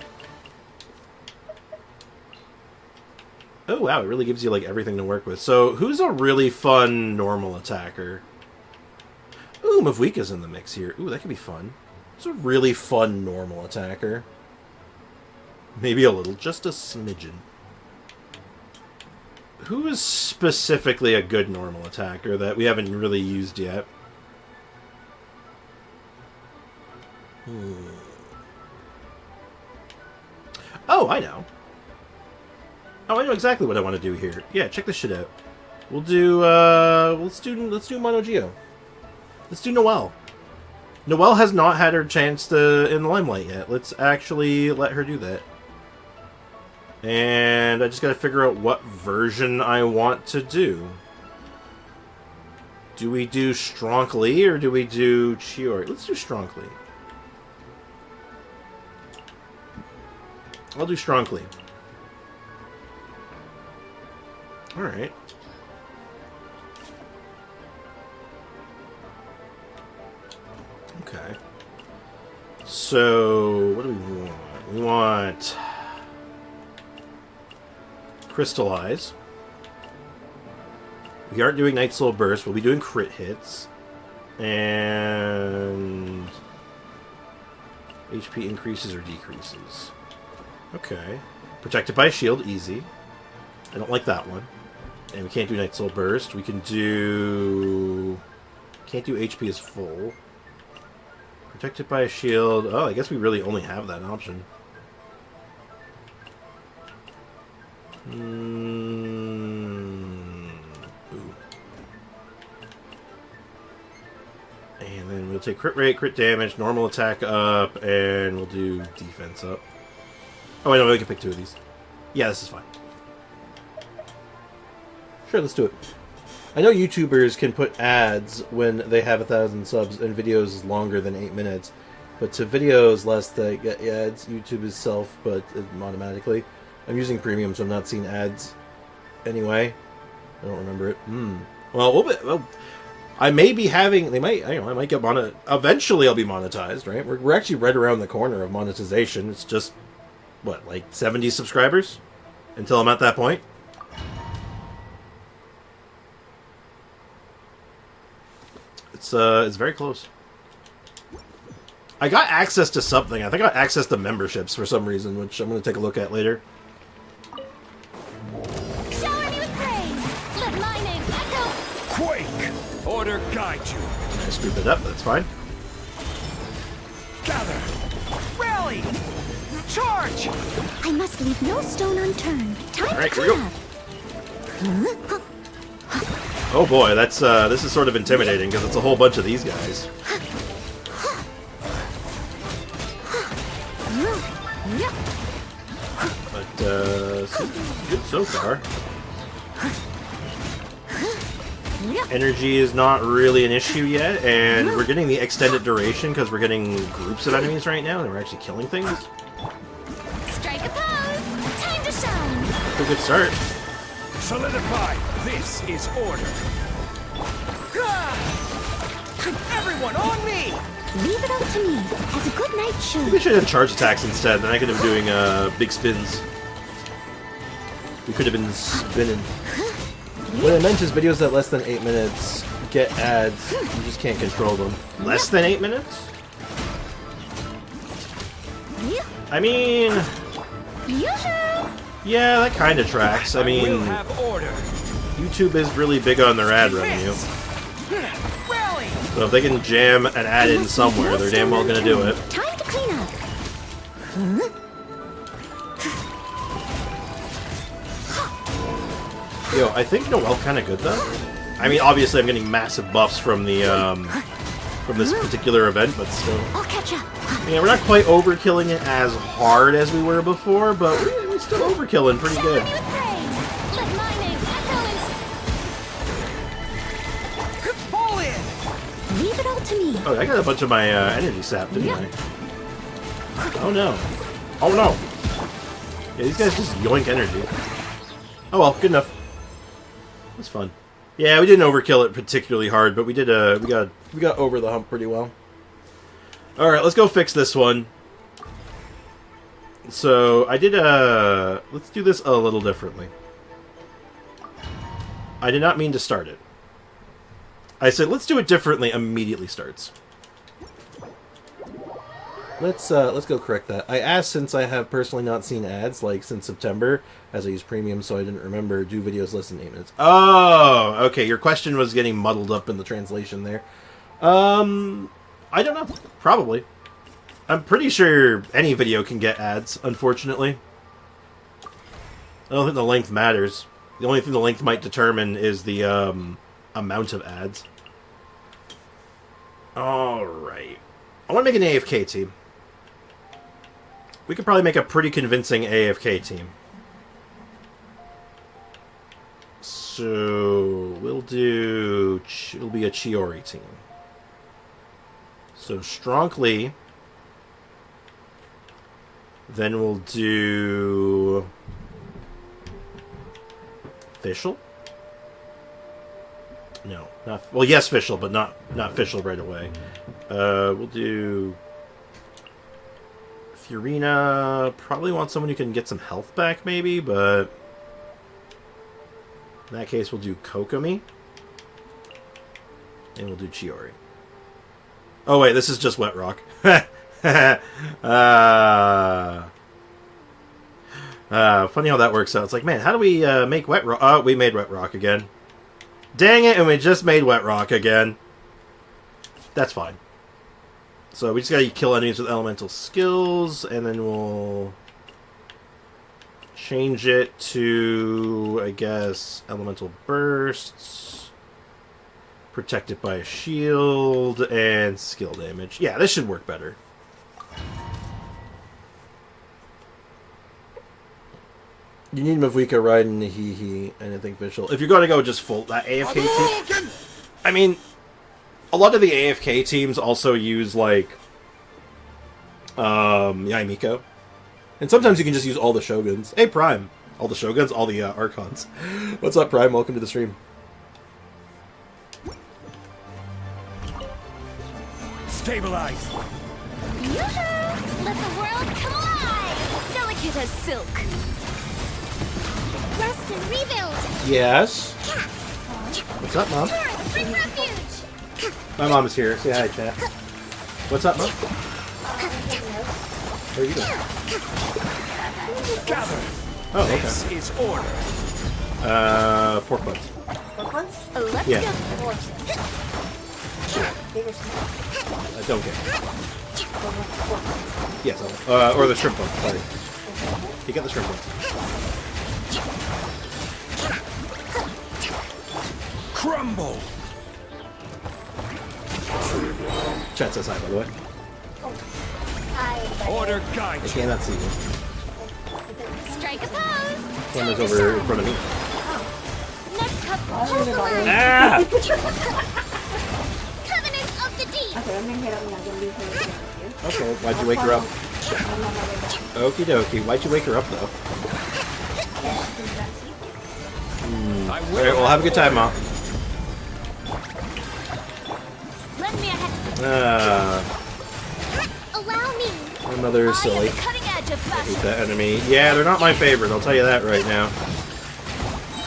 Oh, wow, it really gives you, like, everything to work with. So, who's a really fun normal attacker? Ooh, Mavwika's in the mix here. Ooh, that could be fun. Who's a really fun normal attacker? Maybe a little, just a smidgen. Who is specifically a good normal attacker that we haven't really used yet? Oh, I know. Oh, I know exactly what I want to do here. Yeah, check this shit out. We'll do, let's do Mono Geo. Let's do Noelle. Noelle has not had her chance in the limelight yet. Let's actually let her do that. And I just gotta figure out what version I want to do. Do we do Stronkly or do we do Chiori? Let's do Stronkly. I'll do Stronkly. Alright. Okay. So, what do we want? We want Crystallize. We aren't doing Night Soul Burst. We'll be doing crit hits. And HP increases or decreases. Okay. Protected by a shield, easy. I don't like that one. And we can't do Night Soul Burst. We can do... Can't do HP as full. Protected by a shield. Oh, I guess we really only have that option. Ooh. And then we'll take crit rate, crit damage, normal attack up, and we'll do defense up. Oh, wait, no, we can pick two of these. Yeah, this is fine. Sure, let's do it. I know YouTubers can put ads when they have 1,000 subs and videos longer than 8 minutes, but to videos less that get ads, YouTube is self, but automatically. I'm using premium, so I'm not seeing ads anyway. I don't remember it. Well, I may be having. They might. I might get eventually, I'll be monetized. Right? We're actually right around the corner of monetization. It's just what, like 70 subscribers until I'm at that point. It's very close. I got access to something. I think I got access to memberships for some reason, which I'm going to take a look at later. Shower me with praise. Let my name echo. Quake! Order guide you. I screwed it up, but that's fine. Gather! Rally! Charge! I must leave no stone unturned. Time All right, to here we clean go. up. Oh boy, that's this is sort of intimidating because it's a whole bunch of these guys. But good so far. Energy is not really an issue yet, and we're getting the extended duration because we're getting groups of enemies right now, and we're actually killing things. Strike a pose. Time to shine. It's a good start. Solidify! This is order! Everyone on me! Leave it up to me, as a good knight should. We should have charge attacks instead, then I could have been doing big spins. We could have been spinning. What I meant is videos that less than 8 minutes get ads. You just can't control them. Less than 8 minutes? I mean... Yeah, that kind of tracks. I mean... YouTube is really big on their ad revenue. So if they can jam an ad in somewhere, they're damn well gonna do it. Time to clean up. Yo, I think Noelle kind of good though. I mean, obviously I'm getting massive buffs from the from this particular event, but still. I'll catch up. Yeah, we're not quite overkilling it as hard as we were before, but we're still overkilling pretty good. Leave it all to me. Oh, I got a bunch of my energy sapped, didn't I? Oh no. Oh no. Yeah, these guys just yoink energy. Oh well, good enough. That's fun. Yeah, we didn't overkill it particularly hard, but we did we got over the hump pretty well. Alright, let's go fix this one. So I did let's do this a little differently. I did not mean to start it. I said, let's do it differently. Immediately starts. Let's go correct that. I asked, since I have personally not seen ads, like, since September, as I use premium, so I didn't remember, do videos less than 8 minutes. Oh! Okay, your question was getting muddled up in the translation there. I don't know. Probably. I'm pretty sure any video can get ads, unfortunately. I don't think the length matters. The only thing the length might determine is the, amount of ads. Alright. I want to make an AFK team. We could probably make a pretty convincing AFK team. So we'll do. It'll be a Chiori team. So Strongly. Then we'll do Fischl. No, not well. Yes, Fischl, but not Fischl right away. We'll do Furina. Probably want someone who can get some health back, maybe, but in that case, we'll do Kokomi, and we'll do Chiori. Oh wait, this is just Wet Rock. Funny how that works out. It's like, man, how do we make Wet Rock? Oh, we made Wet Rock again. Dang it, and we just made Wet Rock again. That's fine. So we just gotta kill enemies with elemental skills, and then we'll change it to, I guess, elemental bursts, protected by a shield, and skill damage. Yeah, this should work better. You need Mavuika, Ride, and He, and I think Fischl. If you're going to go just full that AFK team, I mean, a lot of the AFK teams also use like Yaimiko, and sometimes you can just use all the Shoguns. Hey, Prime, all the Shoguns, all the Archons. What's up, Prime? Welcome to the stream. Stabilize. Let the world come alive! Delicate as silk. Rest and rebuild. Yes. What's up, Mom? Bring refuge. My mom is here. Say hi, chat. What's up, Mom? Where are you going? Gather. Oh, okay. This is order. Pork butts. Pork buns? Let's Yeah. go. I don't care. Yes, or the shrimp one. Sorry. You got the shrimp one. Crumble. Chat says hi, by the way. Order guide. I cannot see you. Strike a pose. Camera's over in front of me. Next cup, hold the line. Ah! Covenant of the deep. Okay, why'd you wake her up? Okie dokie, why'd you wake her up, though? Alright, well, have a good time, Mom. Lend me a hand. Allow me. My mother is silly. Cutting edge of I hate fashion. that enemy. Yeah, they're not my favorite, I'll tell you that right now.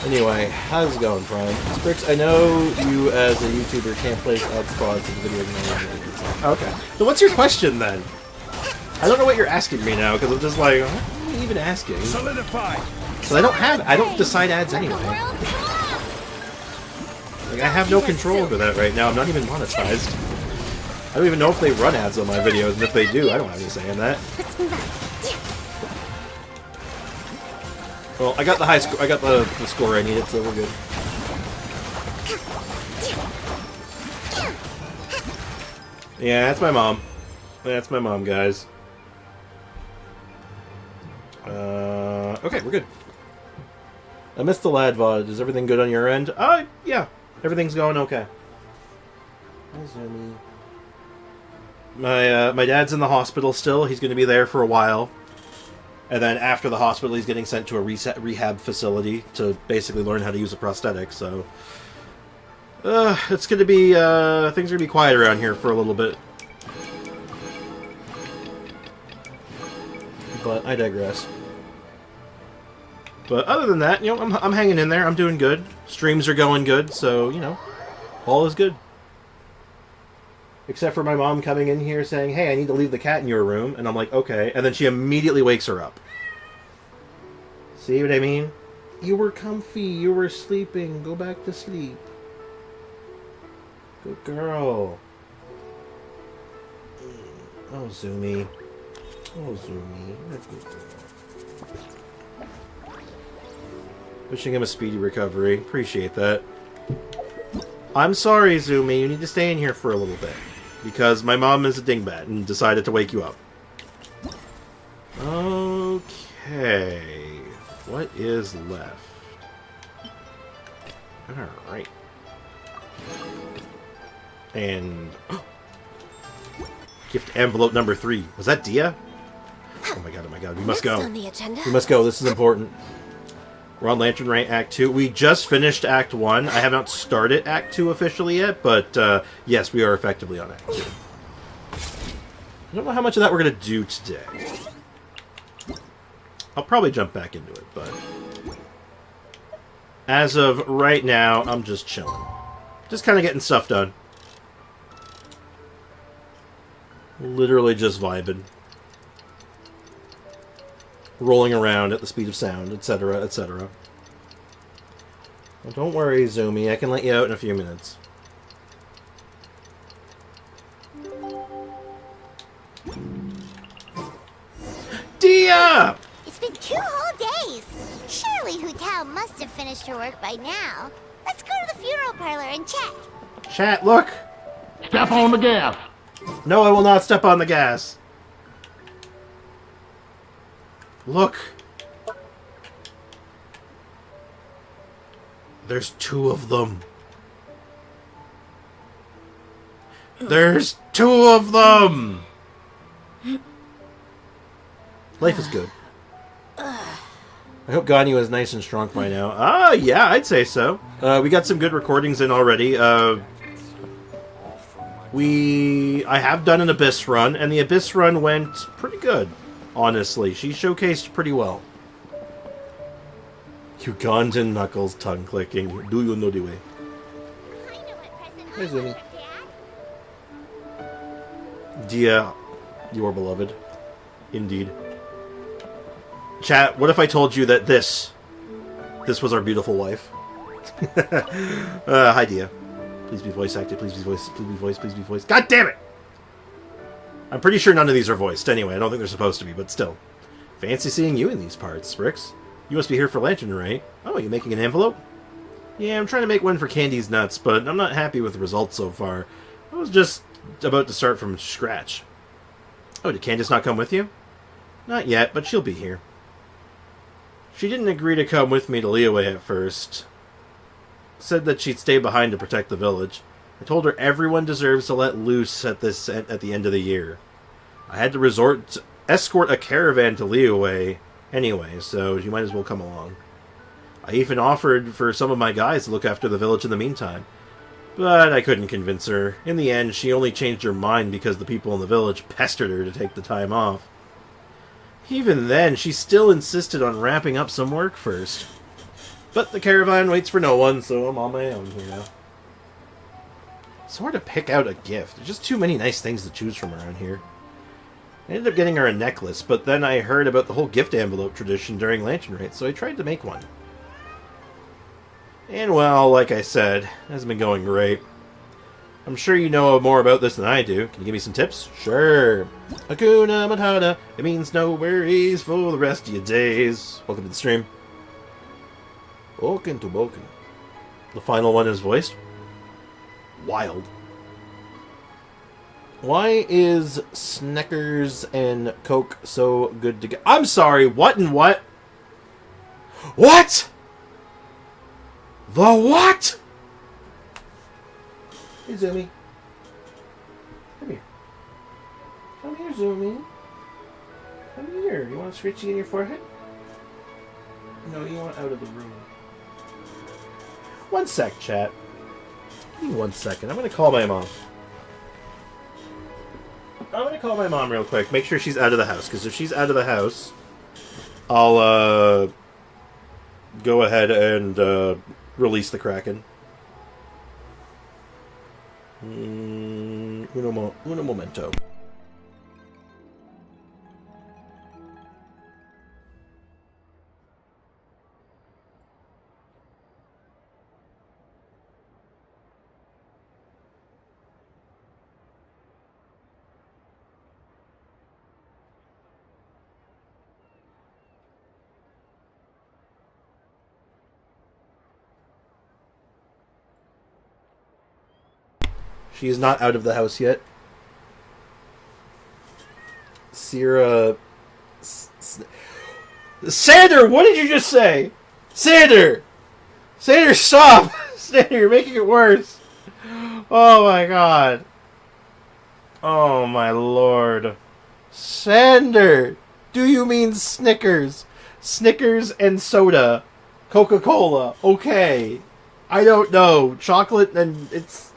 Anyway, how's it going, Prime? Sprix, I know you as a YouTuber can't place odd spots in video games. Okay. So what's your question, then? I don't know what you're asking me now, because I'm just like, what are you even asking? Solidify. So I don't decide ads anyway. Like, I have no control over that right now. I'm not even monetized. I don't even know if they run ads on my videos, and if they do, I don't have any say in that. Well, I got the high score. I got the score I needed, so we're good. Yeah, that's my mom. That's my mom, guys. Okay, we're good. I missed the lad VOD. Is everything good on your end? Yeah. Everything's going okay. My dad's in the hospital still. He's going to be there for a while. And then after the hospital, he's getting sent to a rehab facility to basically learn how to use a prosthetic, so... it's going to be, things are going to be quiet around here for a little bit. But I digress. But other than that, you know, I'm hanging in there. I'm doing good. Streams are going good, so, you know, all is good. Except for my mom coming in here saying, hey, I need to leave the cat in your room. And I'm like, okay. And then she immediately wakes her up. See what I mean? You were comfy. You were sleeping. Go back to sleep. Good girl. Oh, Zoomy. Oh, Zoomy. You're a good girl. Wishing him a speedy recovery. Appreciate that. I'm sorry, Zoomy. You need to stay in here for a little bit. Because my mom is a dingbat and decided to wake you up. Okay. What is left? Alright. And... gift envelope number 3. Was that Dehya? Oh my god, oh my god. We must go. on the agenda. We must go. This is important. We're on Lantern Rite Act 2. We just finished Act 1. I have not started Act 2 officially yet, but yes, we are effectively on Act 2. I don't know how much of that we're going to do today. I'll probably jump back into it, but... as of right now, I'm just chilling. Just kind of getting stuff done. Literally just vibing. Rolling around at the speed of sound, etc., etc. Well, don't worry, Zoomy. I can let you out in a few minutes. Dehya! It's been 2 whole days. Surely Hu Tao must have finished her work by now. Let's go to the funeral parlor and check. Chat, look! Step on the gas. No, I will not step on the gas. Look. There's 2 of them. There's 2 of them! Life is good. I hope Ganyu is nice and strong by now. Ah, yeah, I'd say so. We got some good recordings in already. I have done an Abyss run, and the Abyss run went pretty good, honestly. She showcased pretty well. Ugandan Knuckles tongue clicking. Do you know the way? Hey, Zoomy. Dehya, you are beloved. Indeed. Chat, what if I told you that this was our beautiful wife? Hi, Dehya. Please be voice acted, please be voiced, please be voiced, please be voiced. God damn it! I'm pretty sure none of these are voiced anyway. I don't think they're supposed to be, but still. Fancy seeing you in these parts, Sprix. You must be here for Lantern, right? Oh, you making an envelope? Yeah, I'm trying to make one for Candy's Nuts, but I'm not happy with the results so far. I was just about to start from scratch. Oh, did Candace not come with you? Not yet, but she'll be here. She didn't agree to come with me to Liyue at first. Said that she'd stay behind to protect the village. I told her everyone deserves to let loose at the end of the year. I had to escort a caravan to Liyue anyway, so she might as well come along. I even offered for some of my guys to look after the village in the meantime. But I couldn't convince her. In the end, she only changed her mind because the people in the village pestered her to take the time off. Even then, she still insisted on wrapping up some work first. But the caravan waits for no one, so I'm on my own here now. It's hard to pick out a gift. There's just too many nice things to choose from around here. I ended up getting her a necklace, but then I heard about the whole gift envelope tradition during Lantern Rite, so I tried to make one. And well, like I said, it hasn't been going great. I'm sure you know more about this than I do. Can you give me some tips? Sure. Hakuna Matata. It means no worries for the rest of your days. Welcome to the stream. Boken to Boken. The final one is voiced. Wild. Why is Snickers and Coke so good to get? I'm sorry, what and what? What? The what? Hey, Zoomy. Come here. Come here, Zoomy. Come here. You want a scritchy in your forehead? No, you want out of the room. 1 sec, chat. Give me 1 second. I'm going to call my mom. I'm going to call my mom real quick. Make sure she's out of the house. Because if she's out of the house, I'll go ahead and release the Kraken. Uno momento. She is not out of the house yet. Sierra... Sander, what did you just say? Sander! Sander, stop! Sander, you're making it worse. Oh my god. Oh my lord. Sander! Do you mean Snickers? Snickers and soda. Coca-Cola. Okay. I don't know. Chocolate and it's...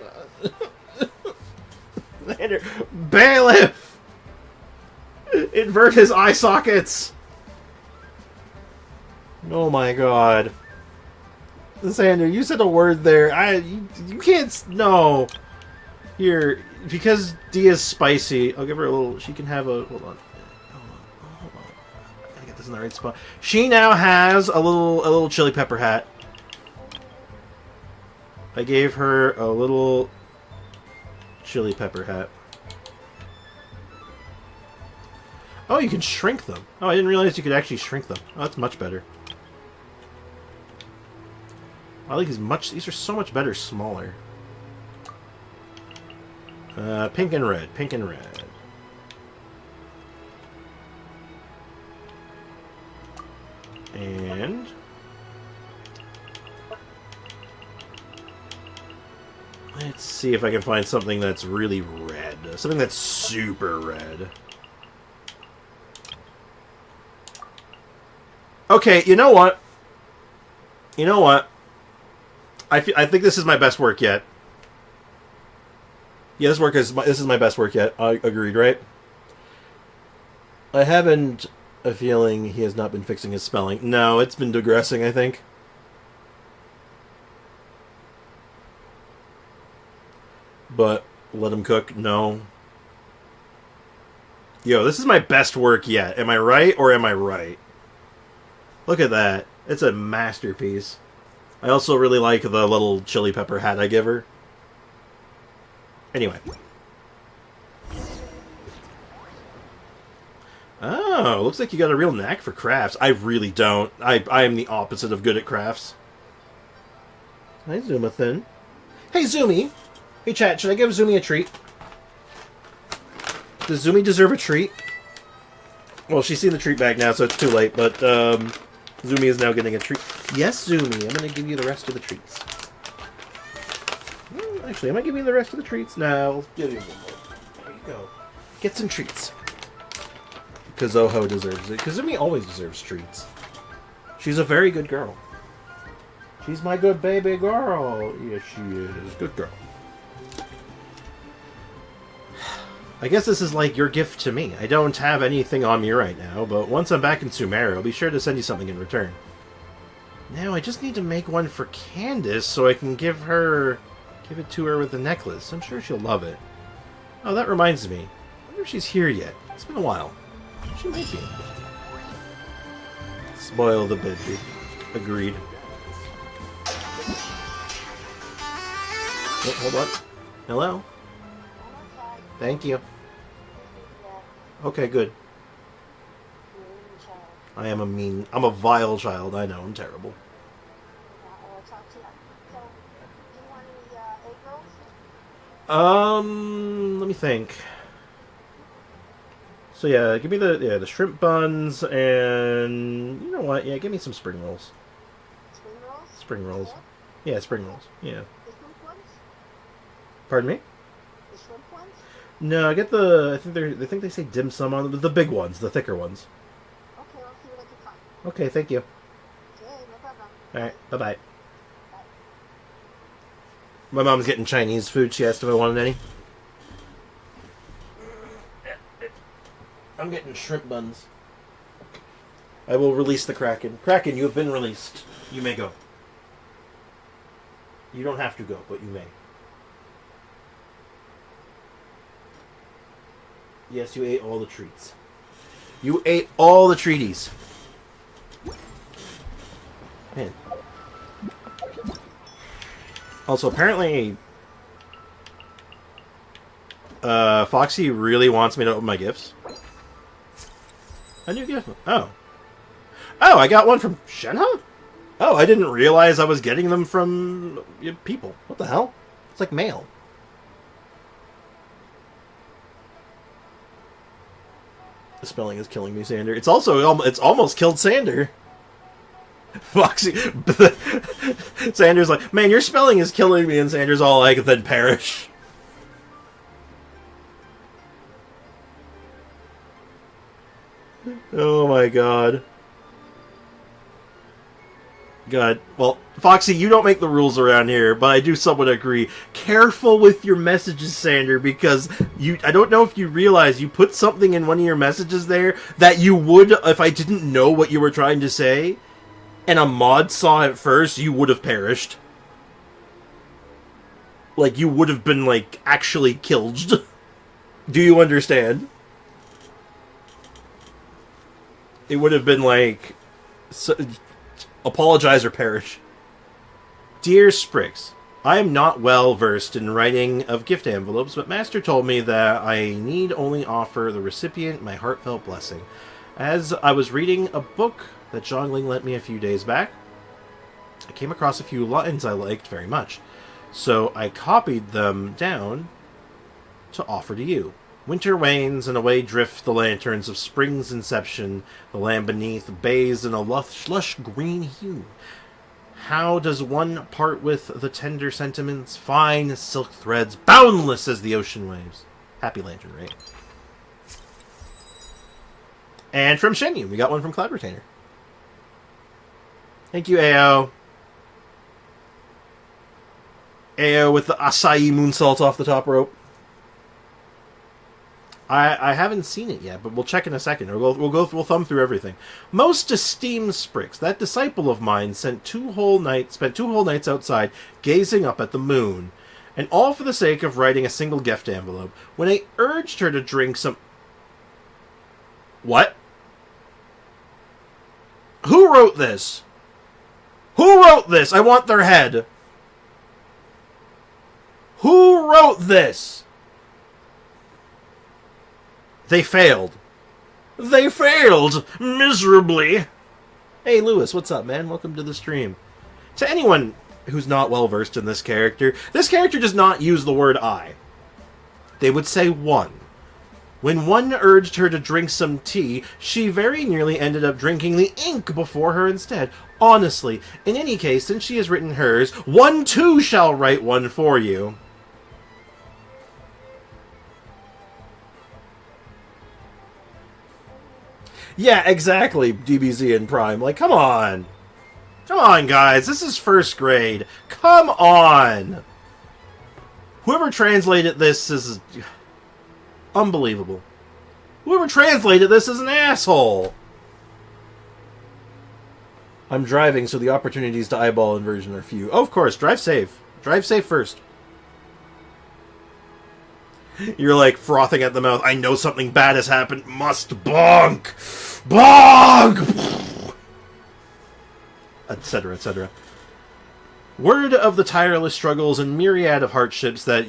Sander. Bailiff! Invert his eye sockets! Oh my god. Sander, you said a word there. You can't... No. Here, because Dehya's spicy, I'll give her a little... She can have a... Hold on. Hold on. I gotta get this in the right spot. She now has a little chili pepper hat. I gave her a little chili pepper hat. Oh, you can shrink them. Oh, I didn't realize you could actually shrink them. Oh, that's much better. I like these are so much better smaller. Pink and red. Pink and red. And... let's see if I can find something that's really red. Something that's super red. Okay, you know what? You know what? I think this is my best work yet. Yeah, this is my best work yet. I agreed, right? I haven't a feeling he has not been fixing his spelling. No, it's been digressing, I think. But let him cook? No. Yo, this is my best work yet. Am I right or am I right? Look at that. It's a masterpiece. I also really like the little chili pepper hat I give her. Anyway. Oh, looks like you got a real knack for crafts. I really don't. I am the opposite of good at crafts. Hi, Zumathan. Hey, Zumi. Hey, chat, should I give Zumi a treat? Does Zumi deserve a treat? Well, she's seen the treat bag now, so it's too late, but, Zumi is now getting a treat. Yes, Zumi, I'm going to give you the rest of the treats. Actually, am I giving you the rest of the treats? No, I'll give you one more. There you go. Get some treats. Kazoho deserves it. Kazumi always deserves treats. She's a very good girl. She's my good baby girl. Yes, she is. Good girl. I guess this is like your gift to me. I don't have anything on me right now, but once I'm back in Sumeru, I'll be sure to send you something in return. Now, I just need to make one for Candace so I can give it to her with the necklace. I'm sure she'll love it. Oh, that reminds me. I wonder if she's here yet. It's been a while. She might be. Spoil the baby. Agreed. Oh, hold on. Hello? Thank you. Okay, good. I'm a vile child. I know, I'm terrible. Let me think. So yeah, give me the shrimp buns, and you know what? Yeah, give me some spring rolls. Spring rolls? Spring rolls. Yeah, spring rolls. Yeah. The shrimp ones? Pardon me? The shrimp ones? No, I get the. I think they say dim sum on them. The big ones, the thicker ones. Okay, I'll see what I can find. Okay, thank you. Okay, no problem. All right, bye bye. My mom's getting Chinese food. She asked if I wanted any. I'm getting shrimp buns. I will release the Kraken. Kraken, you have been released. You may go. You don't have to go, but you may. Yes, you ate all the treats. You ate all the treaties. Man. Also, apparently, Foxy really wants me to open my gifts. A new gift. Oh. Oh, I got one from Shenhe? Oh, I didn't realize I was getting them from people. What the hell? It's like mail. The spelling is killing me, Sander. It's almost killed Sander. Foxy. Sander's like, man, your spelling is killing me, and Sander's all like, then perish. Oh my god. God. Well, Foxy, you don't make the rules around here, but I do somewhat agree. Careful with your messages, Sander, because I don't know if you realize you put something in one of your messages there that you would, if I didn't know what you were trying to say, and a mod saw it first, you would have perished. Like, you would have been, like, actually killed. Do you understand? It would have been like... apologize or perish. Dear Sprix, I am not well versed in writing of gift envelopes, but Master told me that I need only offer the recipient my heartfelt blessing. As I was reading a book that Zhongling lent me a few days back, I came across a few lines I liked very much, so I copied them down to offer to you. Winter wanes, and away drift the lanterns of spring's inception, the land beneath bathes in a lush green hue. How does one part with the tender sentiments, fine silk threads, boundless as the ocean waves? Happy Lantern, right? And from Shenyu, we got one from Cloud Retainer. Thank you, Ao. Ao with the acai moonsault off the top rope. I haven't seen it yet, but we'll check in a second. We'll thumb through everything. Most esteemed Sprix, that disciple of mine spent 2 whole nights outside gazing up at the moon, and all for the sake of writing a single gift envelope. When I urged her to drink some... What? Who wrote this? Who wrote this? I want their head. Who wrote this? They failed. They failed miserably. Hey, Lewis, what's up, man? Welcome to the stream. To anyone who's not well-versed in this character does not use the word I. They would say one. When one urged her to drink some tea, she very nearly ended up drinking the ink before her instead. Honestly, in any case, since she has written hers, one too shall write one for you. Yeah, exactly, DBZ and Prime. Like, come on. Come on, guys. This is first grade. Come on. Whoever translated this is... unbelievable. Whoever translated this is an asshole. I'm driving, so the opportunities to eyeball inversion are few. Oh, of course, drive safe. Drive safe first. You're like frothing at the mouth. I know something bad has happened. Must bonk. Bonk! Etc., etc. Word of the tireless struggles and myriad of hardships that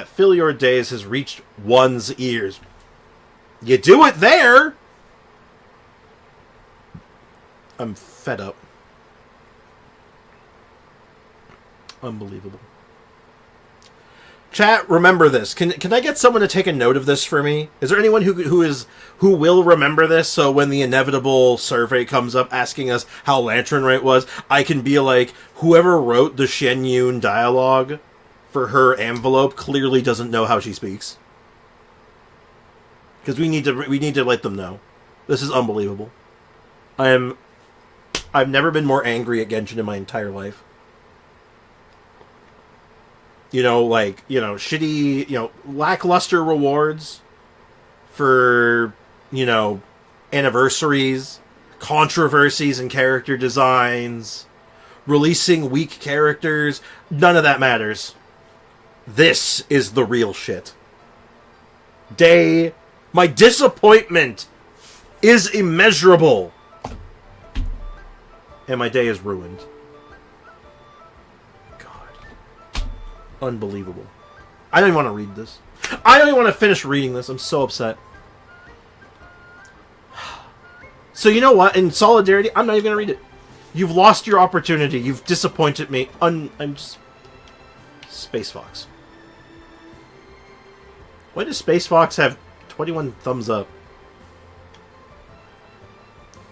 fill your days has reached one's ears. You do it there! I'm fed up. Unbelievable. Chat, remember this. Can I get someone to take a note of this for me? Is there anyone who will remember this, so when the inevitable survey comes up asking us how Lantern Rite was, I can be like, whoever wrote the Shen Yun dialogue for her envelope clearly doesn't know how she speaks. Because we need to let them know. This is unbelievable. I've never been more angry at Genshin in my entire life. Shitty, lackluster rewards for, anniversaries, controversies in character designs, releasing weak characters. None of that matters. This is the real shit. My disappointment is immeasurable. And my day is ruined. Unbelievable. I don't even want to read this. I don't even want to finish reading this. I'm so upset. So you know what? In solidarity, I'm not even going to read it. You've lost your opportunity. You've disappointed me. I'm just... Space Fox. Why does Space Fox have 21 thumbs up?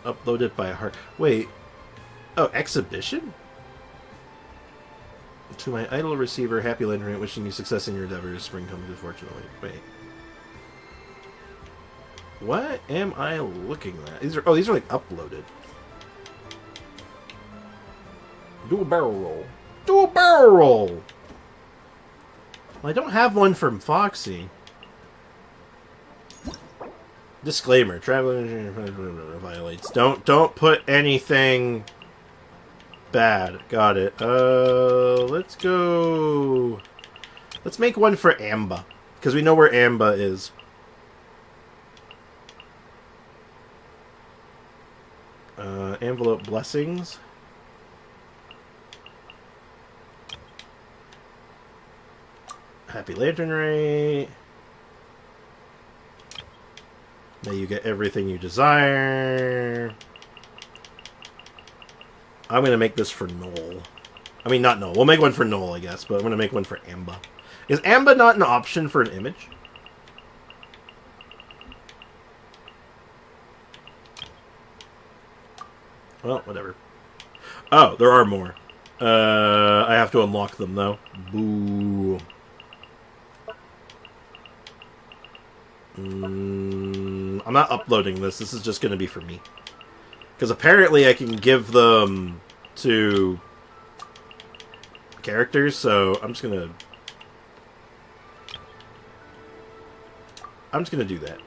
Uploaded by a heart. Wait. Oh, exhibition? To my idol receiver, happy lantern, wishing you success in your endeavors. Spring comes unfortunately. Wait. What am I looking at? These are like uploaded. Do a barrel roll. Do a barrel roll! Well, I don't have one from Foxy. Disclaimer: traveling violates. Don't put anything bad. Got it. Let's go. Let's make one for Amba, because we know where Amba is. Envelope blessings. Happy Lantern Rite. May you get everything you desire. I'm going to make this for Noelle. I mean, not Noelle. We'll make one for Noelle, I guess, but I'm going to make one for Amba. Is Amba not an option for an image? Well, whatever. Oh, there are more. I have to unlock them, though. Boo. I'm not uploading this. This is just going to be for me. Because apparently I can give them to characters, so I'm just going to do that.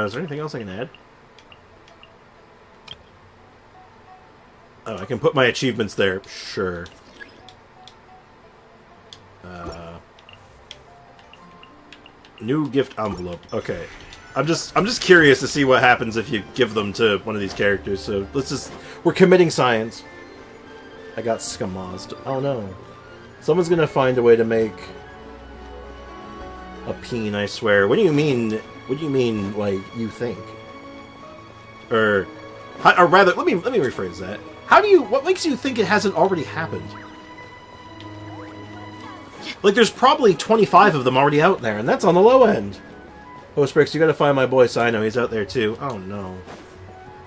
Is there anything else I can add? Oh, I can put my achievements there. Sure. New gift envelope. Okay. I'm just curious to see what happens if you give them to one of these characters. So we're committing science. I got skamazed. Oh no. Someone's gonna find a way to make a peen, I swear. What do you mean? What do you mean, like, you think? Or rather, let me rephrase that. What makes you think it hasn't already happened? Like, there's probably 25 of them already out there, and that's on the low end. Oh, Sprix, you gotta find my boy Sino. He's out there, too. Oh, no.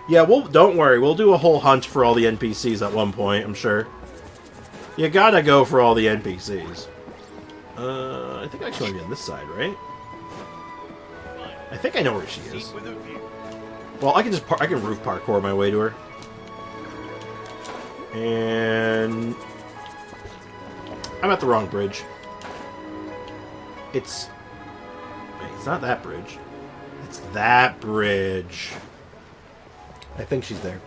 Yeah, don't worry. We'll do a whole hunt for all the NPCs at one point, I'm sure. You gotta go for all the NPCs. I think I actually want to be on this side, right? I think I know where she is. Well, I can roof parkour my way to her. And I'm at the wrong bridge. Wait, it's not that bridge. It's that bridge. I think she's there.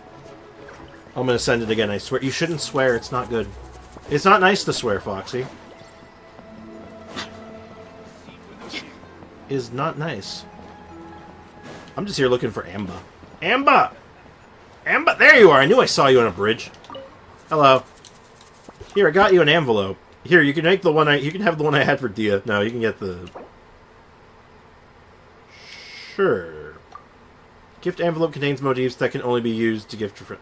I'm gonna send it again, I swear. You shouldn't swear, it's not good. It's not nice to swear, Foxy. Is not nice. I'm just here looking for Amba. Amba! Amba! There you are! I knew I saw you on a bridge. Hello. Here, I got you an envelope. Here, you can make the one you can have the one I had for Dehya. No, you can get the... Sure. Gift envelope contains motifs that can only be used to gift your friend.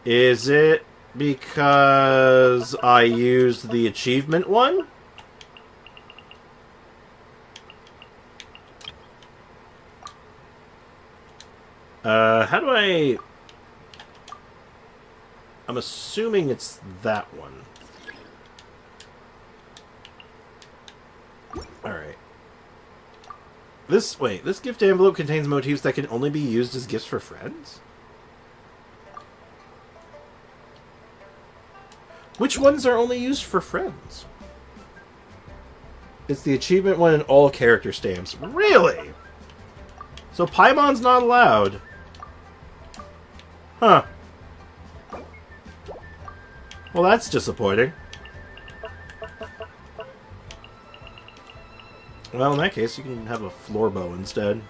Is it because I used the achievement one? How do I... I'm assuming it's that one. Alright. This gift envelope contains motifs that can only be used as gifts for friends? Which ones are only used for friends? It's the achievement one and all character stamps. Really? So Paimon's not allowed? Huh. Well, that's disappointing. Well, in that case, you can have a floor bow instead.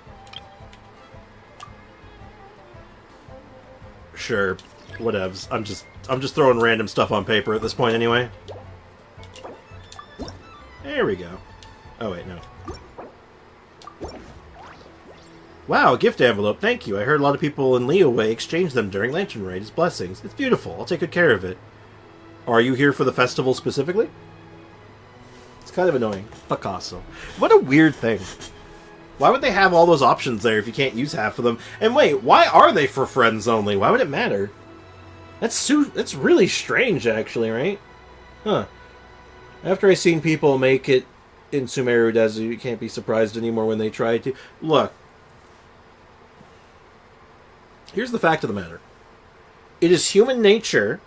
Sure, whatevs. I'm just throwing random stuff on paper at this point anyway. There we go. Oh wait, no. Wow, a gift envelope. Thank you. I heard a lot of people in Leeway exchange them during Lantern Raid as blessings. It's beautiful. I'll take good care of it. Are you here for the festival specifically? It's kind of annoying. Picasso. What a weird thing. Why would they have all those options there if you can't use half of them? And wait, why are they for friends only? Why would it matter? That's really strange, actually, right? Huh. After I seen people make it in Sumeru Desert, you can't be surprised anymore when they try to. Look. Here's the fact of the matter. It is human nature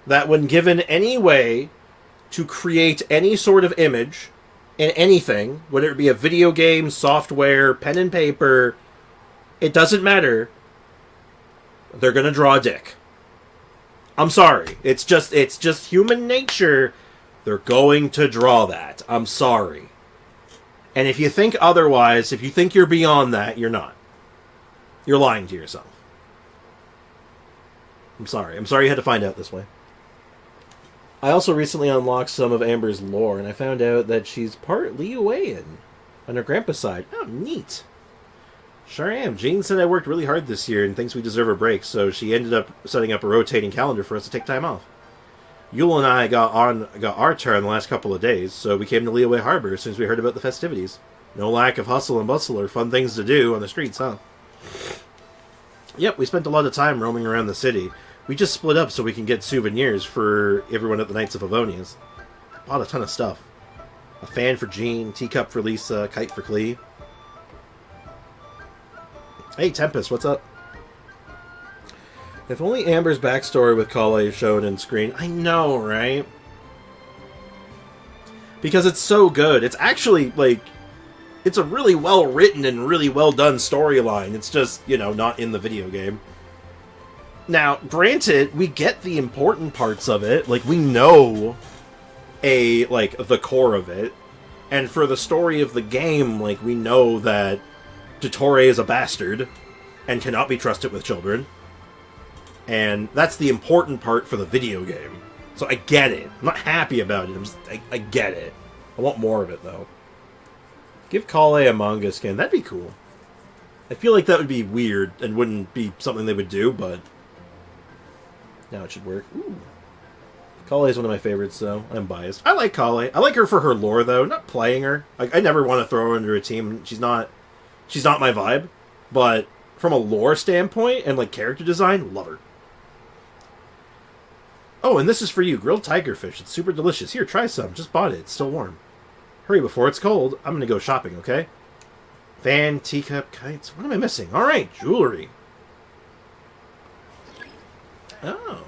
that when given any way to create any sort of image in anything, whether it be a video game, software, pen and paper, it doesn't matter. They're gonna draw a dick. I'm sorry. It's just human nature. They're going to draw that. I'm sorry. And if you think otherwise, if you think you're beyond that, you're not. You're lying to yourself. I'm sorry. I'm sorry you had to find out this way. I also recently unlocked some of Amber's lore, and I found out that she's part Liyuean on her grandpa's side. Oh, neat. Sure am. Jean said I worked really hard this year and thinks we deserve a break, so she ended up setting up a rotating calendar for us to take time off. Yule and I got our turn the last couple of days, so we came to Liyue Harbor as soon as we heard about the festivities. No lack of hustle and bustle or fun things to do on the streets, huh? Yep, we spent a lot of time roaming around the city. We just split up so we can get souvenirs for everyone at the Knights of Favonius. Bought a ton of stuff. A fan for Jean, teacup for Lisa, kite for Clee. Hey, Tempest, what's up? If only Amber's backstory with Kale shown in screen. I know, right? Because it's so good. It's actually, like, it's a really well-written and really well-done storyline. It's just, you know, not in the video game. Now, granted, we get the important parts of it. Like, we know the core of it. And for the story of the game, like, we know that Dottore is a bastard and cannot be trusted with children. And that's the important part for the video game. So I get it. I'm not happy about it. I get it. I want more of it, though. Give Kale a manga skin. That'd be cool. I feel like that would be weird and wouldn't be something they would do, but now it should work. Ooh. Kale is one of my favorites, so I'm biased. I like Kale. I like her for her lore, though. Not playing her. Like, I never want to throw her into a team. She's not my vibe. But from a lore standpoint and, like, character design, love her. Oh, and this is for you. Grilled tigerfish. It's super delicious. Here, try some. Just bought it. It's still warm. Hurry before it's cold. I'm going to go shopping, okay? Fan, teacup, kites. What am I missing? All right, jewelry. Oh.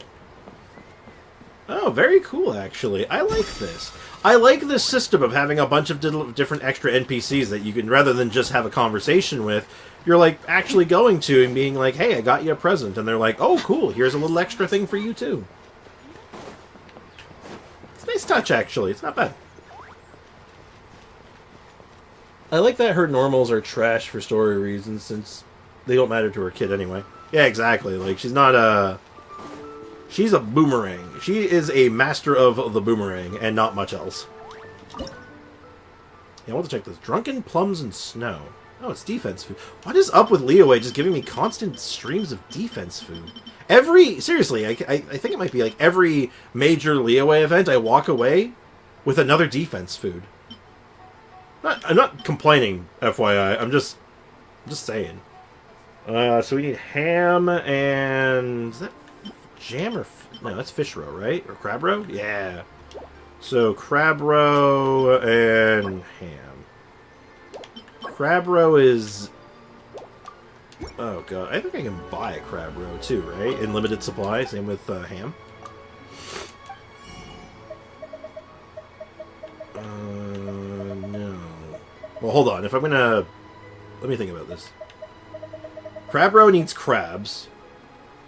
Oh, very cool, actually. I like this. I like this system of having a bunch of different extra NPCs that you can, rather than just have a conversation with, you're, like, actually going to and being like, hey, I got you a present. And they're like, oh, cool, here's a little extra thing for you, too. It's a nice touch, actually. It's not bad. I like that her normals are trash for story reasons, since they don't matter to her kid anyway. Yeah, exactly. Like, she's not a... She's a boomerang. She is a master of the boomerang, and not much else. Yeah, I want to check this. Drunken plums and snow. Oh, it's defense food. What is up with Liyue just giving me constant streams of defense food? Seriously, I think it might be like every major Liyue event, I walk away with another defense food. I'm not complaining, FYI. I'm just saying. So we need ham and... Is that jam or... No, that's fish roe, right? Or crab roe? Yeah. So crab roe and ham. Crab roe is... Oh, God. I think I can buy a crab roe, too, right? In limited supply. Same with ham. No. Well, hold on. If I'm gonna... Let me think about this. Crab roe needs crabs.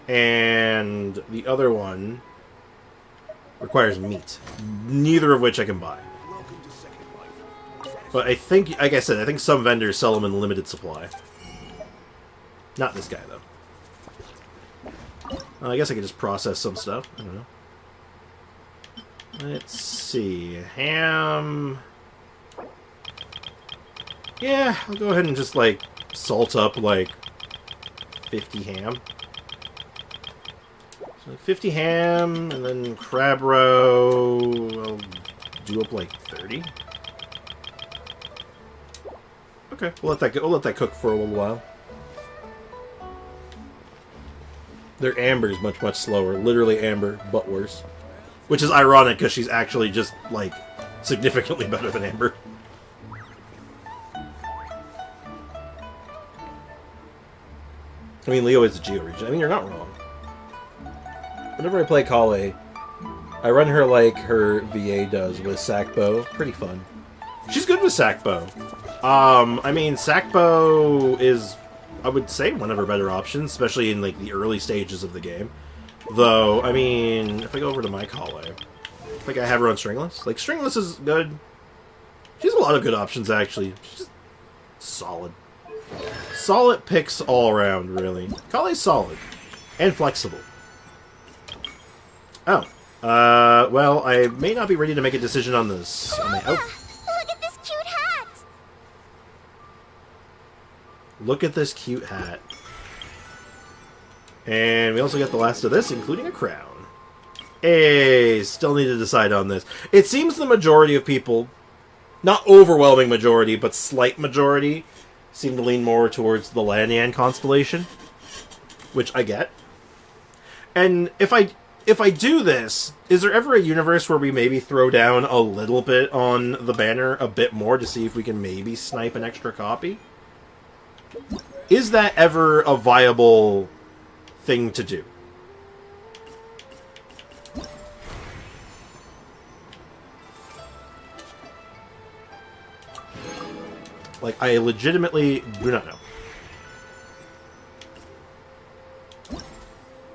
And the other one requires meat. Neither of which I can buy. But I think, like I said, I think some vendors sell them in limited supply. Not this guy, though. I guess I could just process some stuff. I don't know. Let's see. Ham... Yeah, I'll go ahead and just, like, salt up, like, 50 ham. So 50 ham, and then crab roe, I'll do up, like, 30. Okay. Okay, we'll let that go. We'll let that cook for a little while. Their amber is much, much slower. Literally amber, but worse. Which is ironic, because she's actually just, like, significantly better than amber. I mean, Leo is a Geo region. I mean, you're not wrong. Whenever I play Kale, I run her like her VA does with Sackbow. Pretty fun. She's good with Sackbow. I mean, Sackbow is, I would say, one of her better options, especially in, like, the early stages of the game. Though, I mean, if I go over to my Kale, I think I have her on Stringless. Like, Stringless is good. She has a lot of good options, actually. She's just solid. Solid picks all around, really. Kale's solid. And flexible. Oh. Well, I may not be ready to make a decision on this. Look at this cute hat! Look at this cute hat. And we also get the last of this, including a crown. Hey, still need to decide on this. It seems the majority of people, not overwhelming majority, but slight majority, seem to lean more towards the Lanyan constellation, which I get. And if I do this, is there ever a universe where we maybe throw down a little bit on the banner, a bit more, to see if we can maybe snipe an extra copy? Is that ever a viable thing to do? Like, I legitimately do not know.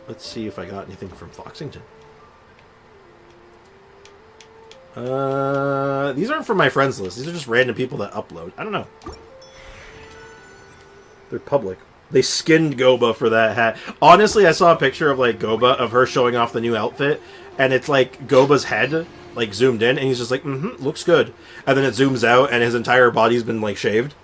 Let's see if I got anything from Foxington. These aren't from my friends list. These are just random people that upload. I don't know. They're public. They skinned Goba for that hat. Honestly, I saw a picture of, like, Goba, of her showing off the new outfit, and it's, like, Goba's head, like, zoomed in, and he's just like, looks good. And then it zooms out, and his entire body's been, like, shaved.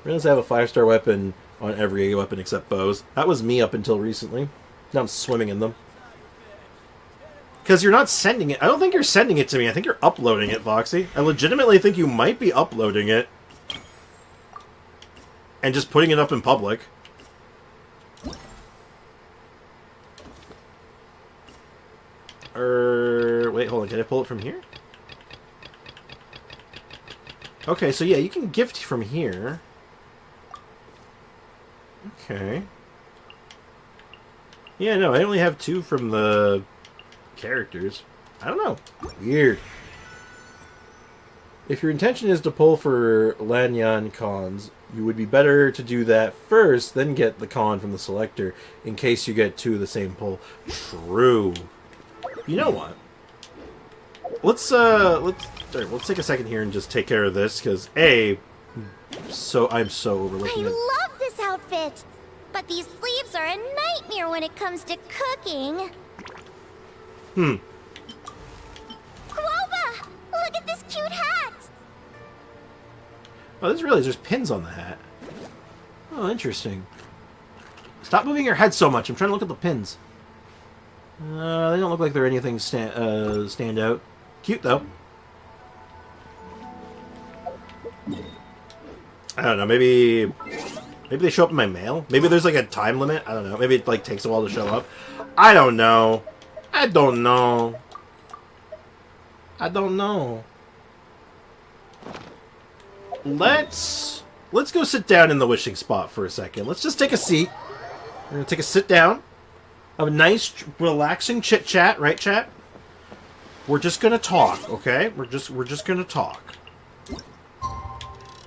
Realize I have a 5-star weapon on every weapon except bows. That was me up until recently. Now I'm swimming in them. Because you're not sending it. I don't think you're sending it to me. I think you're uploading it, Foxy. I legitimately think you might be uploading it. And just putting it up in public. Wait, hold on. Can I pull it from here? Okay, so yeah, you can gift from here. Okay. Yeah, no, I only have 2 from the characters. I don't know. Weird. If your intention is to pull for Lanyan cons, you would be better to do that first, then get the con from the selector, in case you get 2 of the same pull. True. You know what? Let's take a second here and just take care of this, because I'm so overlooking it. I love this outfit! But these sleeves are a nightmare when it comes to cooking. Groba! Look at this cute hat! Oh, there's pins on the hat. Oh, interesting. Stop moving your head so much. I'm trying to look at the pins. They don't look like they're anything stand out. Cute, though. I don't know, maybe they show up in my mail? Maybe there's like a time limit? I don't know. Maybe it like takes a while to show up. I don't know. I don't know. Let's go sit down in the wishing spot for a second. Let's just take a seat. We're gonna take a sit down. Have a nice, relaxing chit chat, right, chat? We're just gonna talk, okay? We're just gonna talk.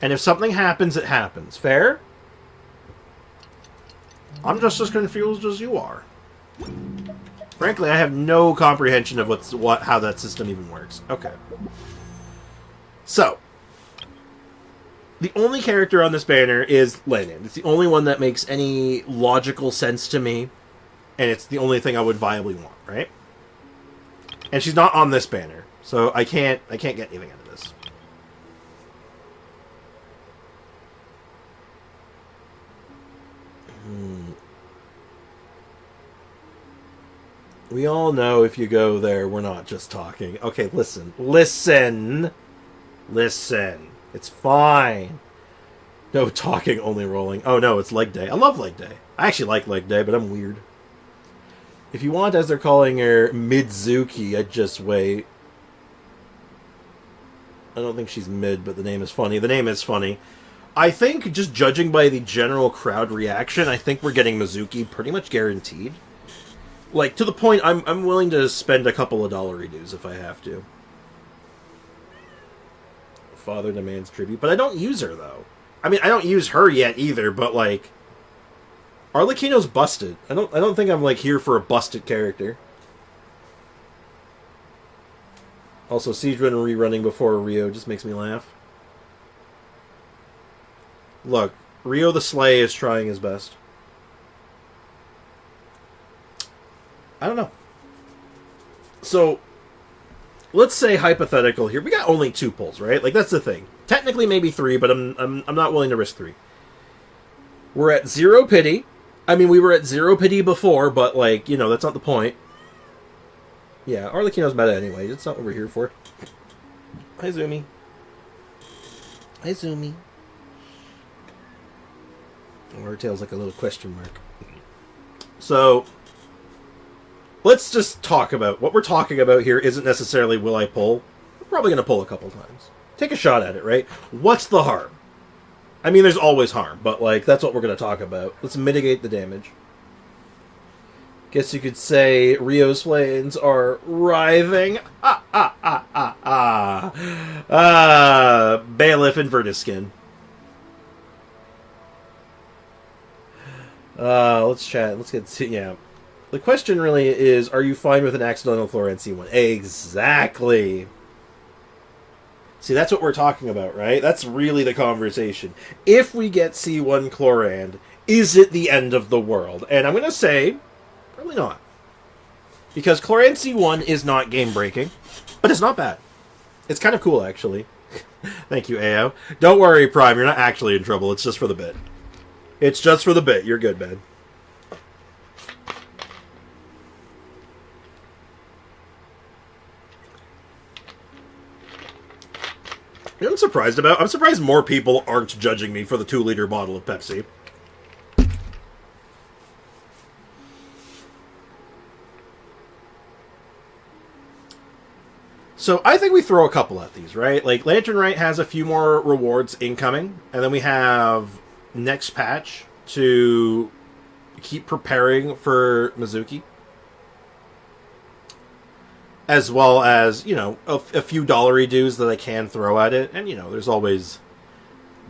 And if something happens, it happens. Fair? I'm just as confused as you are. Frankly, I have no comprehension of how that system even works. Okay. So, the only character on this banner is Lanyan. It's the only one that makes any logical sense to me, and it's the only thing I would viably want, right? And she's not on this banner, so I can't get anything out of this. We all know if you go there, we're not just talking. Okay, listen. Listen! Listen. It's fine. No talking, only rolling. Oh no, it's leg day. I love leg day. I actually like leg day, but I'm weird. If you want, as they're calling her, Midzuki, I'd just wait. I don't think she's mid, but the name is funny. The name is funny. I think, just judging by the general crowd reaction, I think we're getting Mizuki pretty much guaranteed. Like, to the point, I'm willing to spend a couple of dollar dues if I have to. Father demands tribute, but I don't use her, though. I mean, I don't use her yet, either, but, like... Arlecchino's busted. I don't think I'm, like, here for a busted character. Also, Siege Run rerunning before Rio just makes me laugh. Look, Rio the Slay is trying his best. I don't know. So, let's say hypothetical here. We got only 2 pulls, right? Like, that's the thing. Technically, maybe 3, but I'm not willing to risk 3. We're at 0 pity. I mean, we were at 0 pity before, but, like, you know, that's not the point. Yeah, Arlecchino's meta anyway. That's not what we're here for. Hi, Zumi. Hi, Zumi. Her tail's like a little question mark. So, let's just talk about... What we're talking about here isn't necessarily will I pull. We're probably going to pull a couple times. Take a shot at it, right? What's the harm? I mean, there's always harm, but, like, that's what we're going to talk about. Let's mitigate the damage. Guess you could say Rio's flames are writhing. Bailiff inverted skin. Let's chat. Let's get to... Yeah. The question really is, are you fine with an accidental Chlorant C1? Exactly. See, that's what we're talking about, right? That's really the conversation. If we get C1 Chlorant, is it the end of the world? And I'm going to say... Probably not. Because Chlorant C1 is not game-breaking, but it's not bad. It's kind of cool, actually. Thank you, AO. Don't worry, Prime, you're not actually in trouble. It's just for the bit. It's just for the bit. You're good, man. You know what I'm surprised about? I'm surprised more people aren't judging me for the 2-liter bottle of Pepsi. So I think we throw a couple at these, right? Like, Lantern Rite has a few more rewards incoming, and then we have next patch to keep preparing for Mizuki. As well as, you know, a few dollary dues that I can throw at it. And, you know, there's always...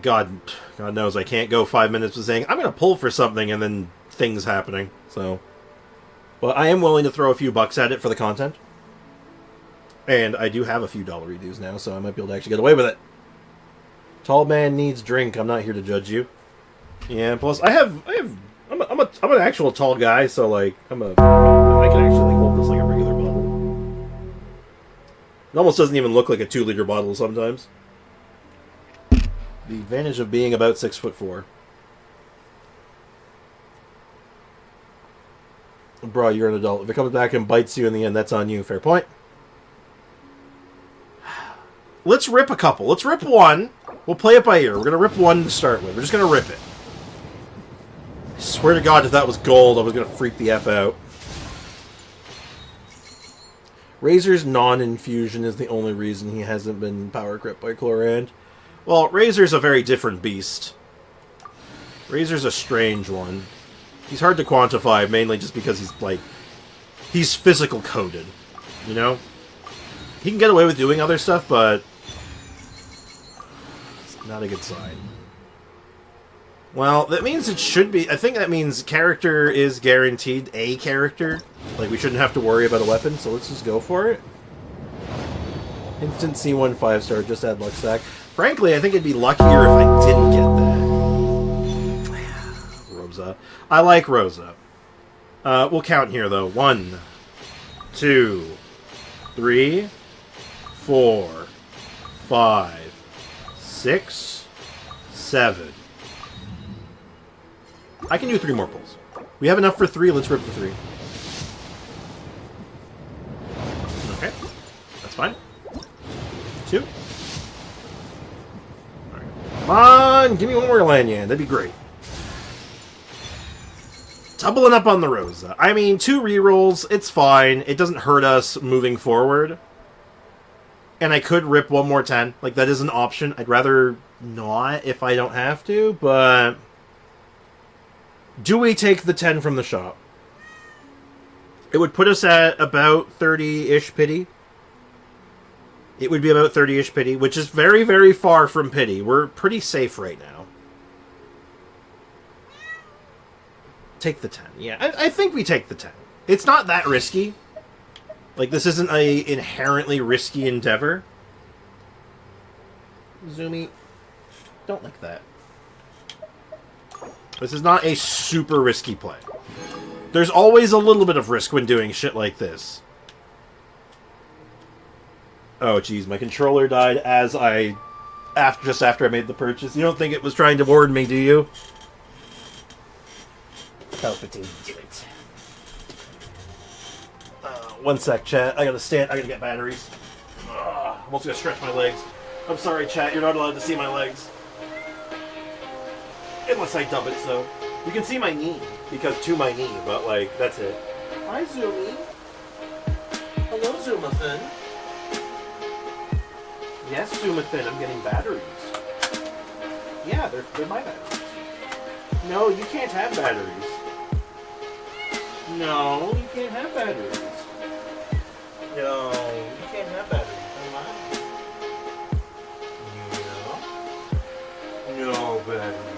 God knows I can't go 5 minutes with saying, I'm going to pull for something, and then things happening. So... But I am willing to throw a few bucks at it for the content. And I do have a few dollary dues now, so I might be able to actually get away with it. Tall man needs drink. I'm not here to judge you. Yeah, plus I'm an actual tall guy, so like I can actually hold this like a regular bottle. It almost doesn't even look like a 2-liter bottle sometimes. The advantage of being about 6'4". Bro, you're an adult. If it comes back and bites you in the end, that's on you. Fair point. Let's rip a couple. Let's rip one. We'll play it by ear. We're going to rip one to start with. We're just going to rip it. I swear to God, if that was gold, I was going to freak the F out. Razor's non-infusion is the only reason he hasn't been power crit by Chlorant. Well, Razor's a very different beast. Razor's a strange one. He's hard to quantify, mainly just because he's, like... He's physical coded, you know? He can get away with doing other stuff, but... It's not a good sign. Well, that means it should be... I think that means character is guaranteed a character. Like, we shouldn't have to worry about a weapon, so let's just go for it. Instant C1 5-star, just add luck stack. Frankly, I think it'd be luckier if I didn't get that. Rosa. I like Rosa. We'll count here, though. 1, 2, 3, 4, 5, 6, 7. I can do 3 more pulls. We have enough for 3, let's rip the 3. fine. 2. All right. Come on, give me one more Lanyan. That'd be great. Doubling up on the Rosa. I mean, 2 rerolls, it's fine. It doesn't hurt us moving forward. And I could rip one more 10. Like, that is an option. I'd rather not if I don't have to, but... Do we take the 10 from the shop? It would put us at about 30-ish pity. It would be about 30-ish pity, which is very, very far from pity. We're pretty safe right now. Take the 10. Yeah, I think we take the 10. It's not that risky. Like, this isn't a inherently risky endeavor. Zoomy, don't like that. This is not a super risky play. There's always a little bit of risk when doing shit like this. Oh, jeez, my controller died as just after I made the purchase. You don't think it was trying to warn me, do you? Palpatine did it. One sec, chat. I gotta get batteries. I'm also gonna stretch my legs. I'm sorry, chat. You're not allowed to see my legs. Unless I dub it, so. You can see my knee, because to my knee, but, like, that's it. Hi, Zoomy. Hello, Zoomathin. Yes, Zoomathin, I'm getting batteries. Yeah, they're my batteries. No, you can't have batteries. No, you can't have batteries. No, you can't have batteries. No. No batteries.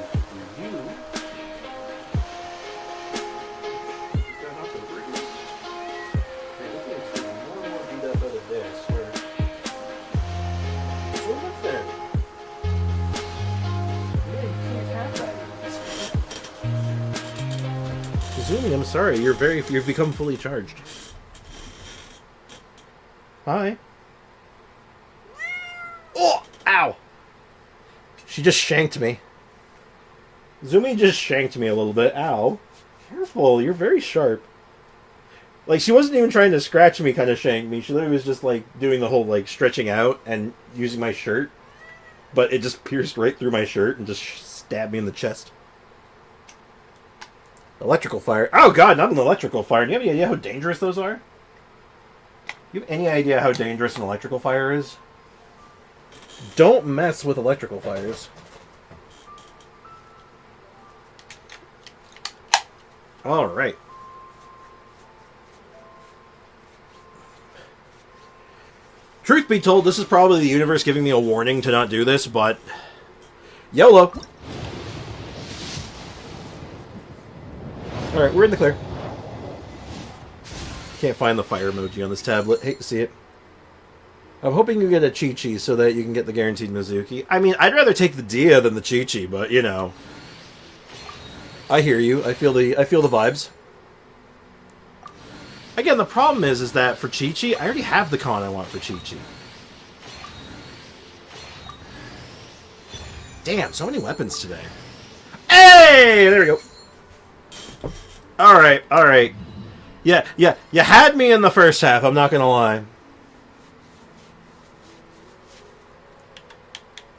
Zoomy, I'm sorry. You've become fully charged. Hi. Oh! Ow! She just shanked me. Zoomy just shanked me a little bit. Ow. Careful, you're very sharp. Like, she wasn't even trying to scratch me, kind of shank me. She literally was just, like, doing the whole, like, stretching out and using my shirt. But it just pierced right through my shirt and just stabbed me in the chest. Electrical fire. Oh god, not an electrical fire. Do you have any idea how dangerous those are? You have any idea how dangerous an electrical fire is? Don't mess with electrical fires. Alright. Truth be told, this is probably the universe giving me a warning to not do this, but... YOLO! Alright, we're in the clear. Can't find the fire emoji on this tablet. Hate to see it. I'm hoping you get a Chi-Chi so that you can get the guaranteed Mizuki. I mean, I'd rather take the Dehya than the Chi-Chi, but, you know. I hear you. I feel the vibes. Again, the problem is that for Chi-Chi, I already have the con I want for Chi-Chi. Damn, so many weapons today. Hey! There we go. Alright, alright. Yeah, you had me in the first half, I'm not gonna lie.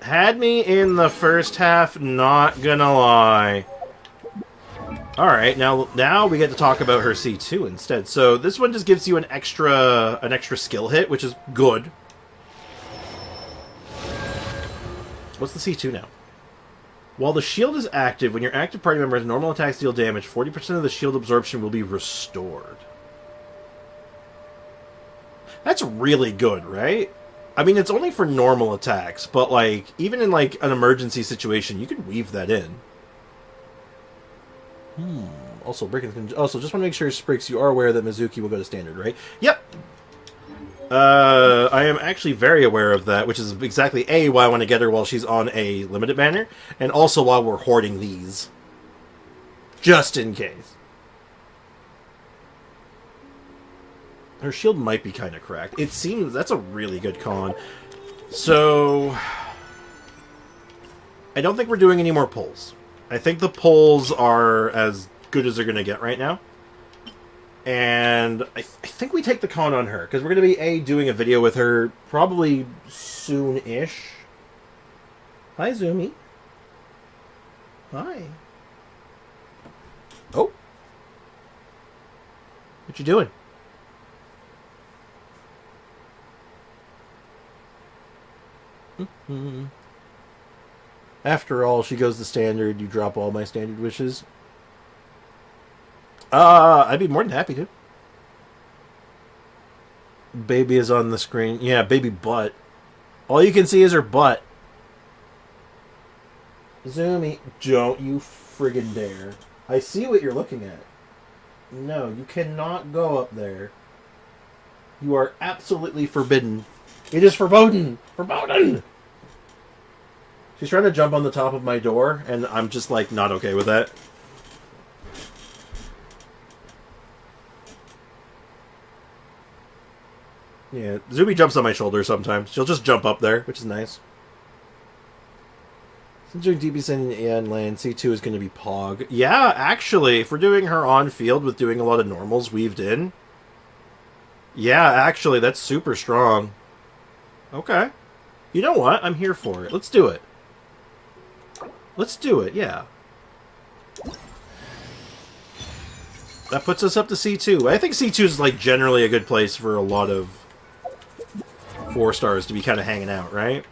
Had me in the first half, not gonna lie. Alright, now we get to talk about her C2 instead. So this one just gives you an extra skill hit, which is good. What's the C2 now? While the shield is active, when your active party member has normal attacks deal damage, 40% of the shield absorption will be restored. That's really good, right? I mean, it's only for normal attacks, but, like, even in, like, an emergency situation, you can weave that in. Also, just want to make sure, Spriggs, you are aware that Mizuki will go to standard, right? Yep! I am actually very aware of that, which is exactly A, why I want to get her while she's on a limited banner, and also while we're hoarding these. Just in case. Her shield might be kind of cracked. It seems that's a really good con. So, I don't think we're doing any more pulls. I think the pulls are as good as they're going to get right now. And I think we take the con on her, because we're going to be, doing a video with her probably soon-ish. Hi, Zoomy. Hi. Oh. What you doing? After all, she goes the standard, you drop all my standard wishes. I'd be more than happy to. Baby is on the screen. Yeah, baby butt. All you can see is her butt. Zoomy, don't you friggin' dare. I see what you're looking at. No, you cannot go up there. You are absolutely forbidden. It is verboten! Verboten! She's trying to jump on the top of my door, and I'm just, like, not okay with that. Yeah, Zoomy jumps on my shoulder sometimes. She'll just jump up there, which is nice. Since doing DPS and land, C2 is going to be Pog. Yeah, actually, if we're doing her on field with doing a lot of normals weaved in. Yeah, actually, that's super strong. Okay. You know what? I'm here for it. Let's do it. Let's do it, yeah. That puts us up to C2. I think C2 is, like, generally a good place for a lot of 4 stars to be kind of hanging out, right?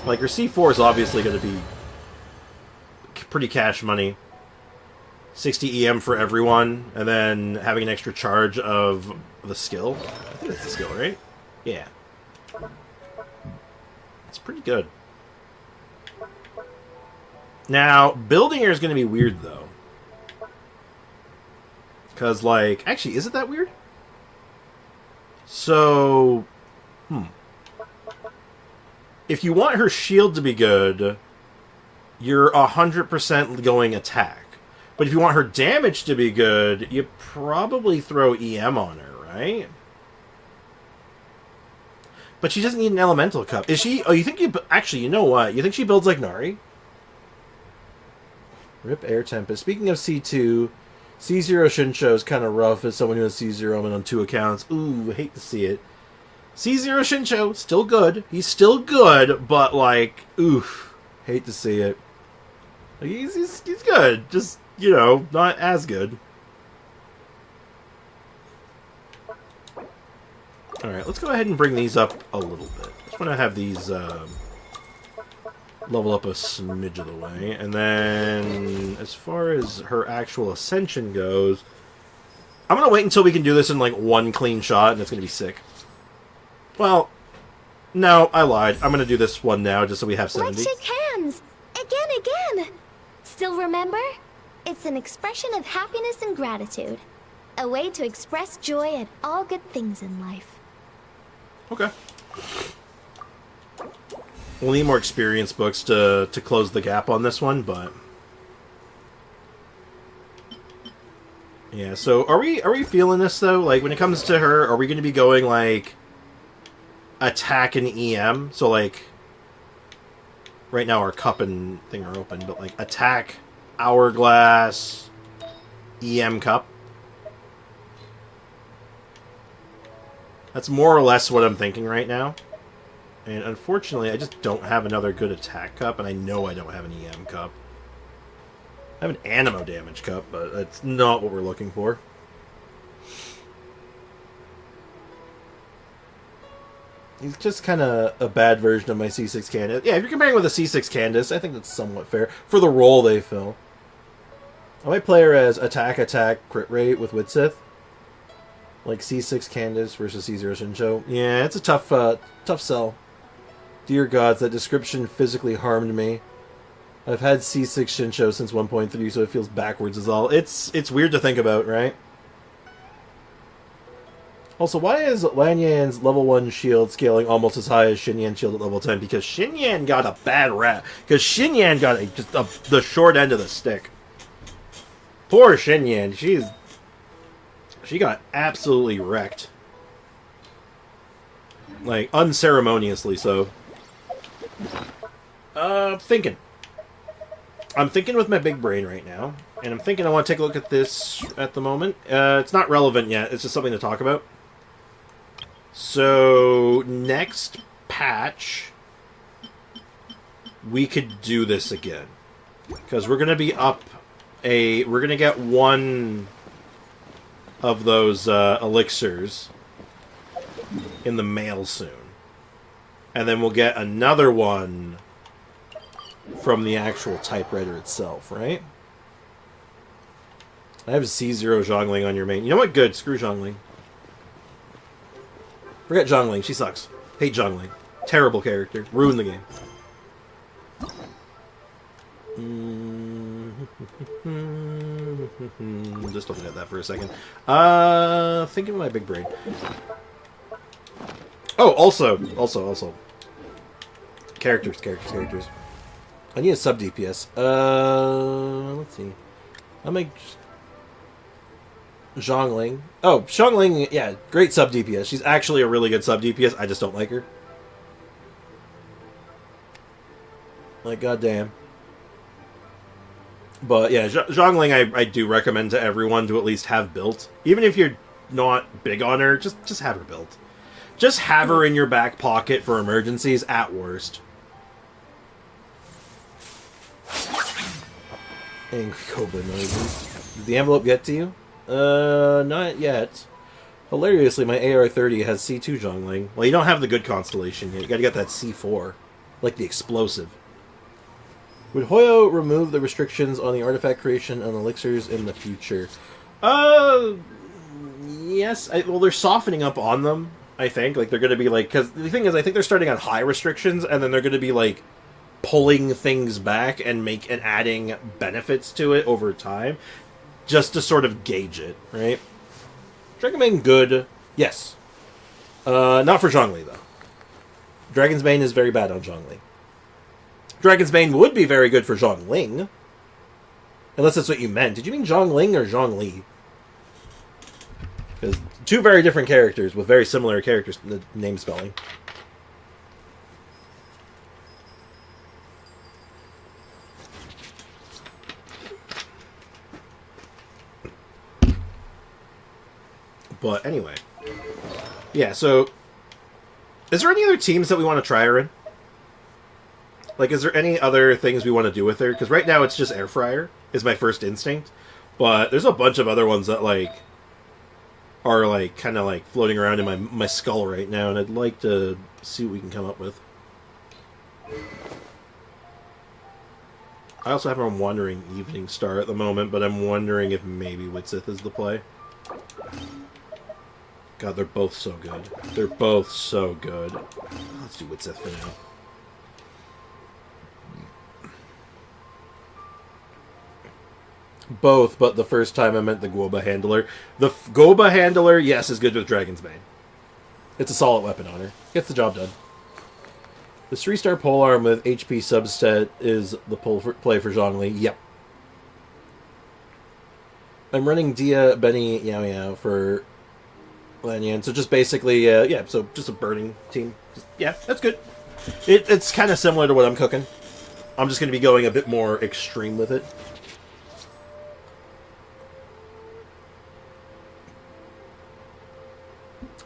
Like, your C4 is obviously going to be pretty cash money. 60 EM for everyone, and then having an extra charge of the skill. I think that's the skill, right? Yeah. It's pretty good. Now, building her is going to be weird, though. Because, like... Actually, is it that weird? So... If you want her shield to be good, you're 100% going attack. But if you want her damage to be good, you probably throw EM on her, right? But she doesn't need an elemental cup. Is she... Oh, you think you... Actually, you know what? You think she builds like Nari? Rip Air Tempest. Speaking of C2, C0 Shinsho is kind of rough as someone who has C0 and on 2 accounts. Ooh, I hate to see it. C0 Shinsho, still good. He's still good, but like, oof. Hate to see it. Like, he's good. Just, you know, not as good. Alright, let's go ahead and bring these up a little bit. Just want to have these level up a smidge of the way. And then, as far as her actual ascension goes, I'm going to wait until we can do this in like one clean shot, and it's going to be sick. Well, no, I lied. I'm going to do this one now, just so we have 70. Let's shake hands! Again! Still remember? It's an expression of happiness and gratitude. A way to express joy at all good things in life. Okay. We'll need more experience books to close the gap on this one, but... Yeah, so are we feeling this, though? Like, when it comes to her, are we going to be going, like... attack and EM? So, like... Right now our cup and thing are open, but, like, attack, hourglass, EM cup. That's more or less what I'm thinking right now. And unfortunately, I just don't have another good attack cup, and I know I don't have an EM cup. I have an animo damage cup, but that's not what we're looking for. He's just kind of a bad version of my C6 Candace. Yeah, if you're comparing with a C6 Candace, I think that's somewhat fair for the role they fill. I might play her as attack, crit rate with Widsith. Like C6 Candace versus C0 Shinsho. Yeah, it's a tough sell. Dear gods, that description physically harmed me. I've had C6 Shinsho since 1.3, so it feels backwards as all. It's weird to think about, right? Also, why is Lanyan's level 1 shield scaling almost as high as Xinyan's shield at level 10? Because Xinyan got a bad rap. Because Xinyan got the short end of the stick. Poor Xinyan. She got absolutely wrecked. Like, unceremoniously so. Thinking. I'm thinking with my big brain right now, and I'm thinking I want to take a look at this at the moment. It's not relevant yet, it's just something to talk about. So, next patch, we could do this again. Because we're going to be up we're going to get one of those elixirs in the mail soon. And then we'll get another one from the actual typewriter itself, right? I have C0 Zhongling on your main. You know what? Good. Screw Zhongling. Forget Zhongling. She sucks. Hate Zhongling. Terrible character. Ruined the game. Just looking at that for a second. Thinking of my big brain. Oh, also. Characters. I need a sub DPS. Let's see. I'll make Zhongling. Oh, Zhongling, yeah, great sub DPS. She's actually a really good sub DPS. I just don't like her. Like, goddamn. But yeah, Zhongling I do recommend to everyone to at least have built. Even if you're not big on her, just have her built. Just have her in your back pocket for emergencies at worst. Angry Cobra noises. Did the envelope get to you? Not yet. Hilariously, my AR-30 has C2 Zhongling. Well, you don't have the good constellation yet. You gotta get that C4. Like the explosive. Would Hoyo remove the restrictions on the artifact creation and elixirs in the future? Yes. Well, they're softening up on them, I think. Like, they're gonna be like... Because the thing is, I think they're starting on high restrictions, and then they're gonna be, like, pulling things back and adding benefits to it over time, just to sort of gauge it, right? Dragonbane good, yes. Not for Zhongli though. Dragon's Bane is very bad on Zhongli. Dragon's Bane would be very good for Zhongling, unless that's what you meant. Did you mean Zhongling or Zhongli? Because two very different characters with very similar characters name spelling. But anyway. Yeah, so... Is there any other teams that we want to try her in? Like, is there any other things we want to do with her? Because right now it's just Air Fryer, is my first instinct. But there's a bunch of other ones that, like... are, like, kind of, like, floating around in my skull right now. And I'd like to see what we can come up with. I also have a Wandering Evening Star at the moment, but I'm wondering if maybe Witsith is the play. God, they're both so good. They're both so good. Let's do Witsith for now. Both, but the first time I meant the Goba Handler. The Goba Handler, yes, is good with Dragon's Bane. It's a solid weapon on her. Gets the job done. The 3-star polearm with HP subset is the play for Zhongli. Yep. I'm running Dehya, Benny, Yao Yao for Lanyan. So just basically, yeah, so just a burning team. Yeah, that's good. It's kind of similar to what I'm cooking. I'm just going to be going a bit more extreme with it.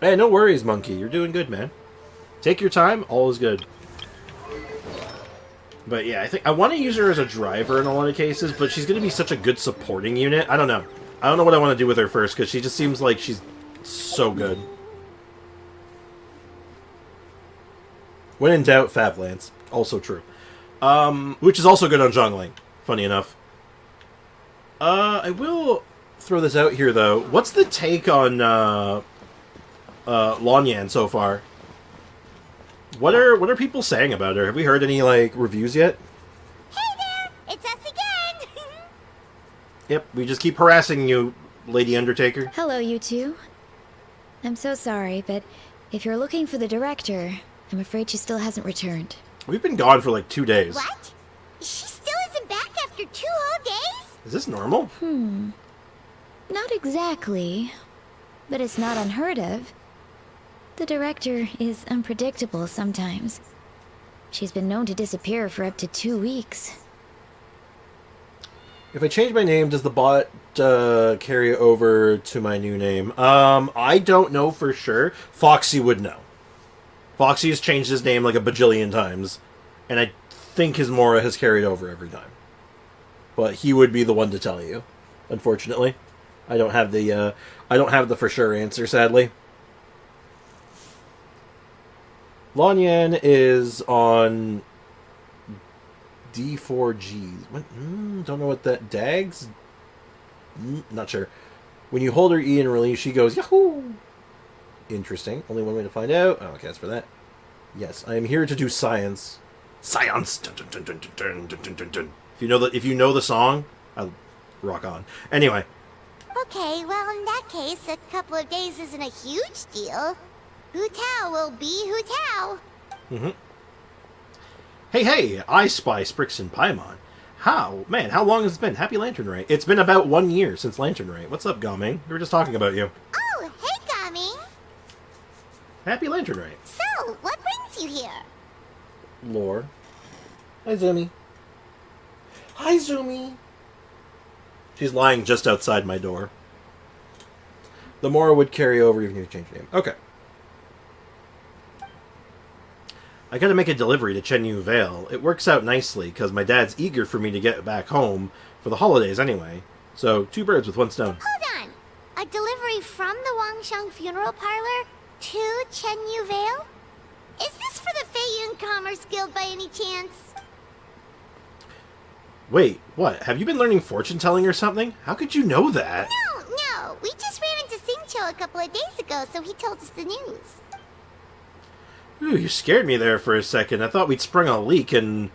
Hey, no worries, Monkey. You're doing good, man. Take your time. All is good. But yeah, I think I want to use her as a driver in a lot of cases, but she's going to be such a good supporting unit. I don't know. I don't know what I want to do with her first, because she just seems like she's so good. When in doubt, Fab Lance. Also true. Which is also good on Zhongling, funny enough. I will throw this out here, though. What's the take on Lanyan so far? What are people saying about her? Have we heard any, like, reviews yet? Hey there! It's us again! Yep, we just keep harassing you, Lady Undertaker. Hello, you two. I'm so sorry, but if you're looking for the director, I'm afraid she still hasn't returned. We've been gone for like 2 days. What? She still isn't back after 2 whole days? Is this normal? Not exactly, but it's not unheard of. The director is unpredictable sometimes. She's been known to disappear for up to 2 weeks. If I change my name, does the bot carry over to my new name? I don't know for sure. Foxy would know. Foxy has changed his name like a bajillion times, and I think his Mora has carried over every time. But he would be the one to tell you. Unfortunately, I don't have the for sure answer. Sadly, Lanyan is on D4G. What? Don't know what that... Dags? Not sure. When you hold her E and release, she goes, Yahoo! Interesting. Only one way to find out. Oh, okay, that's for that. Yes, I am here to do science. Science! Dun, dun, dun, dun, dun, dun, dun, dun, dun. If you know the song, I'll rock on. Anyway. Okay, well, in that case, a couple of days isn't a huge deal. Hu Tao will be Hu Tao. Mm-hmm. Hey, I spy Sprix and Paimon. How long has it been? Happy Lantern Rite. It's been about 1 year since Lantern Rite. What's up, Gaming? We were just talking about you. Oh, hey, Gaming. Happy Lantern Rite. So, what brings you here? Lore. Hi, Zumi. Hi, Zumi. She's lying just outside my door. The Mora would carry over even if you change your name. Okay. I gotta make a delivery to Chenyu Vale. It works out nicely, because my dad's eager for me to get back home for the holidays anyway. So, 2 birds with 1 stone. Hold on. A delivery from the Wangsheng Funeral Parlor to Chenyu Vale? Is this for the Feiyun Commerce Guild by any chance? Wait, what? Have you been learning fortune-telling or something? How could you know that? No. We just ran into Xingqiu a couple of days ago, so he told us the news. Ooh, you scared me there for a second. I thought we'd sprung a leak and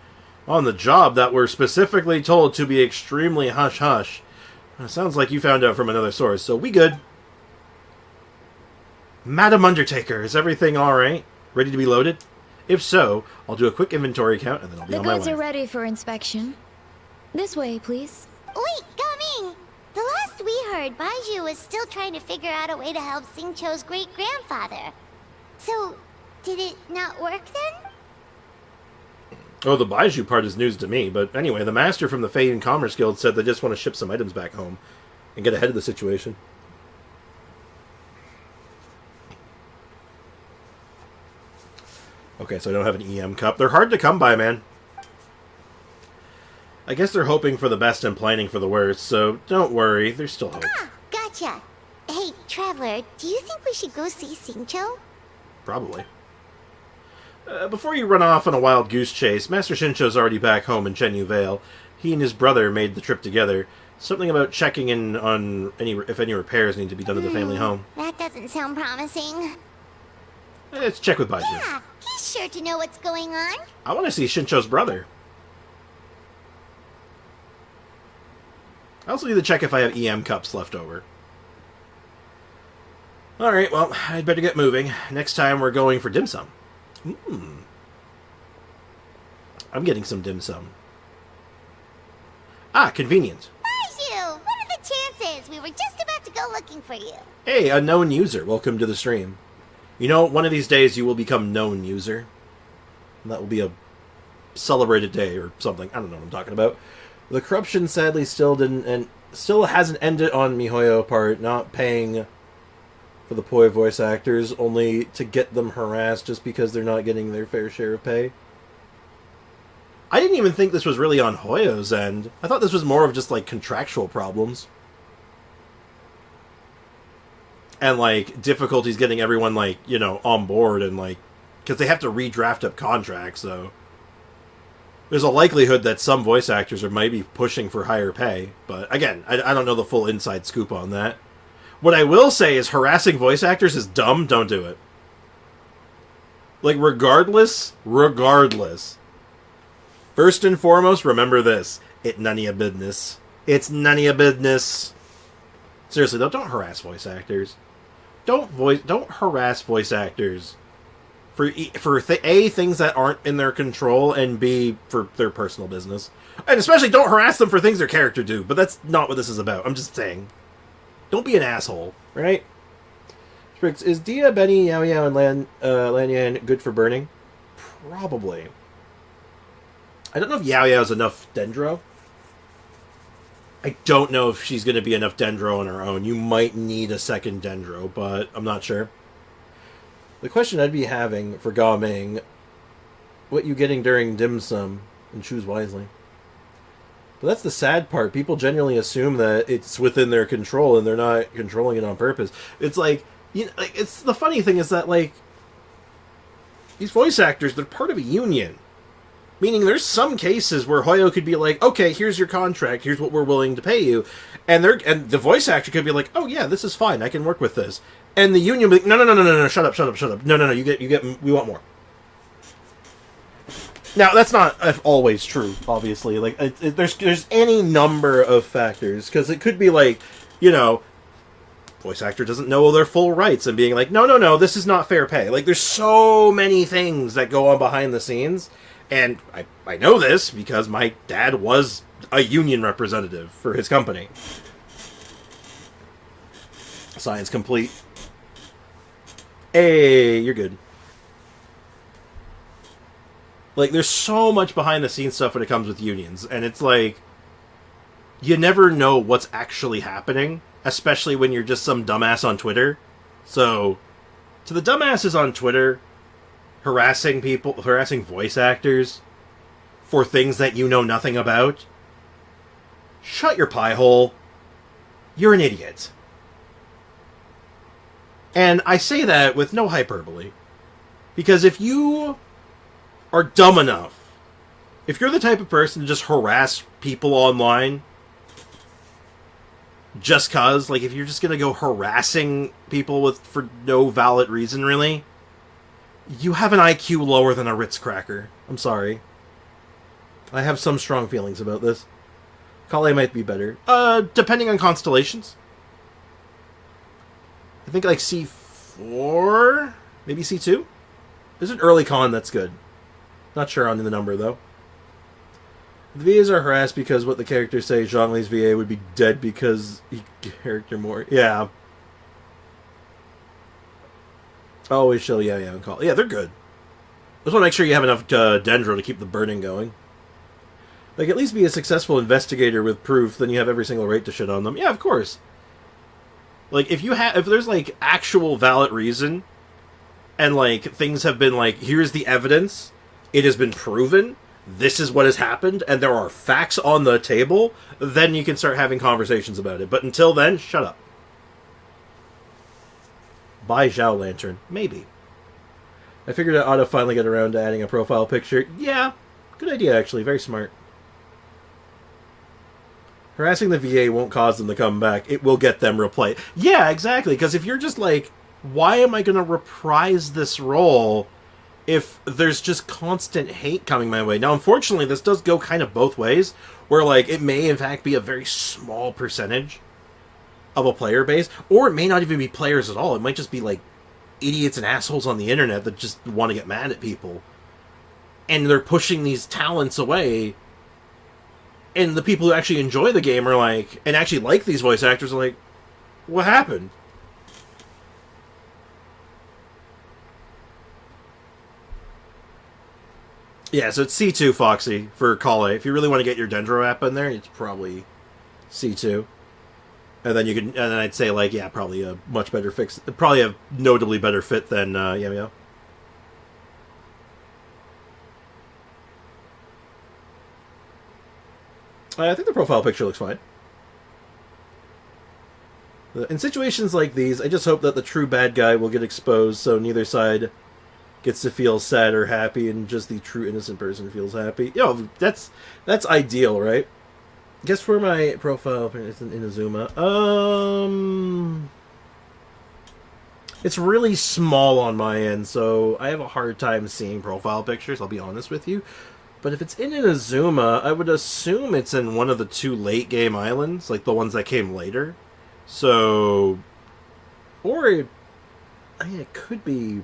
on the job that we're specifically told to be extremely hush-hush. Sounds like you found out from another source, so we good. Madam Undertaker, is everything alright? Ready to be loaded? If so, I'll do a quick inventory count and then I'll be on my way. The goods are ready for inspection. This way, please. Wait, Gaming! The last we heard, Baiju was still trying to figure out a way to help Xingqiu's great-grandfather. So, did it not work then? Oh, the Baiju part is news to me, but anyway, the master from the Feiyun Commerce Guild said they just want to ship some items back home and get ahead of the situation. Okay, so I don't have an EM cup. They're hard to come by, man. I guess they're hoping for the best and planning for the worst, so don't worry, there's still hope. Ah, gotcha. Hey, Traveler, do you think we should go see Xingqiu? Probably. Before you run off on a wild goose chase, Master Shinsho's already back home in Chenyu Vale. He and his brother made the trip together. Something about checking in on if any repairs need to be done to the family home. That doesn't sound promising. Let's check with Baiju. Yeah, he's sure to know what's going on. I want to see Shinsho's brother. I also need to check if I have EM cups left over. Alright, well, I'd better get moving. Next time we're going for dim sum. I'm getting some dim sum. Ah, convenient. Baiju, what are the chances? We were just about to go looking for you. Hey, a known user. Welcome to the stream. You know, one of these days you will become known user. And that will be a celebrated day or something. I don't know what I'm talking about. The corruption sadly still hasn't ended on MiHoYo part, not paying for the Poi voice actors, only to get them harassed just because they're not getting their fair share of pay. I didn't even think this was really on Hoyo's end. I thought this was more of just, like, contractual problems. And, like, difficulties getting everyone, like, you know, on board and, like... Because they have to redraft up contracts, so... There's a likelihood that some voice actors are maybe pushing for higher pay. But, again, I don't know the full inside scoop on that. What I will say is harassing voice actors is dumb. Don't do it. Like, regardless... First and foremost, remember this. It's none of your business. It's none of your business. Seriously, though, don't harass voice actors. Don't harass voice actors for A, things that aren't in their control, and B, for their personal business. And especially don't harass them for things their character do, but that's not what this is about. I'm just saying. Don't be an asshole, right? Sprix, is Dehya, Benny, Yao Yao, and Lanyan good for burning? Probably. I don't know if Yao Yao is enough Dendro. I don't know if she's going to be enough Dendro on her own. You might need a second Dendro, but I'm not sure. The question I'd be having for Ga Ming, what you getting during dim sum, and choose wisely. But that's the sad part. People generally assume that it's within their control and they're not controlling it on purpose. It's like, you know, like, it's the funny thing is that, like, these voice actors, they're part of a union. Meaning there's some cases where Hoyo could be like, okay, here's your contract, here's what we're willing to pay you. And the voice actor could be like, oh yeah, this is fine, I can work with this. And the union would be like, no, shut up. No, you get, we want more. Now, that's not always true, obviously. Like, there's any number of factors, because it could be like, you know, voice actor doesn't know their full rights, and being like, no, this is not fair pay. Like, there's so many things that go on behind the scenes, and I know this because my dad was a union representative for his company. Science complete. Hey, you're good. Like, there's so much behind-the-scenes stuff when it comes with unions, and it's like, you never know what's actually happening, especially when you're just some dumbass on Twitter. So, to the dumbasses on Twitter, harassing people, harassing voice actors for things that you know nothing about, shut your pie hole. You're an idiot. And I say that with no hyperbole, because if you are dumb enough, if you're the type of person to just harass people online just cause, like, if you're just gonna go harassing people for no valid reason, really, you have an IQ lower than a Ritz cracker. I'm sorry. I have some strong feelings about this. Kale might be better. Depending on constellations. I think like C4? Maybe C2? There's an early con that's good. Not sure on the number, though. The VAs are harassed because what the characters say Zhongli's VA would be dead because he character more. Yeah. Always show yeah and call. Yeah, they're good. Just want to make sure you have enough Dendro to keep the burning going. Like, at least be a successful investigator with proof, then you have every single right to shit on them. Yeah, of course. Like, if there's, like, actual valid reason, and, like, things have been, like, here's the evidence, it has been proven, this is what has happened, and there are facts on the table, then you can start having conversations about it. But until then, shut up. Buy Zhao Lantern. Maybe. I figured I ought to finally get around to adding a profile picture. Yeah, good idea, actually. Very smart. Harassing the VA won't cause them to come back. It will get them replay. Yeah, exactly. Because if you're just like, why am I going to reprise this role if there's just constant hate coming my way? Now, unfortunately, this does go kind of both ways, where, like, it may, in fact, be a very small percentage of a player base, or it may not even be players at all. It might just be, like, idiots and assholes on the internet that just want to get mad at people. And they're pushing these talents away. And the people who actually enjoy the game are like, and actually like these voice actors are like, what happened? Yeah, so it's C2, Foxy, for Kale. If you really want to get your Dendro app in there, it's probably C2. And then you can, and then I'd say, like, yeah, probably a much better fix, probably a notably better fit than Yamio. I think the profile picture looks fine. In situations like these, I just hope that the true bad guy will get exposed so neither side gets to feel sad or happy and just the true innocent person feels happy. You know, that's ideal, right? Guess where my profile is in Inazuma. It's really small on my end, so I have a hard time seeing profile pictures, I'll be honest with you. But if it's in Inazuma, I would assume it's in one of the 2 late game islands, like the ones that came later. So, or it could be.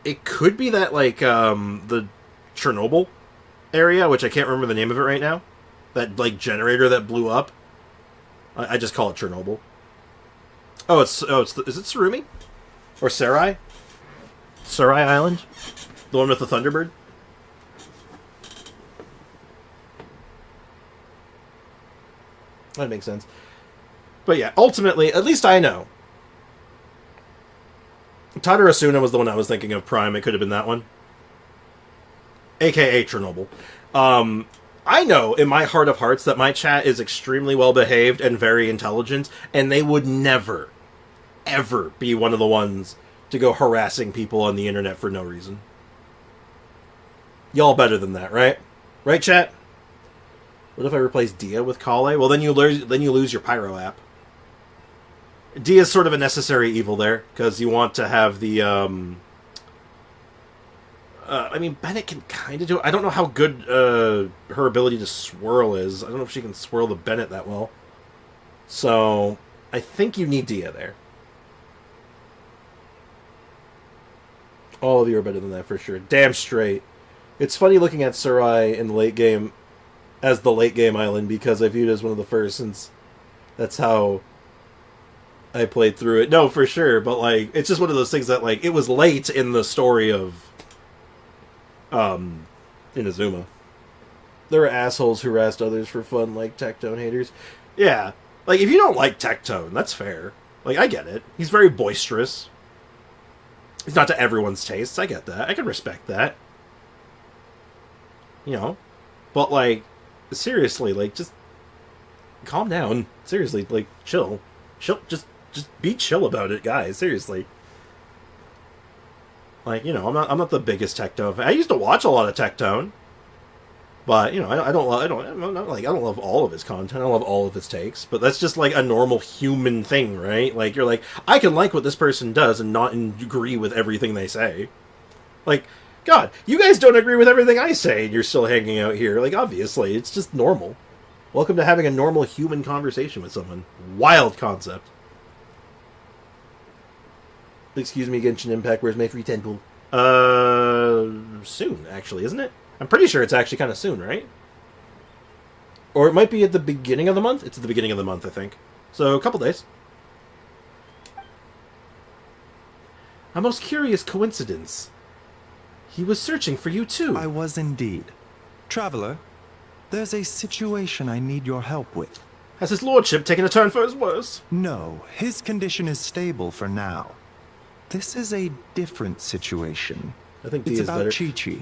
It could be that, like, the Chernobyl area, which I can't remember the name of it right now. That, like, generator that blew up. I just call it Chernobyl. Is it Surumi? Or Sarai? Sarai Island? The one with the Thunderbird? That makes sense. But yeah, ultimately, at least I know. Tadara Asuna was the one I was thinking of. Prime. It could have been that one. AKA Chernobyl. I know in my heart of hearts that my chat is extremely well behaved and very intelligent, and they would never, ever be one of the ones to go harassing people on the internet for no reason. Y'all better than that, right? Right, chat? What if I replace Dehya with Kale? Well, then you lose your Pyro app. Dehya's sort of a necessary evil there, because you want to have the, I mean, Bennett can kind of do it. I don't know how good her ability to swirl is. I don't know if she can swirl the Bennett that well. So, I think you need Dehya there. All of you are better than that for sure. Damn straight. It's funny looking at Sarai in the late game as the late game island, because I viewed it as one of the first, since that's how I played through it. No, for sure, but like, it's just one of those things that, like, it was late in the story of Inazuma. There were assholes who harassed others for fun, like Tectone haters. Yeah, like, if you don't like Tectone, that's fair. Like, I get it. He's very boisterous. He's not to everyone's tastes. I get that. I can respect that. You know? But, like, seriously, like, just calm down. Seriously, like, chill. Chill, just be chill about it, guys. Seriously. Like, you know, I'm not the biggest Tectone fan. I used to watch a lot of Tectone, but you know, I don't love all of his content. I don't love all of his takes, but that's just like a normal human thing, right? Like, you're like, I can like what this person does and not agree with everything they say. Like, God, you guys don't agree with everything I say, and you're still hanging out here. Like, obviously, it's just normal. Welcome to having a normal human conversation with someone. Wild concept. Excuse me, Genshin Impact, where's my free 10 pool? Soon, actually, isn't it? I'm pretty sure it's actually kind of soon, right? Or it might be at the beginning of the month? It's at the beginning of the month, I think. So, a couple days. A most curious coincidence. He was searching for you, too. I was indeed. Traveler, there's a situation I need your help with. Has his lordship taken a turn for his worse? No, his condition is stable for now. This is a different situation. I think it's D is about better. Chi-Chi.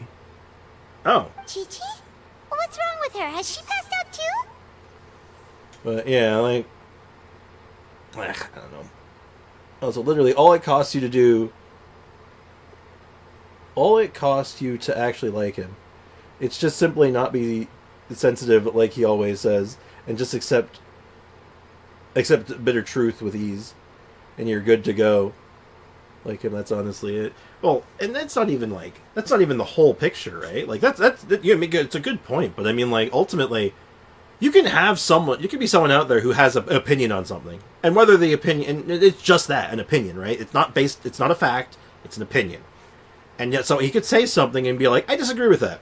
Oh. Chi-Chi? What's wrong with her? Has she passed out too? But yeah, like, I don't know. Oh, so literally, all it costs you to do, all it costs you to actually like him, it's just simply not be sensitive like he always says, and just accept bitter truth with ease, and you're good to go. Like him, that's honestly it. Well, and that's not even the whole picture, right? Like that's you know, it's a good point, but I mean, like, ultimately, you can be someone out there who has an opinion on something, and whether the opinion, and it's just that, an opinion, right? It's not a fact, it's an opinion, and yet so he could say something and be like, I disagree with that,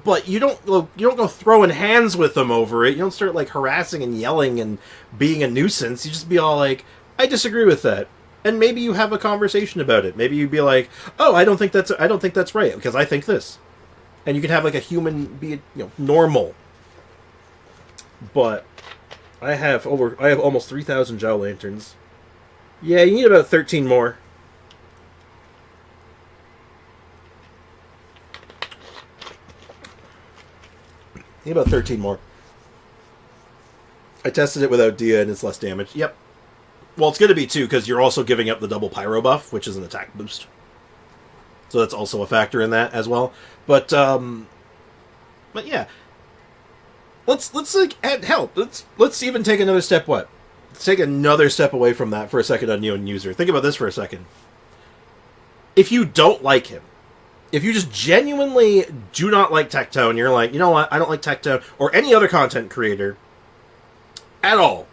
but you don't go throwing hands with them over it. You don't start like harassing and yelling and being a nuisance. You just be all like, I disagree with that. And maybe you have a conversation about it. Maybe you'd be like, "Oh, I don't think that's right because I think this," and you can have like a human be normal. But I have almost 3,000 Jow Lanterns. Yeah, you need about 13 more. You need about 13 more. I tested it without Dehya and it's less damage. Yep. Well, it's going to be too, because you're also giving up the double pyro buff, which is an attack boost. So that's also a factor in that as well. But yeah, let's like hell. Let's even take another step. Let's take another step away from that for a second on you and user. Think about this for a second. If you don't like him, if you just genuinely do not like Tectone, you're like, you know what, I don't like Tectone or any other content creator at all.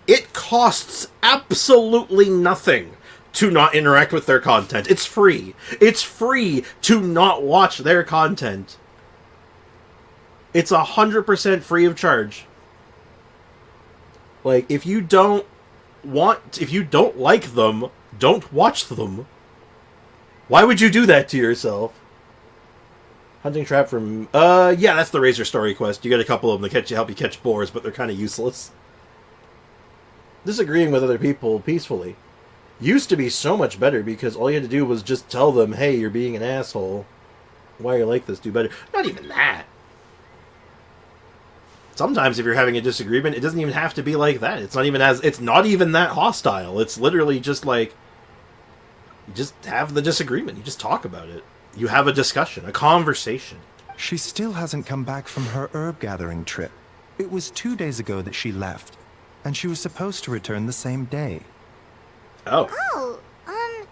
It costs absolutely nothing to not interact with their content. It's free. It's free to not watch their content. It's 100% free of charge. Like, if you don't like them, don't watch them. Why would you do that to yourself? Hunting trap from... yeah, that's the Razor Story quest. You get a couple of them to help you catch boars, but they're kind of useless. Disagreeing with other people peacefully used to be so much better because all you had to do was just tell them, hey, you're being an asshole. Why you're like this, do better. Not even that. Sometimes if you're having a disagreement, it doesn't even have to be like that. It's not even that hostile. It's literally just like, you just have the disagreement. You just talk about it. You have a discussion, a conversation. She still hasn't come back from her herb gathering trip. It was 2 days ago that she left, and she was supposed to return the same day. Oh. Oh,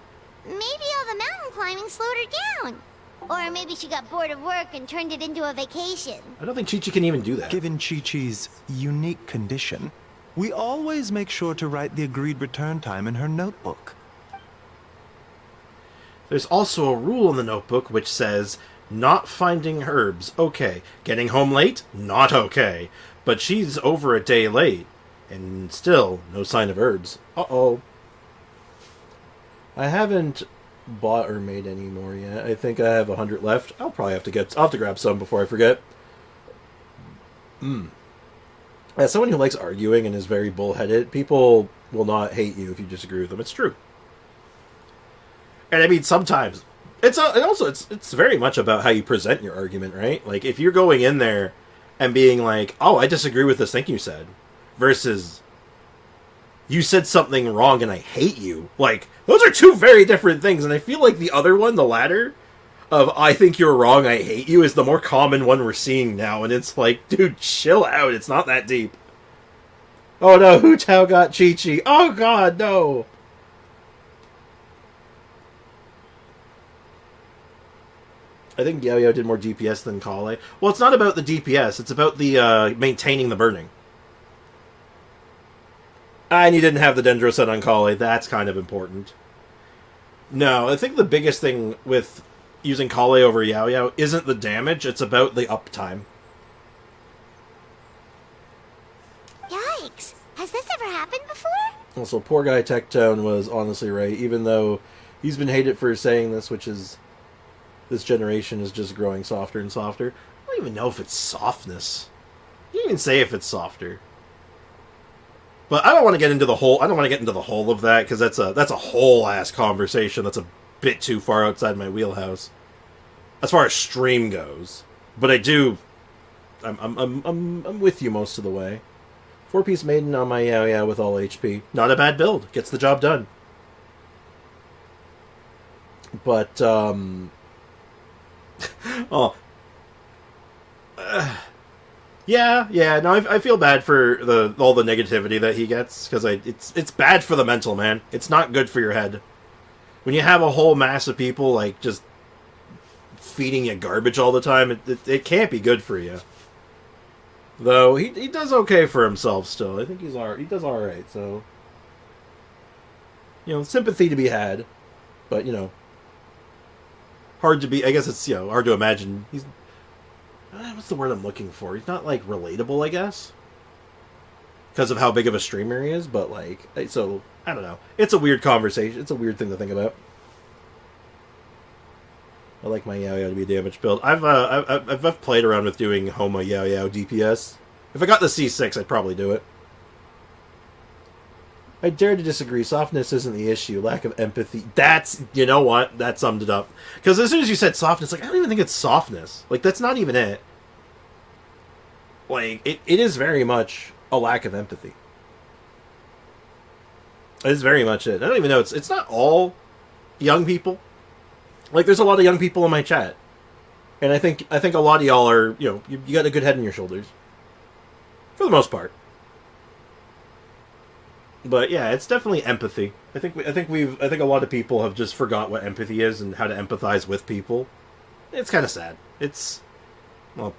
maybe all the mountain climbing slowed her down. Or maybe she got bored of work and turned it into a vacation. I don't think Chi-Chi can even do that. Given Chi-Chi's unique condition, we always make sure to write the agreed return time in her notebook. There's also a rule in the notebook which says, not finding herbs, okay. Getting home late, not okay. But she's over a day late, and still, no sign of herbs. Uh-oh. I haven't bought or made any more yet. I think I have 100 left. I'll have to grab some before I forget. As someone who likes arguing and is very bullheaded, people will not hate you if you disagree with them. It's true. And I mean, sometimes it's very much about how you present your argument, right? Like if you're going in there and being like, "Oh, I disagree with this thing you said," versus you said something wrong and I hate you. Like, those are two very different things, and I feel like the other one, the latter, of I think you're wrong, I hate you, is the more common one we're seeing now, and it's like, dude, chill out, it's not that deep. Oh no, Hu Tao got Chi-Chi. Oh god, no! I think Yo-Yo did more DPS than Kale. Well, it's not about the DPS, it's about the, maintaining the burning. And you didn't have the Dendro set on Kale. That's kind of important. No, I think the biggest thing with using Kale over Yao isn't the damage, it's about the uptime. Yikes! Has this ever happened before? Also, poor guy Tectone was honestly right, even though he's been hated for saying this, which is this generation is just growing softer and softer. I don't even know if it's softness. You can't even say if it's softer. But I don't want to get into the whole. I don't want to get into the whole of that because that's a whole ass conversation. That's a bit too far outside my wheelhouse, as far as stream goes. But I do. I'm with you most of the way. 4-piece maiden on my Yao with all HP. Not a bad build. Gets the job done. But oh. Yeah, no, I feel bad for all the negativity that he gets, because it's bad for the mental, man. It's not good for your head. When you have a whole mass of people, like, just feeding you garbage all the time, it can't be good for you. Though, he does okay for himself still. I think he does alright, so... You know, sympathy to be had, but, you know... Hard to be... I guess it's, you know, hard to imagine. He's... What's the word I'm looking for? He's not, like, relatable, I guess. Because of how big of a streamer he is, but, like... So, I don't know. It's a weird conversation. It's a weird thing to think about. I like my Yao to be a damage build. I've played around with doing Homa Yao DPS. If I got the C6, I'd probably do it. I dare to disagree. Softness isn't the issue. Lack of empathy. That's... You know what? That summed it up. Because as soon as you said softness, like, I don't even think it's softness. Like, that's not even it. Like, it is very much a lack of empathy. It is very much it. I don't even know. It's not all young people. Like, there's a lot of young people in my chat. And I think a lot of y'all are, you know, you got a good head on your shoulders. For the most part. But yeah, it's definitely empathy. I think a lot of people have just forgot what empathy is and how to empathize with people. It's kind of sad. It's not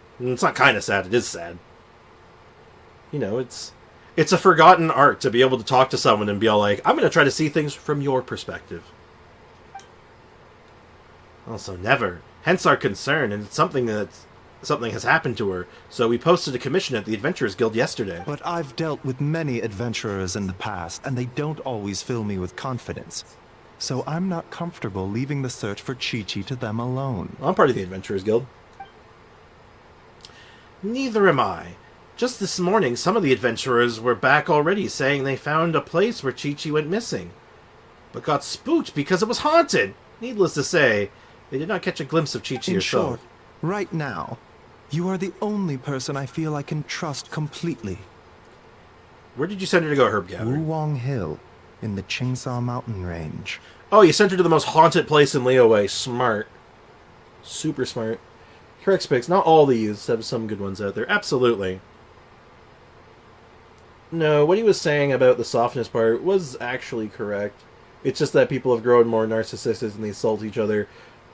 kind of sad. It is sad. You know, it's a forgotten art to be able to talk to someone and be all like, I'm going to try to see things from your perspective. Also, never. Hence our concern, and it's something has happened to her, so we posted a commission at the Adventurers Guild yesterday. But I've dealt with many adventurers in the past, and they don't always fill me with confidence. So I'm not comfortable leaving the search for Chi-Chi to them alone. I'm part of the Adventurers Guild. Neither am I. Just this morning, some of the adventurers were back already, saying they found a place where Chi-Chi went missing, but got spooked because it was haunted. Needless to say, they did not catch a glimpse of Chi-Chi In herself. short, right now, you are the only person I feel I can trust completely. Where did you send her to go herb gathering? Wulwang Hill, in the Chainsaw Mountain Range. Oh, you sent her to the most haunted place in Liyue. Smart. Super smart. Correct, Spix. Not all the youths have some good ones out there. Absolutely. No, what he was saying about the softness part was actually correct. It's just that people have grown more narcissistic and they insult each other,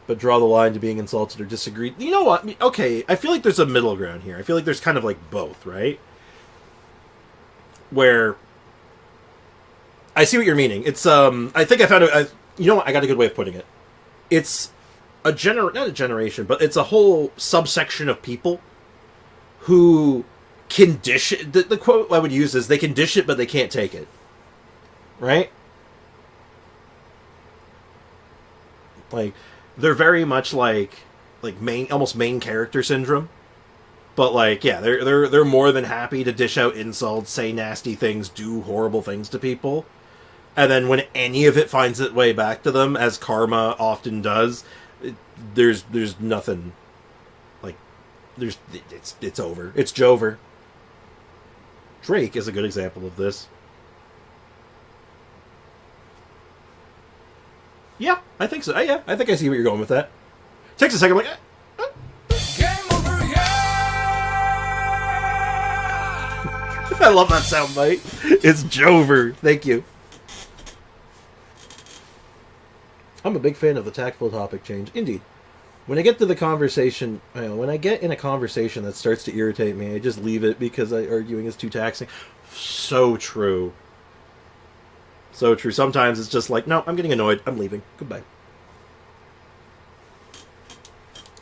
but draw the line to being insulted or disagreed. You know what? Okay, I feel like there's a middle ground here. I feel like there's kind of like both, right? Where I see what you're meaning. It's I think I found you know what? I got a good way of putting it. It's not a generation, but it's a whole subsection of people who can dish it. The quote I would use is, they can dish it, but they can't take it. Right? Like, they're very much like almost main character syndrome. But like, yeah, they're more than happy to dish out insults, say nasty things, do horrible things to people. And then when any of it finds its way back to them, as karma often does, there's nothing. Like, it's over. It's jover. Drake is a good example of this. Yeah, I think so. Yeah, I think I see where you're going with that. Takes a second, I'm like, Gameover, yeah! I love that soundbite. It's Jover. Thank you. I'm a big fan of the tactful topic change. Indeed. When I get to the conversation, when I get in a conversation that starts to irritate me, I just leave it because arguing is too taxing. So true. So true. Sometimes it's just like, no, I'm getting annoyed. I'm leaving. Goodbye.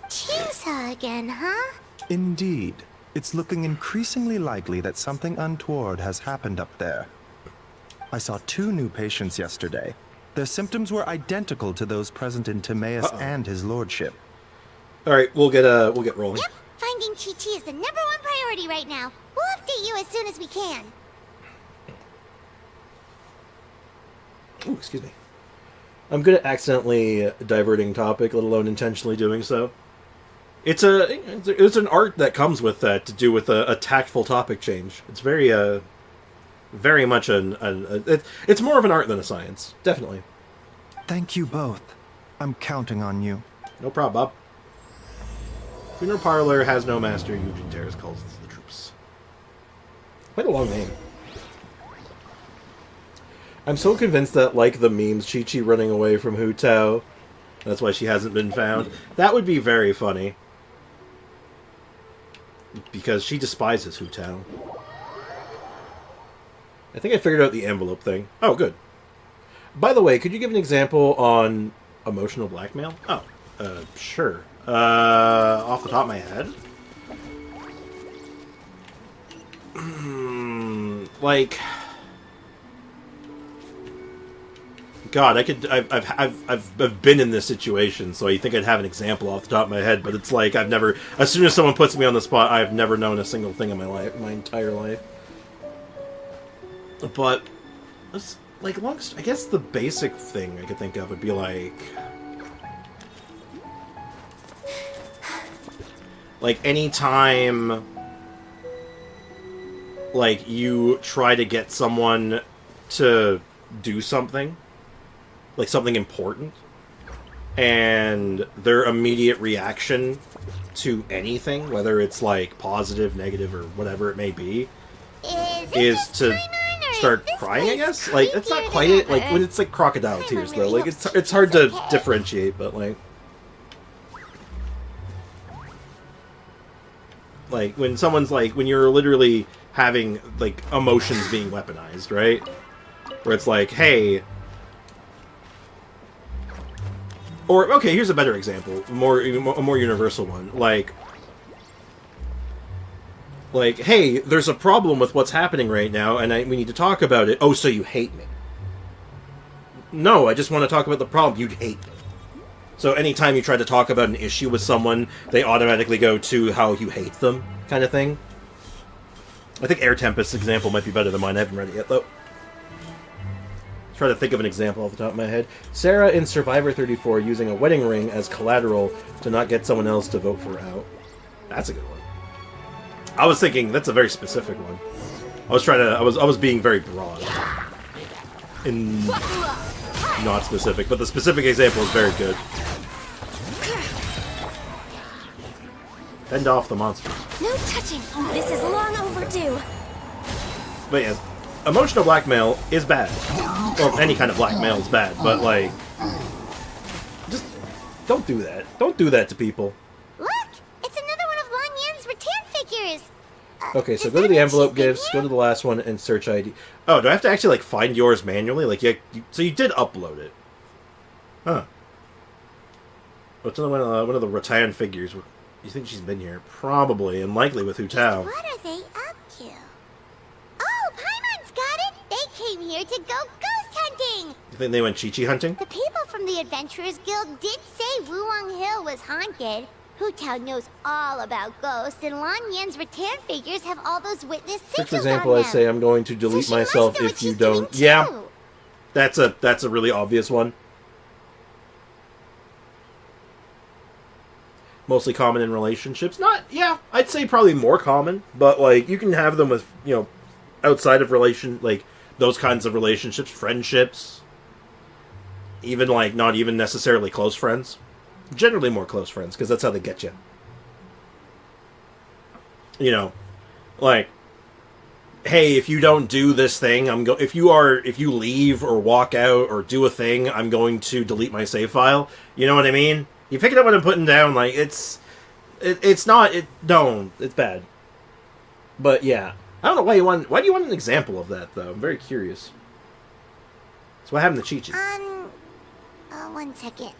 Chinsa again, huh? Indeed. It's looking increasingly likely that something untoward has happened up there. I saw 2 new patients yesterday. Their symptoms were identical to those present in Timaeus and his lordship. All right, we'll get rolling. Yep, finding Chi-Chi is the #1 priority right now. We'll update you as soon as we can. Ooh, excuse me. I'm good at accidentally diverting topic, let alone intentionally doing so. It's an art that comes with that, to do with a tactful topic change. It's very much it's more of an art than a science, definitely. Thank you both. I'm counting on you. No problem, Bob. Funeral Parlor has no master. Eugene Terrace calls the troops. Quite a long name. I'm so convinced that, like the memes, Chi-Chi running away from Hu Tao, that's why she hasn't been found. That would be very funny. Because she despises Hu Tao. I think I figured out the envelope thing. Oh, good. By the way, could you give an example on emotional blackmail? Oh, sure. Off the top of my head? Like... God, I've been in this situation, so you think I'd have an example off the top of my head, but it's like I've never... As soon as someone puts me on the spot, I've never known a single thing in my life, my entire life. But, like, I guess the basic thing I could think of would be like anytime, like, you try to get someone to do something, like something important, and their immediate reaction to anything, whether it's like positive, negative, or whatever it may be, is to start crying, I guess? Like, it's not quite it. Like, when it's like crocodile tears, though. Like, it's hard to differentiate, but like... Like, when someone's like... When you're literally having, like, emotions being weaponized, right? Where it's like, hey... Or, okay, here's a better example. A more universal one. Like, hey, there's a problem with what's happening right now, and we need to talk about it. Oh, so you hate me? No, I just want to talk about the problem. You'd hate me. So anytime you try to talk about an issue with someone, they automatically go to how you hate them, kind of thing. I think Air Tempest's example might be better than mine. I haven't read it yet, though. Try to think of an example off the top of my head. Sarah in Survivor 34 using a wedding ring as collateral to not get someone else to vote for her out. That's a good one. I was thinking that's a very specific one. I was being very broad. In not specific, but the specific example is very good. Fend off the monsters. No touching. This is long overdue. But yeah, emotional blackmail is bad. Well, any kind of blackmail is bad, but like, just don't do that. Don't do that to people. Look! It's another one of Lan Yan's rattan figures! Okay, so go to the envelope gifts, go to the last one, and search ID. Oh, do I have to actually like find yours manually? Like, so you did upload it. Huh. What's another one of the rattan figures? You think she's been here? Probably, and likely with Hu Tao. What are they up to? Oh, Paimon's got it! They came here to go ghost hunting! You think they went Chi-Chi hunting? The people from the Adventurers Guild did say Wuwang Hill was haunted. Hu Tao knows all about ghosts, and Lan Yan's rattan figures have all those witness sigils For example, on I them. say I'm going to delete So she must myself know what if you she's doing don't. Yeah, too. that's a really obvious one. Mostly common in relationships. Not, yeah, I'd say probably more common, but like you can have them with, you know, outside of like those kinds of relationships, friendships, even like not even necessarily close friends. Generally more close friends, because that's how they get you. You know, like, hey, if you don't do this thing, if you leave or walk out or do a thing, I'm going to delete my save file. You know what I mean? You pick it up what I'm putting down, like, it's bad. But yeah. I don't know why do you want an example of that, though? I'm very curious. So what happened to Chi-Chi? 1 second.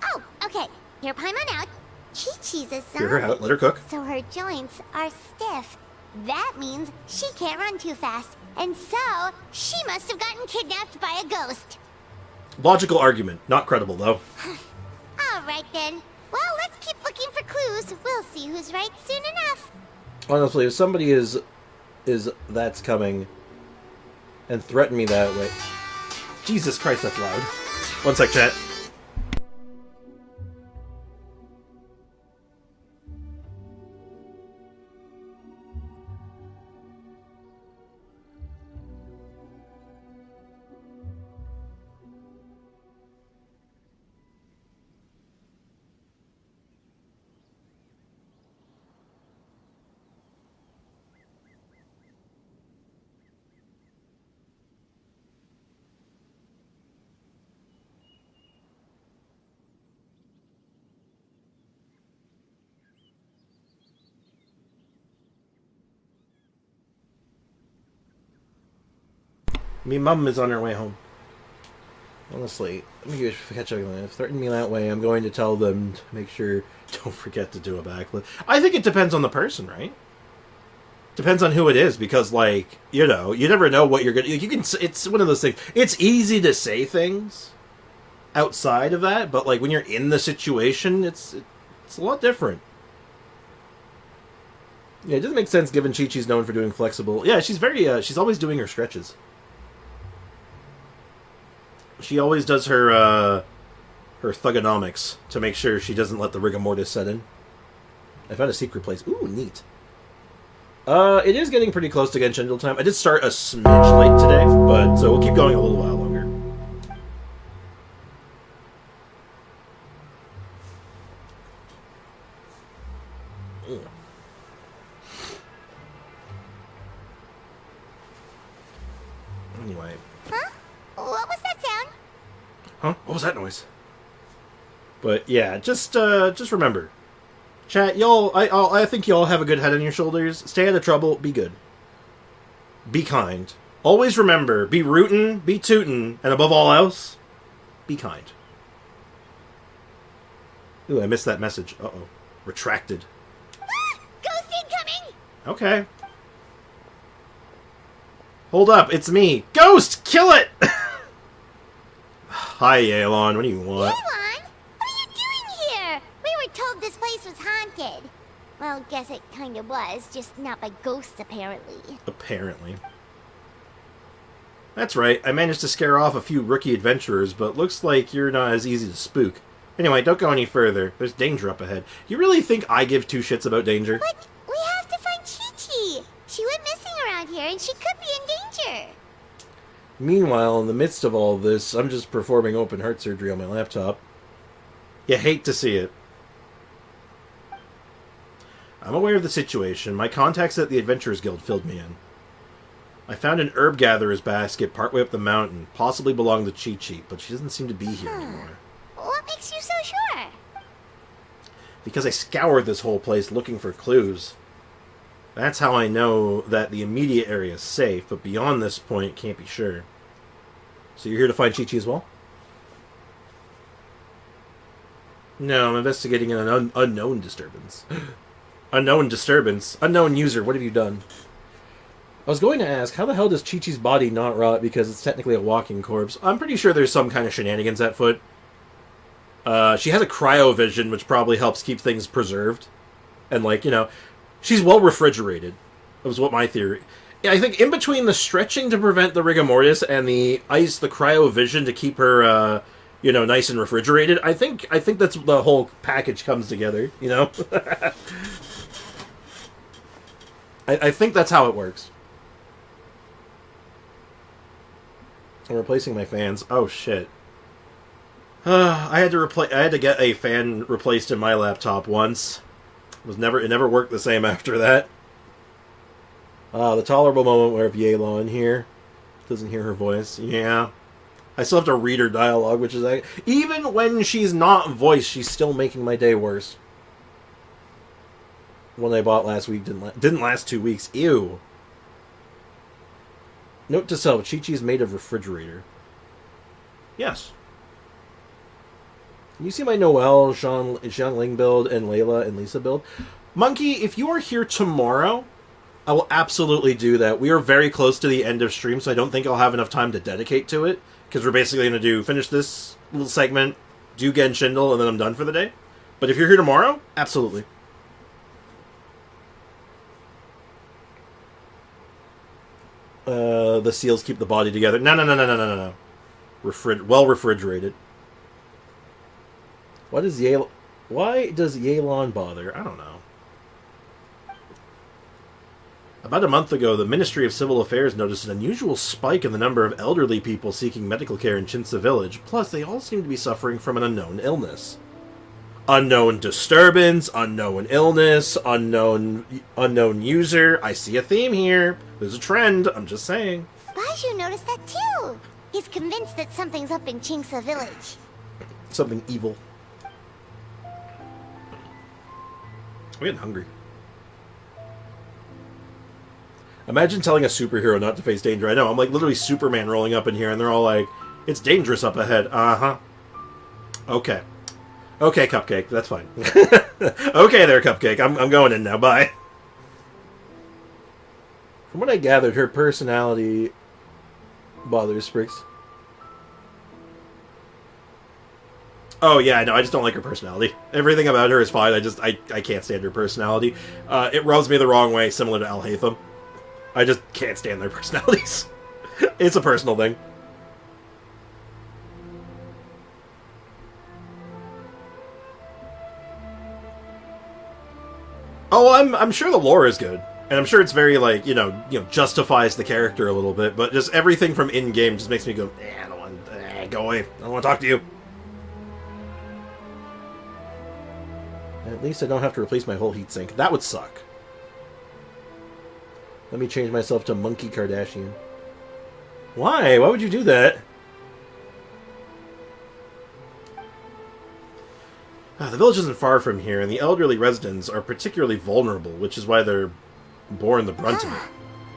Oh, okay. Hear Paimon out. Chi-Chi's a zombie. Hear her out, let her cook. So her joints are stiff. That means she can't run too fast. And so, she must have gotten kidnapped by a ghost. Logical argument. Not credible, though. Alright then. Well, let's keep looking for clues. We'll see who's right soon enough. Honestly, if somebody that's coming and threaten me that way... Jesus Christ, that's loud. 1 sec, chat. Me mum is on her way home. Honestly, let me catch everyone. If threaten me that way, I'm going to tell them to make sure don't forget to do a backflip. I think it depends on the person, right? Depends on who it is, because like, you know, you never know what you're gonna. You can. It's one of those things. It's easy to say things outside of that, but like when you're in the situation, it's a lot different. Yeah, it doesn't make sense given Chi-Chi's known for doing flexible. Yeah, she's very. She's always doing her stretches. She always does her thugonomics to make sure she doesn't let the rigor mortis set in. I found a secret place. Ooh, neat. It is getting pretty close to Genshin time. I did start a smidge late today, but so we'll keep going a little while longer. Anyway. Huh? What was that sound? Huh? What was that noise? But yeah, just remember, chat, y'all. I think y'all have a good head on your shoulders. Stay out of trouble. Be good. Be kind. Always remember, be rootin', be tootin', and above all else, be kind. Ooh, I missed that message. Uh-oh. Retracted. Ghost incoming! Okay. Hold up, it's me. Ghost! Kill it! Hi, Yelan. What do you want? Yelan? Well, guess it kinda was, just not by ghosts, apparently. Apparently. That's right, I managed to scare off a few rookie adventurers, but looks like you're not as easy to spook. Anyway, don't go any further. There's danger up ahead. You really think I give two shits about danger? But we have to find Chi-Chi! She went missing around here, and she could be in danger! Meanwhile, in the midst of all this, I'm just performing open heart surgery on my laptop. You hate to see it. I'm aware of the situation. My contacts at the Adventurers Guild filled me in. I found an herb gatherer's basket partway up the mountain, possibly belonged to Chi-Chi, but she doesn't seem to be here anymore. What makes you so sure? Because I scoured this whole place looking for clues. That's how I know that the immediate area is safe, but beyond this point, can't be sure. So you're here to find Chi-Chi as well? No, I'm investigating an unknown disturbance. Unknown disturbance? Unknown user, what have you done? I was going to ask, how the hell does Chi-Chi's body not rot because it's technically a walking corpse? I'm pretty sure there's some kind of shenanigans at foot. She has a cryovision, which probably helps keep things preserved. And, like, you know, she's well refrigerated. That was what my theory. Yeah, I think in between the stretching to prevent the rigor mortis and the ice, the cryovision to keep her, you know, nice and refrigerated, I think that's the whole package comes together, you know? I think that's how it works. I'm replacing my fans. Oh, shit. I had to get a fan replaced in my laptop once. It never worked the same after that. The tolerable moment where Yelan here doesn't hear her voice. Yeah. I still have to read her dialogue, which is even when she's not voiced, she's still making my day worse. One I bought last week didn't last 2 weeks. Ew. Note to self, Chi-Chi is made of refrigerator. Yes. Can you see my Noelle, Xiangling build, and Layla and Lisa build? Monkey, if you are here tomorrow, I will absolutely do that. We are very close to the end of stream, so I don't think I'll have enough time to dedicate to it. Because we're basically going to finish this little segment, do Genshindle, and then I'm done for the day. But if you're here tomorrow, absolutely. The seals keep the body together. No. Well refrigerated. Why does Yelan bother? I don't know. About a month ago, the Ministry of Civil Affairs noticed an unusual spike in the number of elderly people seeking medical care in Chinsa Village. Plus, they all seem to be suffering from an unknown illness. Unknown disturbance, unknown illness, unknown user. I see a theme here. There's a trend, I'm just saying. Baju noticed that too. He's convinced that something's up in Chinsa Village. Something evil. I'm getting hungry. Imagine telling a superhero not to face danger. I know, I'm like literally Superman rolling up in here and they're all like, it's dangerous up ahead. Uh-huh. Okay. Okay, Cupcake, that's fine. Okay there, Cupcake. I'm going in now. Bye. From what I gathered, her personality bothers Sprix. Oh, yeah, no, I just don't like her personality. Everything about her is fine. I can't stand her personality. It rubs me the wrong way, similar to Al Hatham. I just can't stand their personalities. It's a personal thing. Oh, I'm sure the lore is good. And I'm sure it's very, like, you know, justifies the character a little bit, but just everything from in-game just makes me go, I don't want, go away. I don't want to talk to you. At least I don't have to replace my whole heatsink. That would suck. Let me change myself to Monkey Kardashian. Why? Why would you do that? The village isn't far from here, and the elderly residents are particularly vulnerable, which is why they're borne the brunt of it.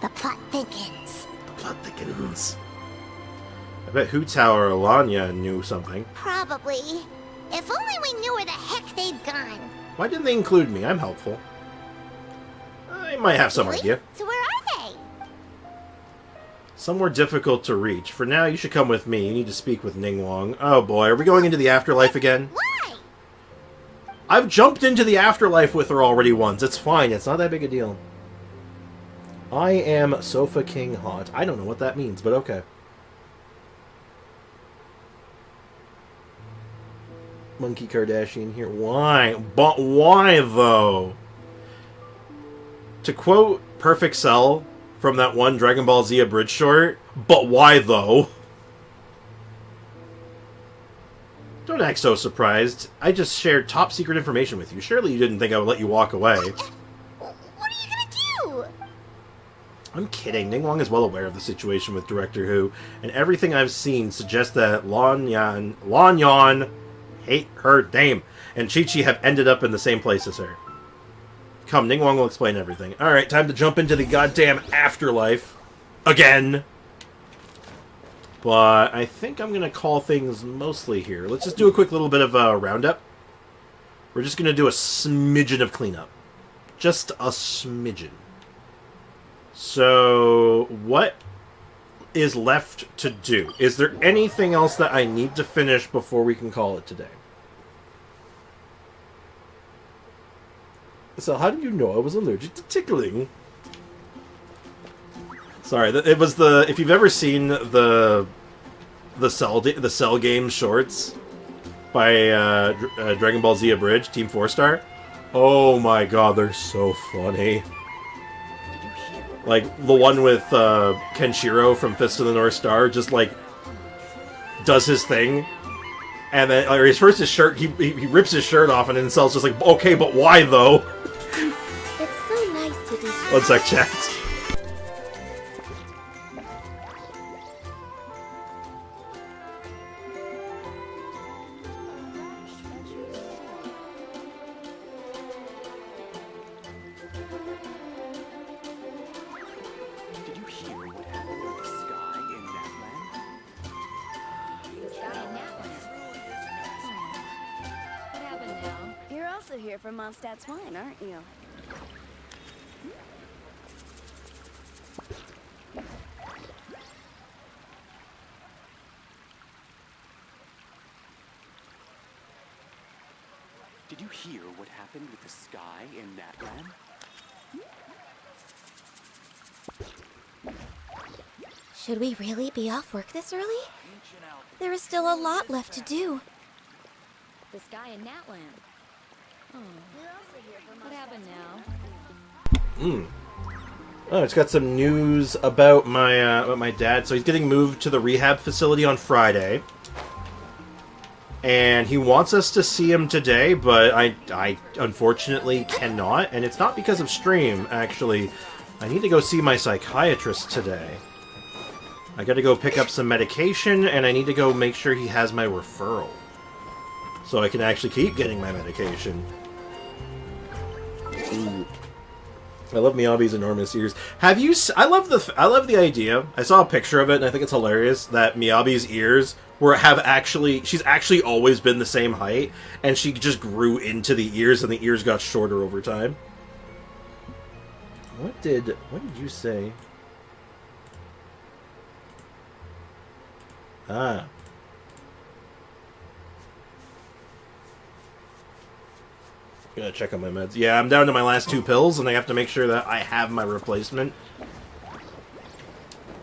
The plot thickens. The plot thickens. I bet Hu Tao or Alanya knew something. Probably. If only we knew where the heck they'd gone. Why didn't they include me? I'm helpful. I might have some idea. So where are they? Somewhere difficult to reach. For now, you should come with me. You need to speak with Ningguang. Oh boy, are we going into the afterlife again? Why? I've jumped into the afterlife with her already once. It's fine. It's not that big a deal. I am Sofa King Hot. I don't know what that means, but okay. Monkey Kardashian here. Why? But why, though? To quote Perfect Cell from that one Dragon Ball Z abridged short, but why, though? Don't act so surprised. I just shared top secret information with you. Surely you didn't think I would let you walk away. What are you gonna do? I'm kidding. Ningguang is well aware of the situation with Director Who, and everything I've seen suggests that Lan Yan, hate her name, and Chi-Chi have ended up in the same place as her. Come, Ningguang will explain everything. Alright, time to jump into the goddamn afterlife. Again. But I think I'm going to call things mostly here. Let's just do a quick little bit of a roundup. We're just going to do a smidgen of cleanup. Just a smidgen. So, what is left to do? Is there anything else that I need to finish before we can call it today? So, how did you know I was allergic to tickling? Sorry, it was the... If you've ever seen the Cell game shorts by Dragon Ball Z Abridged, Team 4-Star, oh my god, they're so funny. Like, the one with Kenshiro from Fist of the North Star just, like, does his thing, and then, or he's first his shirt, he rips his shirt off, and then Cell's just like, okay, but why, though? It's so nice to do. One sec, chat. From Mondstadt's wine, aren't you? Did you hear what happened with the sky in that land? Should we really be off work this early? There is still a lot left to do. The sky in Natland. Oh. What happened now? Oh, it's got some news about my dad. So he's getting moved to the rehab facility on Friday, and he wants us to see him today, but I unfortunately cannot, and it's not because of stream. Actually, I need to go see my psychiatrist today. I got to go pick up some medication, and I need to go make sure he has my referral, so I can actually keep getting my medication. Ooh. I love Miyabi's enormous ears. Have you? I love the idea. I saw a picture of it, and I think it's hilarious that Miyabi's ears she's actually always been the same height, and she just grew into the ears, and the ears got shorter over time. What did you say? Ah. Gotta check on my meds. Yeah, I'm down to my last 2 pills, and I have to make sure that I have my replacement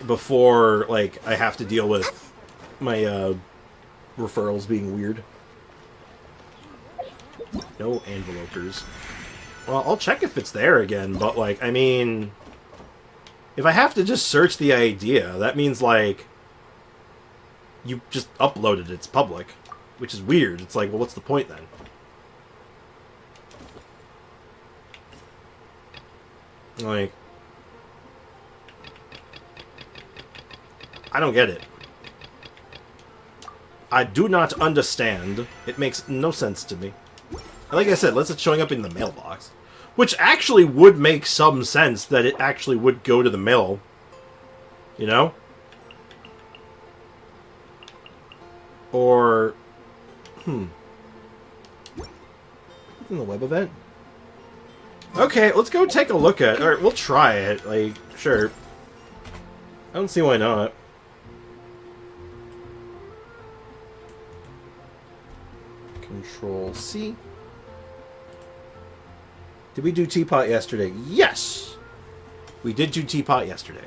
before, like, I have to deal with my referrals being weird. No envelopers. Well, I'll check if it's there again, but, like, I mean, if I have to just search the idea, that means, like, you just uploaded it, it's public, which is weird. It's like, well, what's the point then? Like, I don't get it. I do not understand. It makes no sense to me. Like I said, unless it's showing up in the mailbox. Which actually would make some sense that it actually would go to the mail. You know? Or... In the web event? Okay, let's go take a look at it. Alright, we'll try it. Like, sure. I don't see why not. Control C. Did we do Teapot yesterday? Yes! We did do Teapot yesterday.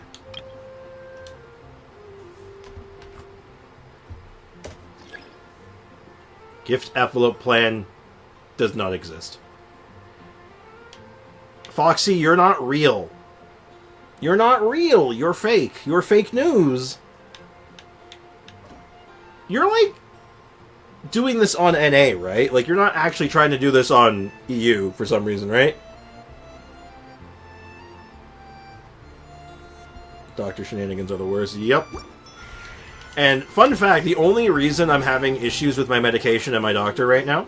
Gift envelope plan does not exist. Foxy, you're not real. You're not real. You're fake. You're fake news. You're like doing this on NA, right? Like you're not actually trying to do this on EU for some reason, right? Doctor shenanigans are the worst. Yep. And fun fact, the only reason I'm having issues with my medication and my doctor right now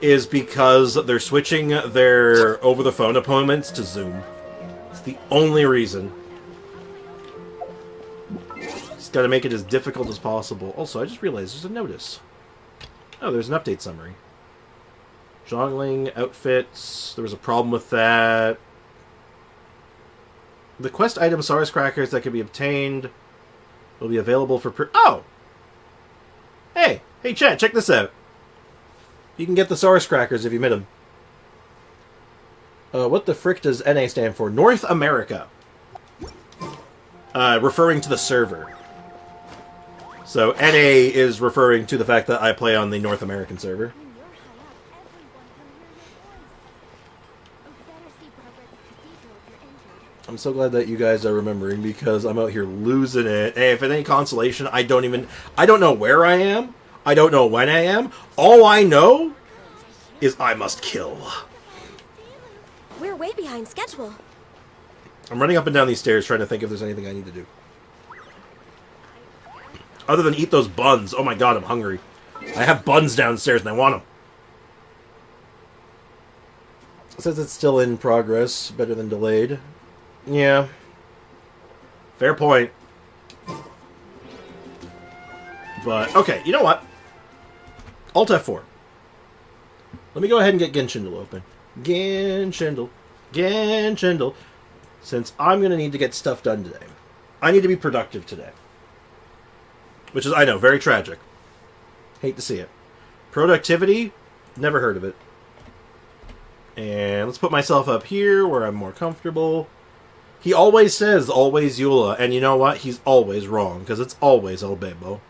is because they're switching their over-the-phone appointments to Zoom. It's the only reason. Just gotta make it as difficult as possible. Also, I just realized there's a notice. Oh, there's an update summary. Zhongling, outfits, there was a problem with that. The quest item Saurus Crackers that can be obtained will be available for oh! Hey! Hey, chat, check this out. You can get the Saurus Crackers if you met them. What the frick does NA stand for? North America. Referring to the server. So NA is referring to the fact that I play on the North American server. I'm so glad that you guys are remembering because I'm out here losing it. Hey, if it's any consolation, I don't know where I am. I don't know when I am. All I know is I must kill. We're way behind schedule. I'm running up and down these stairs trying to think if there's anything I need to do. Other than eat those buns. Oh my god, I'm hungry. I have buns downstairs and I want them. It says it's still in progress. Better than delayed. Yeah. Fair point. But, okay, you know what? Alt F4. Let me go ahead and get Genshindle open. Genshindle. Genshindle. Since I'm going to need to get stuff done today. I need to be productive today. Which is, I know, very tragic. Hate to see it. Productivity, never heard of it. And let's put myself up here where I'm more comfortable. He always says, always Eula. And you know what? He's always wrong, because it's always El Bebo.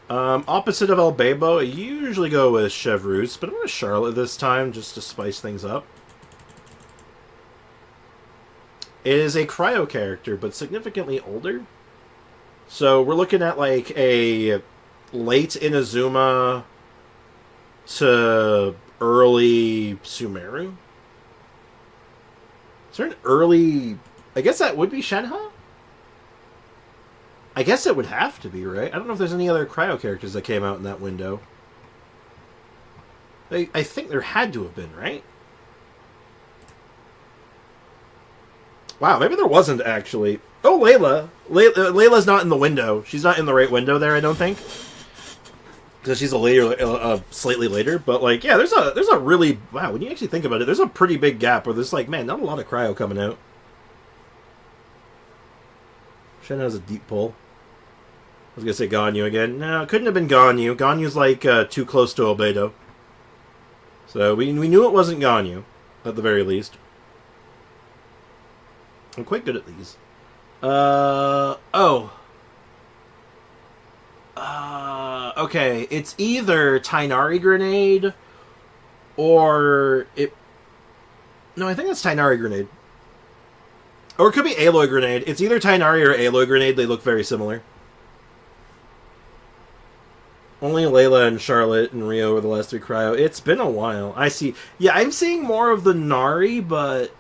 Opposite of El Bebo, I usually go with Chevreuse, but I'm going to Charlotte this time, just to spice things up. It is a cryo character, but significantly older. So we're looking at like a late Inazuma to early Sumeru. Is there an early... I guess that would be Shenhe? I guess it would have to be, right? I don't know if there's any other cryo characters that came out in that window. I think there had to have been, right? Wow, maybe there wasn't, actually. Oh, Layla! Layla's not in the window. She's not in the right window there, I don't think. Because she's slightly later. But, like, yeah, there's a really... Wow, when you actually think about it, there's a pretty big gap where there's, like, man, not a lot of cryo coming out. Shen has a deep pull. I was going to say Ganyu again. No, it couldn't have been Ganyu. Ganyu's, like, too close to Albedo. So, we knew it wasn't Ganyu, at the very least. I'm quite good at these. Okay, it's either Tainari Grenade, or it... No, I think it's Tainari Grenade. Or it could be Aloy Grenade. It's either Tainari or Aloy Grenade. They look very similar. Only Layla and Charlotte and Rio were the last three cryo. It's been a while. I see. Yeah, I'm seeing more of the Nari, but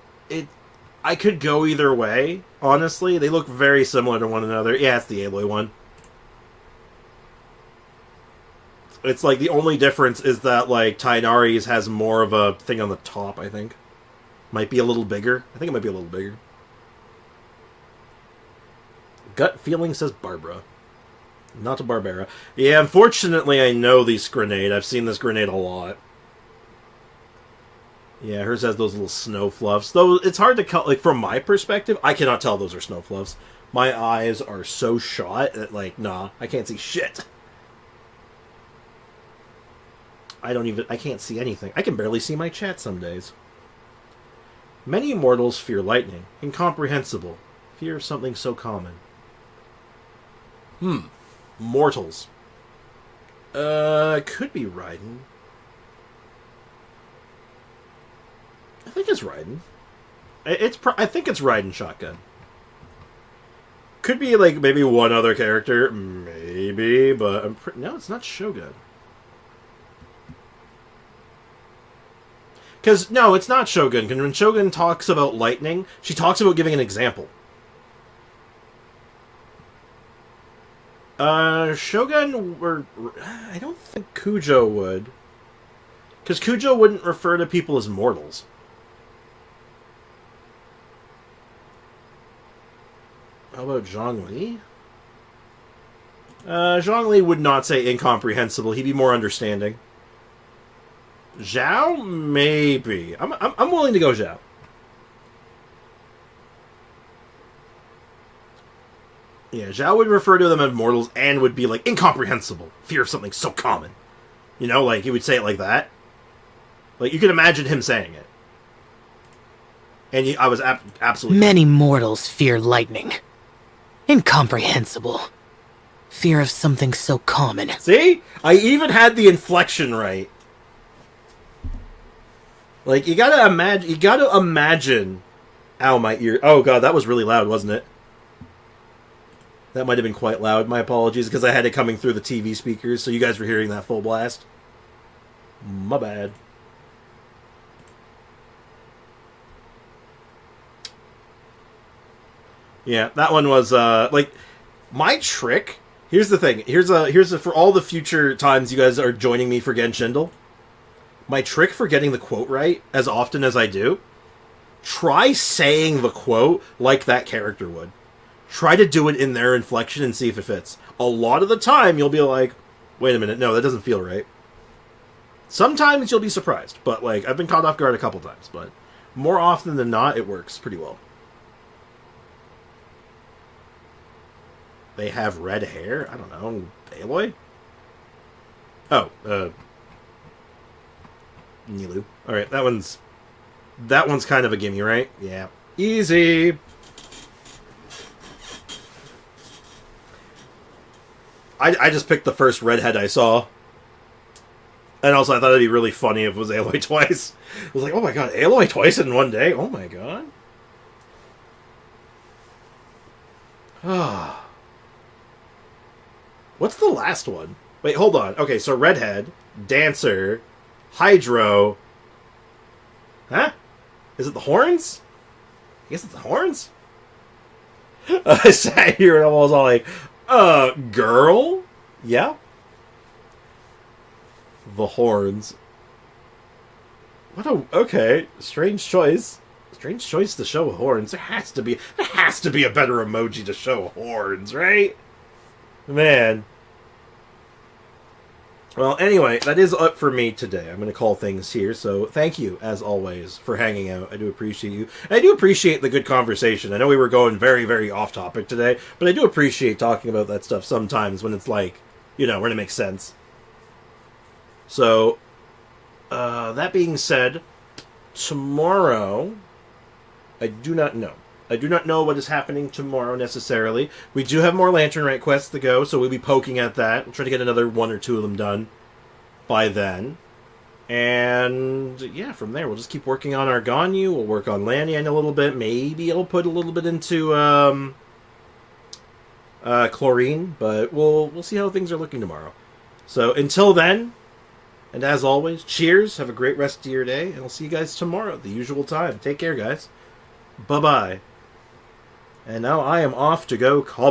I could go either way, honestly. They look very similar to one another. Yeah, it's the Aloy one. It's like the only difference is that, like, Tainari's has more of a thing on the top, I think. Might be a little bigger. I think it might be a little bigger. Gut feeling says Barbruh. Not a Barbera. Yeah, unfortunately I know this grenade. I've seen this grenade a lot. Yeah, hers has those little snow fluffs. Though it's hard to cut, like, from my perspective, I cannot tell those are snow fluffs. My eyes are so shot that, like, nah, I can't see shit. I can't see anything. I can barely see my chat some days. Many mortals fear lightning. Incomprehensible. Fear of something so common. Mortals. Could be Raiden. I think it's Raiden. I think it's Raiden Shotgun. Could be, like, maybe one other character. Maybe, but no, it's not Shogun. Because, no, it's not Shogun. Because when Shogun talks about lightning, she talks about giving an example. Shogun, or I don't think Kujo would. Because Kujo wouldn't refer to people as mortals. How about Zhongli? Zhongli would not say incomprehensible. He'd be more understanding. Zhao? Maybe. I'm willing to go Zhao. Yeah, Zhao would refer to them as mortals and would be like, incomprehensible. Fear of something so common. You know, like, he would say it like that. Like, you could imagine him saying it. And I was absolutely... Many mortals fear lightning. Incomprehensible. Fear of something so common. See? I even had the inflection right. Like, you gotta imagine... Ow, my ear. Oh, God, that was really loud, wasn't it? That might have been quite loud. My apologies, because I had it coming through the TV speakers, so you guys were hearing that full blast. My bad. Yeah, that one was, like, my trick... Here's the thing. Here's a for all the future times you guys are joining me for Genshindle. My trick for getting the quote right, as often as I do, try saying the quote like that character would. Try to do it in their inflection and see if it fits. A lot of the time, you'll be like, wait a minute, no, that doesn't feel right. Sometimes you'll be surprised, but, like, I've been caught off guard a couple times, but more often than not, it works pretty well. They have red hair? I don't know. Aloy? Oh, Nilu. Alright, that one's kind of a gimme, right? Yeah. Easy! I just picked the first redhead I saw. And also I thought it'd be really funny if it was Aloy twice. I was like, oh my god, Aloy twice in one day? Oh my god. Ah. What's the last one? Wait, hold on. Okay, so Redhead, Dancer, Hydro... Huh? Is it the Horns? I guess it's the Horns? I sat here and I was all like, girl? Yeah? The Horns. Okay, strange choice. Strange choice to show horns. There has to be a better emoji to show horns, right? Man. Well, anyway, that is it for me today. I'm going to call things here, so thank you, as always, for hanging out. I do appreciate you. And I do appreciate the good conversation. I know we were going very, very off-topic today, but I do appreciate talking about that stuff sometimes when it's like, you know, when it makes sense. So, that being said, tomorrow, I do not know. I do not know what is happening tomorrow, necessarily. We do have more Lantern Rite quests to go, so we'll be poking at that. We'll try to get another 1 or 2 of them done by then. And, yeah, from there, we'll just keep working on our Ganyu. We'll work on Lanian a little bit. Maybe I'll put a little bit into, Chlorine. But we'll see how things are looking tomorrow. So, until then, and as always, cheers. Have a great rest of your day. And I'll see you guys tomorrow at the usual time. Take care, guys. Bye-bye. And now I am off to go call